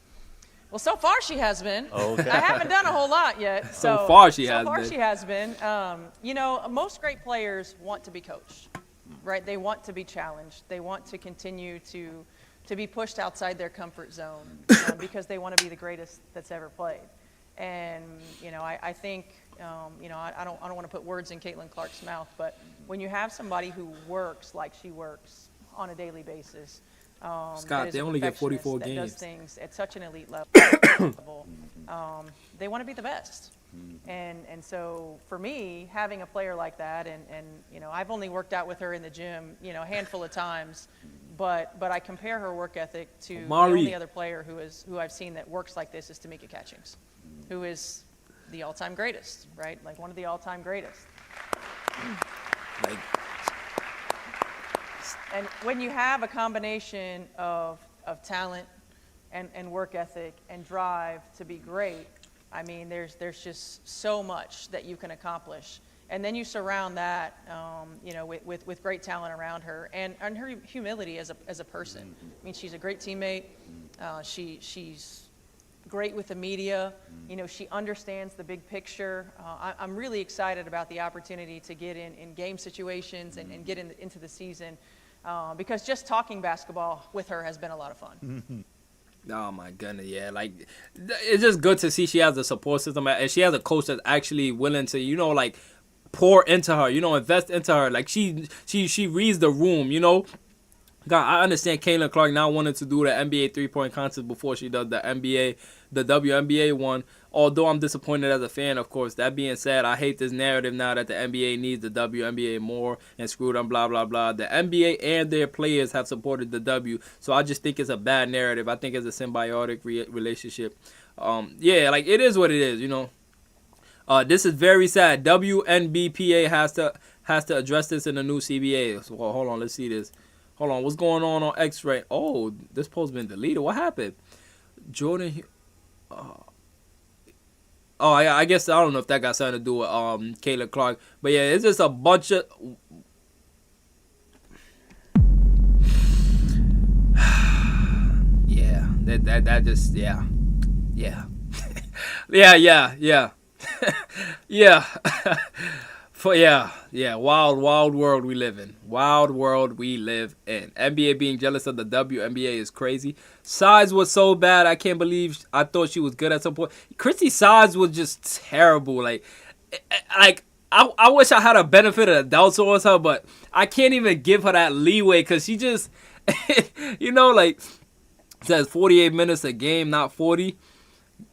Well, so far she has been. Okay. I haven't done a whole lot yet. So far she has been. Most great players want to be coached, right? They want to be challenged. They want to continue to be pushed outside their comfort zone because they want to be the greatest that's ever played. And, I think, I don't want to put words in Caitlin Clark's mouth, but when you have somebody who works like she works on a daily basis, Scott, they only get 44 games. That does things at such an elite level. They want to be the best. And so for me, having a player like that, and I've only worked out with her in the gym, a handful of times, but I compare her work ethic to the only other player who I've seen that works like this is Tamika Catchings, who is the all-time greatest, right? Like one of the all-time greatest. And when you have a combination of talent and work ethic and drive to be great, I mean, there's just so much that you can accomplish. And then you surround that, with great talent around her and her humility as a person. I mean, she's a great teammate. She's great with the media. She understands the big picture. I'm really excited about the opportunity to get in game situations and get into the season because just talking basketball with her has been a lot of fun. Oh my goodness, yeah. Like, it's just good to see she has a support system and she has a coach that's actually willing to, pour into her, invest into her. Like, she reads the room, God, I understand Caitlin Clark now wanted to do the NBA three-point contest before she does the WNBA one. Although I'm disappointed as a fan, of course. That being said, I hate this narrative now that the NBA needs the WNBA more and screw them, blah, blah, blah. The NBA and their players have supported the W, so I just think it's a bad narrative. I think it's a symbiotic relationship. It is what it is, This is very sad. WNBPA has to address this in the new CBA. So, hold on, let's see this. Hold on, what's going on X-Ray? Oh, this post been deleted. What happened? Jordan. I guess I don't know if that got something to do with Caitlin Clark, but yeah, it's just a bunch of. Yeah, that just yeah. Wild world we live in. NBA being jealous of the WNBA is crazy. Size was so bad, I can't believe I thought she was good at some point. Chrissy Size was just terrible. Like I wish I had a benefit of the doubt towards her, but I can't even give her that leeway because she just, says 48 minutes a game, not 40.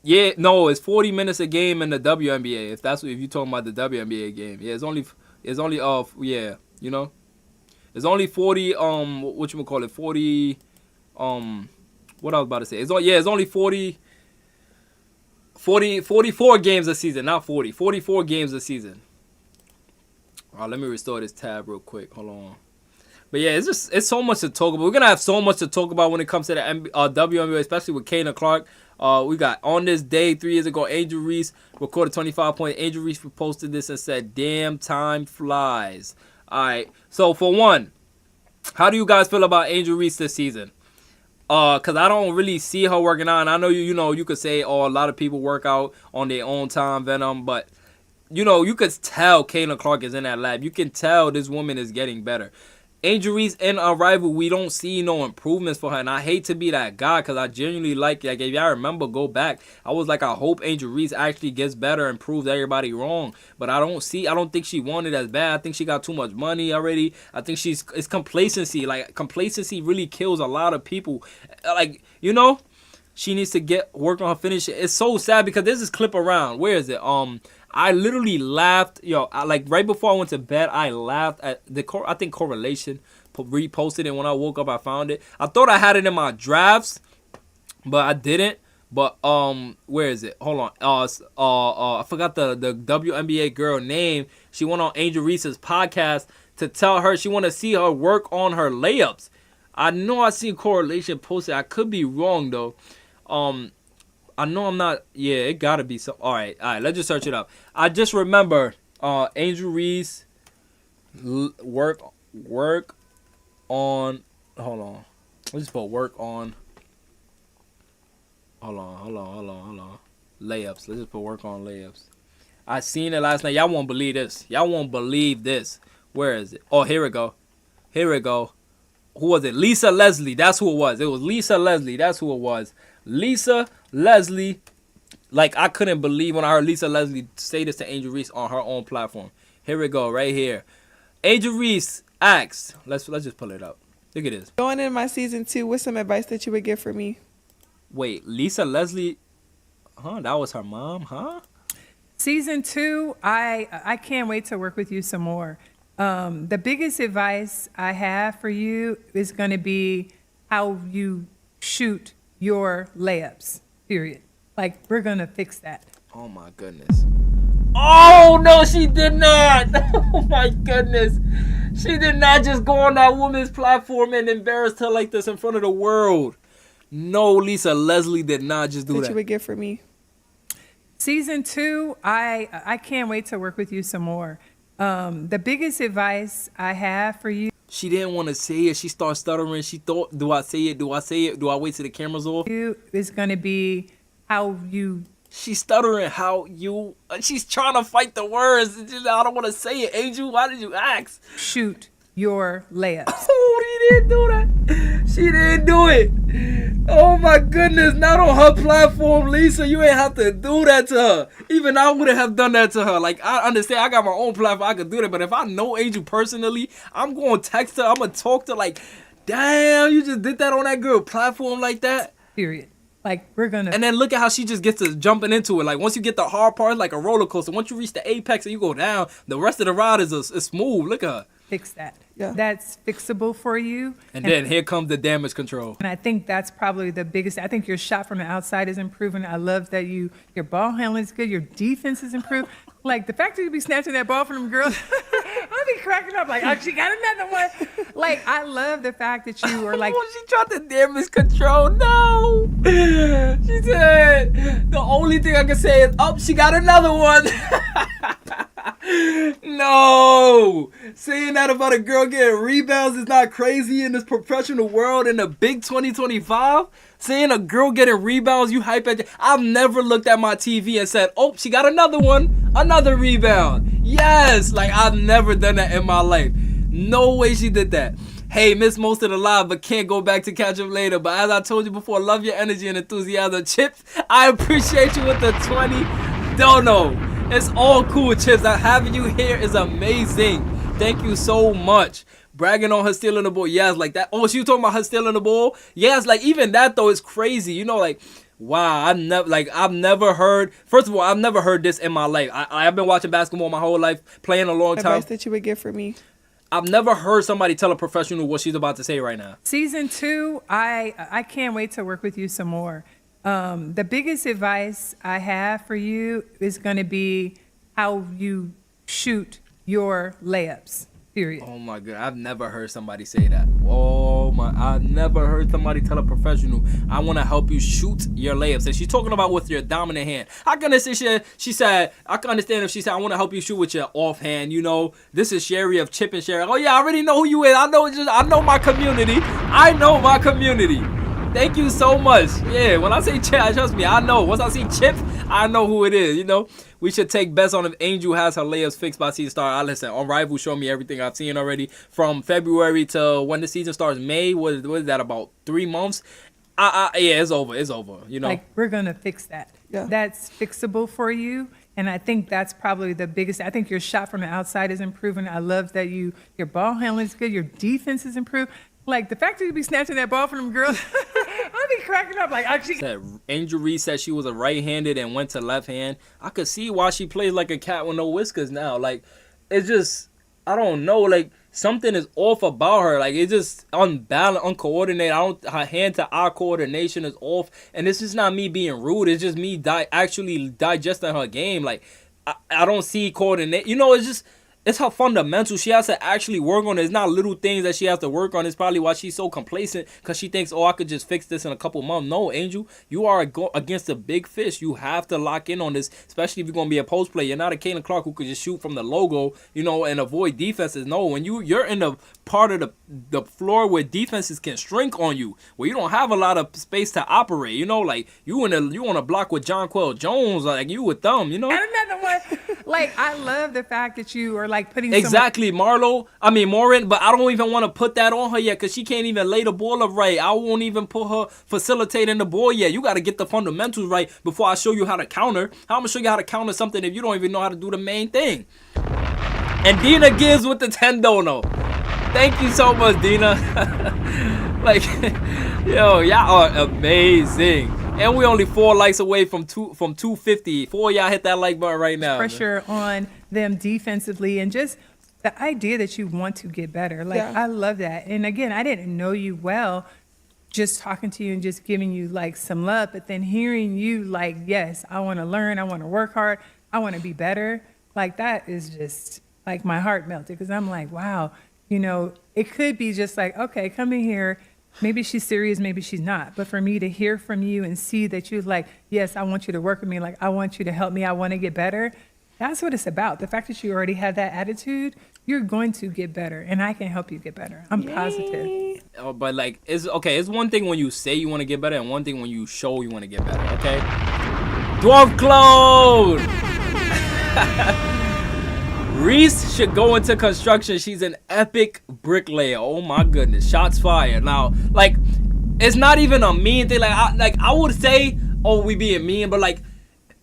Yeah, no, it's 40 minutes a game in the WNBA. If you're talking about the WNBA game, yeah, it's only It's only 40. What you call it? 40. What I was about to say. It's only 44 games a season, not 40. 44 games a season. Let me restore this tab real quick. Hold on. But yeah, it's so much to talk about. We're gonna have so much to talk about when it comes to the WNBA, especially with Kayla Clark. We got on this day 3 years ago, Angel Reese recorded 25 points. Angel Reese posted this and said, "Damn, time flies." All right. So for one, how do you guys feel about Angel Reese this season? Cause I don't really see her working out, and I know you could say, a lot of people work out on their own time, Venom, but you could tell Kayla Clark is in that lab. You can tell this woman is getting better. Angel Reese and our rival, we don't see no improvements for her, and I hate to be that guy because I genuinely like if y'all remember, go back, I was like, I hope Angel Reese actually gets better and proves everybody wrong, but I don't think she wanted as bad. I think she got too much money already. I think it's complacency. Like, complacency really kills a lot of people. Like, she needs to work on her finish. It's so sad because there's this clip around. Where is it? I literally laughed. Right before I went to bed, I laughed at I think Correlation reposted it. When I woke up, I found it. I thought I had it in my drafts, but I didn't. But where is it? Hold on. I forgot the WNBA girl name. She went on Angel Reese's podcast to tell her she want to see her work on her layups. I know I seen Correlation posted. I could be wrong though. I know I'm not. Yeah, it gotta be so. All right. Let's just search it up. I just remember Angel Reese work on. Hold on. Let's just put work on. Hold on. Layups. Let's just put work on layups. I seen it last night. Y'all won't believe this. Where is it? Oh, here we go. Who was it? Lisa Leslie. That's who it was. It was Lisa Leslie. That's who it was. Lisa Leslie. Like, I couldn't believe when I heard Lisa Leslie say this to Angel Reese on her own platform. Here we go, right here. Angel Reese asks, let's just pull it up. Look at this. Going into my season 2, what's some advice that you would give for me? Wait, Lisa Leslie, that was her mom, Season 2, I can't wait to work with you some more. The biggest advice I have for you is going to be how you shoot your layups, period. Like, we're going to fix that. Oh, my goodness. Oh, no, she did not. Oh, my goodness. She did not just go on that woman's platform and embarrass her like this in front of the world. No, Lisa Leslie did not just do that. What you would give for me? Season 2, I can't wait to work with you some more. The biggest advice I have for you. She didn't want to say it. She started stuttering. She thought, do I say it? Do I wait till the camera's off? Is going to be how you. She's stuttering. She's trying to fight the words. I don't want to say it. Angel, why did you ask? Shoot your layups. Oh, she didn't do that. She didn't do it. Oh my goodness. Not on her platform, Lisa. You ain't have to do that to her. Even I wouldn't have done that to her. Like, I understand. I got my own platform. I could do that. But if I know Angel personally, I'm going to text her. I'm going to talk to her like, damn, you just did that on that girl platform like that? Period. Like, we're going to. And then look at how she just gets to jumping into it. Like, once you get the hard part, it's like a roller coaster. Once you reach the apex and you go down, the rest of the ride is smooth. Look at her. Fix that. Yeah. That's fixable for you. And then here comes the damage control. And I think that's probably the biggest. I think your shot from the outside is improving. I love that your ball handling is good. Your defense is improved. Like, the fact that you be snatching that ball from them girls, I'll be cracking up like, oh, she got another one. Like, I love the fact that you are like. Oh, she tried to damage control. No. She said, the only thing I can say is, oh, she got another one. No. Saying that about a girl getting rebounds is not crazy in this professional world in the big 2025. Saying a girl getting rebounds, you hype at. I've never looked at my TV and said, oh, she got another one, another rebound. Yes, like, I've never done that in my life. No way she did that. Hey, missed most of the live, but can't go back to catch up later. But as I told you before, love your energy and enthusiasm. Chips, I appreciate you with the 20. Don't know. It's all cool, Chips. Having you here is amazing. Thank you so much. Bragging on her stealing the ball. Yes, like that. Oh, she was talking about her stealing the ball? Yes, like, even that, though, is crazy. You know, like, wow, I've never heard. First of all, I've never heard this in my life. I've been watching basketball my whole life, playing a long time. Advice that you would give for me? I've never heard somebody tell a professional what she's about to say right now. Season 2, I can't wait to work with you some more. The biggest advice I have for you is going to be how you shoot your layups, period. Oh my god, I've never heard somebody say that. Oh my, I've never heard somebody tell a professional, I want to help you shoot your layups. And she's talking about with your dominant hand. I can understand, she said, I can understand if she said, I want to help you shoot with your offhand. You know, this is Sherry of Chip and Sherry. Oh yeah, I already know who you is. I know my community. I know my community. Thank you so much. Yeah, when I say Chip, trust me, I know. Once I see Chip, I know who it is, you know. We should take bets on if Angel has her layups fixed by season start. I listen, on Rival show me everything I've seen already. From February to when the season starts, May, what is that, about 3 months? Yeah, it's over. It's over, you know. Like, we're going to fix that. Yeah. That's fixable for you. And I think that's probably the biggest. I think your shot from the outside is improving. I love that your ball handling is good. Your defense is improved. Like, the fact that you be snatching that ball from them girls, I'll be cracking up. Like, actually. Angel Reese said she was a right-handed and went to left hand. I could see why she plays like a cat with no whiskers now. Like, it's just, I don't know. Like, something is off about her. Like, it's just unbalanced, uncoordinated. Her hand-to-eye coordination is off. And it's just not me being rude. It's just me actually digesting her game. Like, I don't see coordination. You know, it's just... It's her fundamentals. She has to actually work on it. It's not little things that she has to work on. It's probably why she's so complacent, because she thinks, oh, I could just fix this in a couple months. No, Angel, you are against a big fish. You have to lock in on this, especially if you're going to be a post player. You're not a Caitlin Clark who could just shoot from the logo, you know, and avoid defenses. No, when you're in the part of the floor where defenses can shrink on you, where you don't have a lot of space to operate, you know, like you on a block with Jonquel Jones, like you with them, you know. And another one, like, I love the fact that you are like putting exactly Morin, but I don't even want to put that on her yet because she can't even lay the ball up right. I won't even put her facilitating the ball yet. You got to get the fundamentals right before I show you how to counter. How I'm gonna show you how to counter something if you don't even know how to do the main thing. And Dina Gibbs with the $10. Thank you so much, Dina. Like, yo, y'all are amazing. And we only 4 likes away from 250. 4 of y'all hit that like button right now. Pressure on them defensively, and just the idea that you want to get better. Like, I love that. And again, I didn't know you well, just talking to you and just giving you like some love, but then hearing you like, yes, I want to learn, I want to work hard, I want to be better. Like, that is just like my heart melted, because I'm like, wow, you know, it could be just like, okay, come in here. Maybe she's serious, maybe she's not. But for me to hear from you and see that you're like, yes, I want you to work with me. Like, I want you to help me. I want to get better. That's what it's about. The fact that you already have that attitude, you're going to get better. And I can help you get better. I'm positive. Oh, but like, it's one thing when you say you want to get better, and one thing when you show you want to get better, okay? Dwarf Clone! Reese should go into construction. She's an epic bricklayer. Oh my goodness. Shots fired. Now, like, it's not even a mean thing. Like I would say, oh, we being mean, but like,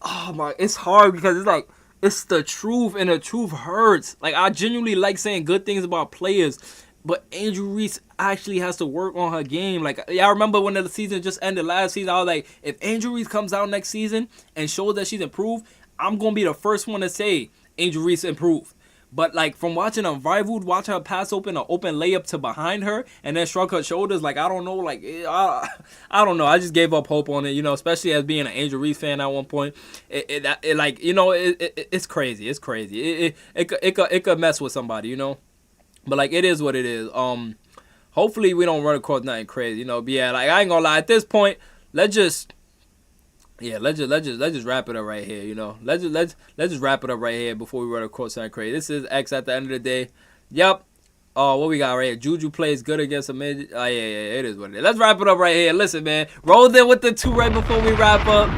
oh my, it's hard because it's like, it's the truth, and the truth hurts. Like, I genuinely like saying good things about players, but Angel Reese actually has to work on her game. Like, yeah, I remember when the season just ended last season, I was like, if Angel Reese comes out next season and shows that she's improved, I'm going to be the first one to say Angel Reese improved. But like, from watching her rival, watching her pass open, an open layup to behind her, and then shrug her shoulders, like, I don't know, like, I don't know. I just gave up hope on it, you know, especially as being an Angel Reese fan at one point. It like, you know, it's crazy. It's crazy. It could mess with somebody, you know. But like, it is what it is. Hopefully we don't run across nothing crazy, you know. But yeah, like, I ain't gonna lie. At this point, let's just wrap it up right here, you know. Let's just wrap it up right here before we run across something crazy. This is X at the end of the day. Yep. What we got right here? Juju plays good against a midget. Oh, yeah, it is what it is. Let's wrap it up right here. Listen, man. Roll in with the 2 right before we wrap up.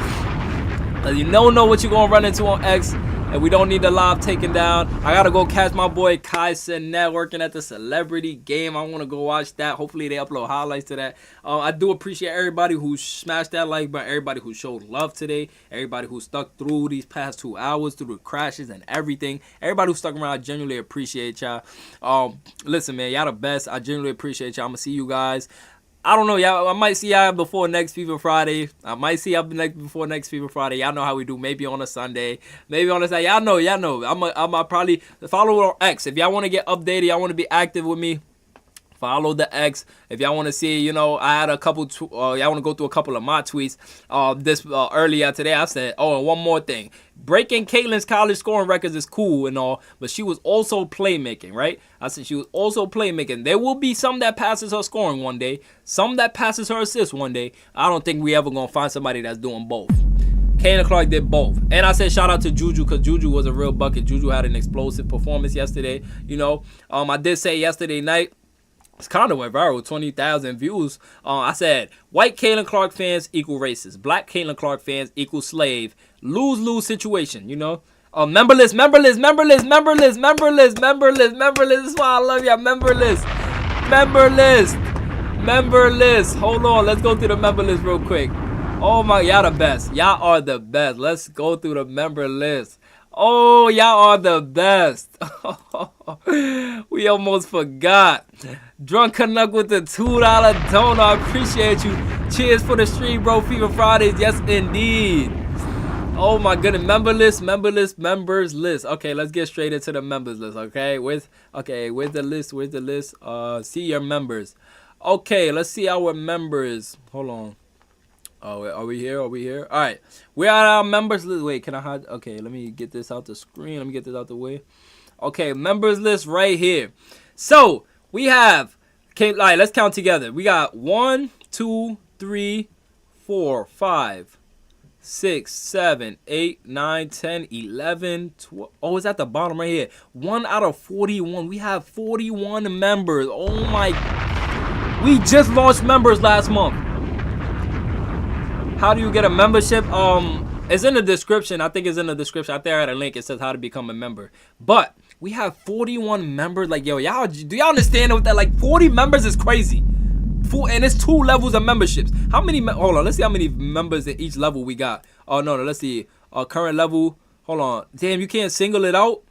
You don't know what you're going to run into on X. And we don't need the live taken down. I got to go catch my boy Kai Sinet working at the celebrity game. I want to go watch that. Hopefully they upload highlights to that. I do appreciate everybody who smashed that like button, everybody who showed love today, everybody who stuck through these past 2 hours, through the crashes and everything. Everybody who stuck around, I genuinely appreciate y'all. Listen, man, y'all the best. I genuinely appreciate y'all. I'm going to see you guys. I don't know, y'all. I might see y'all before next FIFA Friday. I might see y'all before next FIFA Friday. Y'all know how we do. Maybe on a Sunday. Maybe on a Saturday. Y'all know. I'm probably follow on X. If y'all want to get updated, y'all want to be active with me, follow the X. If y'all want to see, I had a couple, y'all want to go through a couple of my tweets earlier today. I said, and one more thing. Breaking Caitlin's college scoring records is cool and all, but she was also playmaking, right? I said she was also playmaking. There will be some that passes her scoring one day, some that passes her assists one day. I don't think we ever going to find somebody that's doing both. Caitlin Clark did both. And I said shout out to Juju because Juju was a real bucket. Juju had an explosive performance yesterday. I did say yesterday night, it's kind of went viral, 20,000 views. I said, white Caitlin Clark fans equal racist. Black Caitlin Clark fans equal slave. Lose-lose situation, member list. This is why I love y'all. Member list. Hold on, let's go through the member list real quick. Oh my, y'all the best. Y'all are the best. Let's go through the member list. Oh, y'all are the best. We almost forgot. Drunk Canuck with the $2 donor. I appreciate you. Cheers for the stream, bro. FIFA Fridays. Yes, indeed. Oh, my goodness. Members list. Okay, let's get straight into the members list, okay? Where's the list? See your members. Okay, let's see our members. Hold on. Oh, are we here? All right. We're on our members list. Wait, can I hide? Okay, let me get this out the screen. Let me get this out the way. Okay, members list right here. So, we have, let's count together. We got 1, 2, 3, 4, 5, 6, 7, 8, 9, 10, 11, 12. Oh, it's at the bottom right here. 1 out of 41. We have 41 members. Oh, my. We just launched members last month. How do you get a membership? It's in the description. I think it's in the description. I think I had a link. It says how to become a member. But we have 41 members. Like, do y'all understand what that? Like, 40 members is crazy. And it's 2 levels of memberships. How many? Hold on. Let's see how many members in each level we got. Oh no. Let's see. Current level. Hold on. Damn, you can't single it out.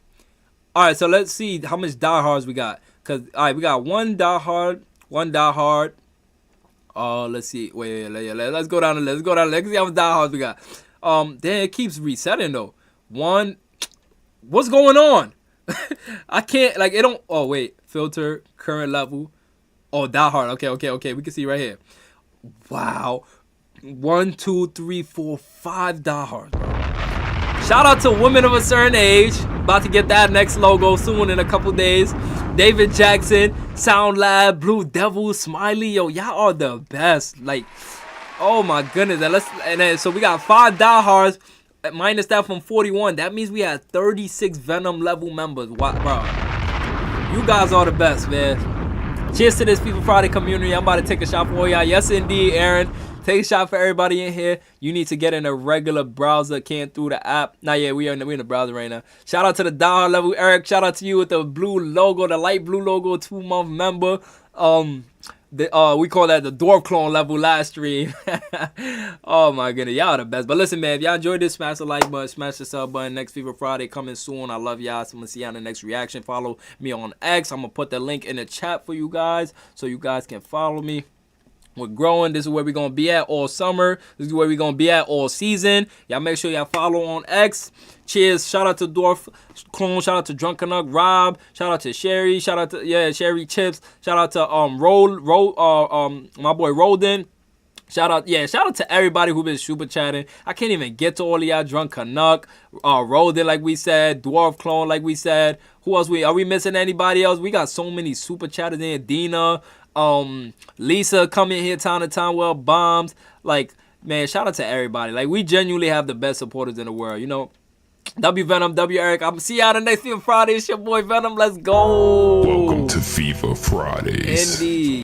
All right. So let's see how much diehards we got. We got 1 diehard. Let's see. Wait. Let's go down the list. Let's see how much diehards we got. Then it keeps resetting though. 1. What's going on? I can't, it don't. Oh wait. Filter. Current level. Oh, diehard. Okay. We can see right here. Wow. 1, 2, 3, 4, 5 diehards, bro. Shout out to women of a certain age. About to get that next logo soon in a couple days. David Jackson, Sound Lab, Blue Devil, Smiley. Yo, y'all are the best. Oh my goodness. So we got 5 diehards minus that from 41. That means we had 36 Venom level members. Wow, bro. You guys are the best, man. Cheers to this FIFA Friday community. I'm about to take a shot for y'all. Yes, indeed, Aaron. Take a shot for everybody in here. You need to get in a regular browser. Can't through the app. Not yet. We're in the browser right now. Shout out to the diehard level, Eric. Shout out to you with the blue logo, the light blue logo, 2-month member. We call that the dwarf clone level last stream. Oh my goodness, y'all are the best. But listen, man, if y'all enjoyed this, smash the like button, smash the sub button. Next FIFA Friday coming soon. I love y'all. So I'm gonna see y'all in the next reaction. Follow me on X. I'm gonna put the link in the chat for you guys so you guys can follow me. We're growing. This is where we're going to be at all summer. This is where we're going to be at all season. Y'all make sure y'all follow on X. Cheers. Shout out to Dwarf Clone. Shout out to Drunk Canuck Rob. Shout out to Sherry. Shout out to, Sherry Chips. Shout out to my boy Rolden. Shout out to everybody who been super chatting. I can't even get to all of y'all. Drunk Canuck, Rolden, like we said, Dwarf Clone, like we said. Who else are we missing? Anybody else? We got so many super chatters in. Dina, Lisa coming here time to time. Well, bombs. Man, shout out to everybody. We genuinely have the best supporters in the world. W Venom, W Eric. I'm see y'all the next FIFA Friday. It's your boy Venom. Let's go. Welcome to FIFA Fridays. Indeed.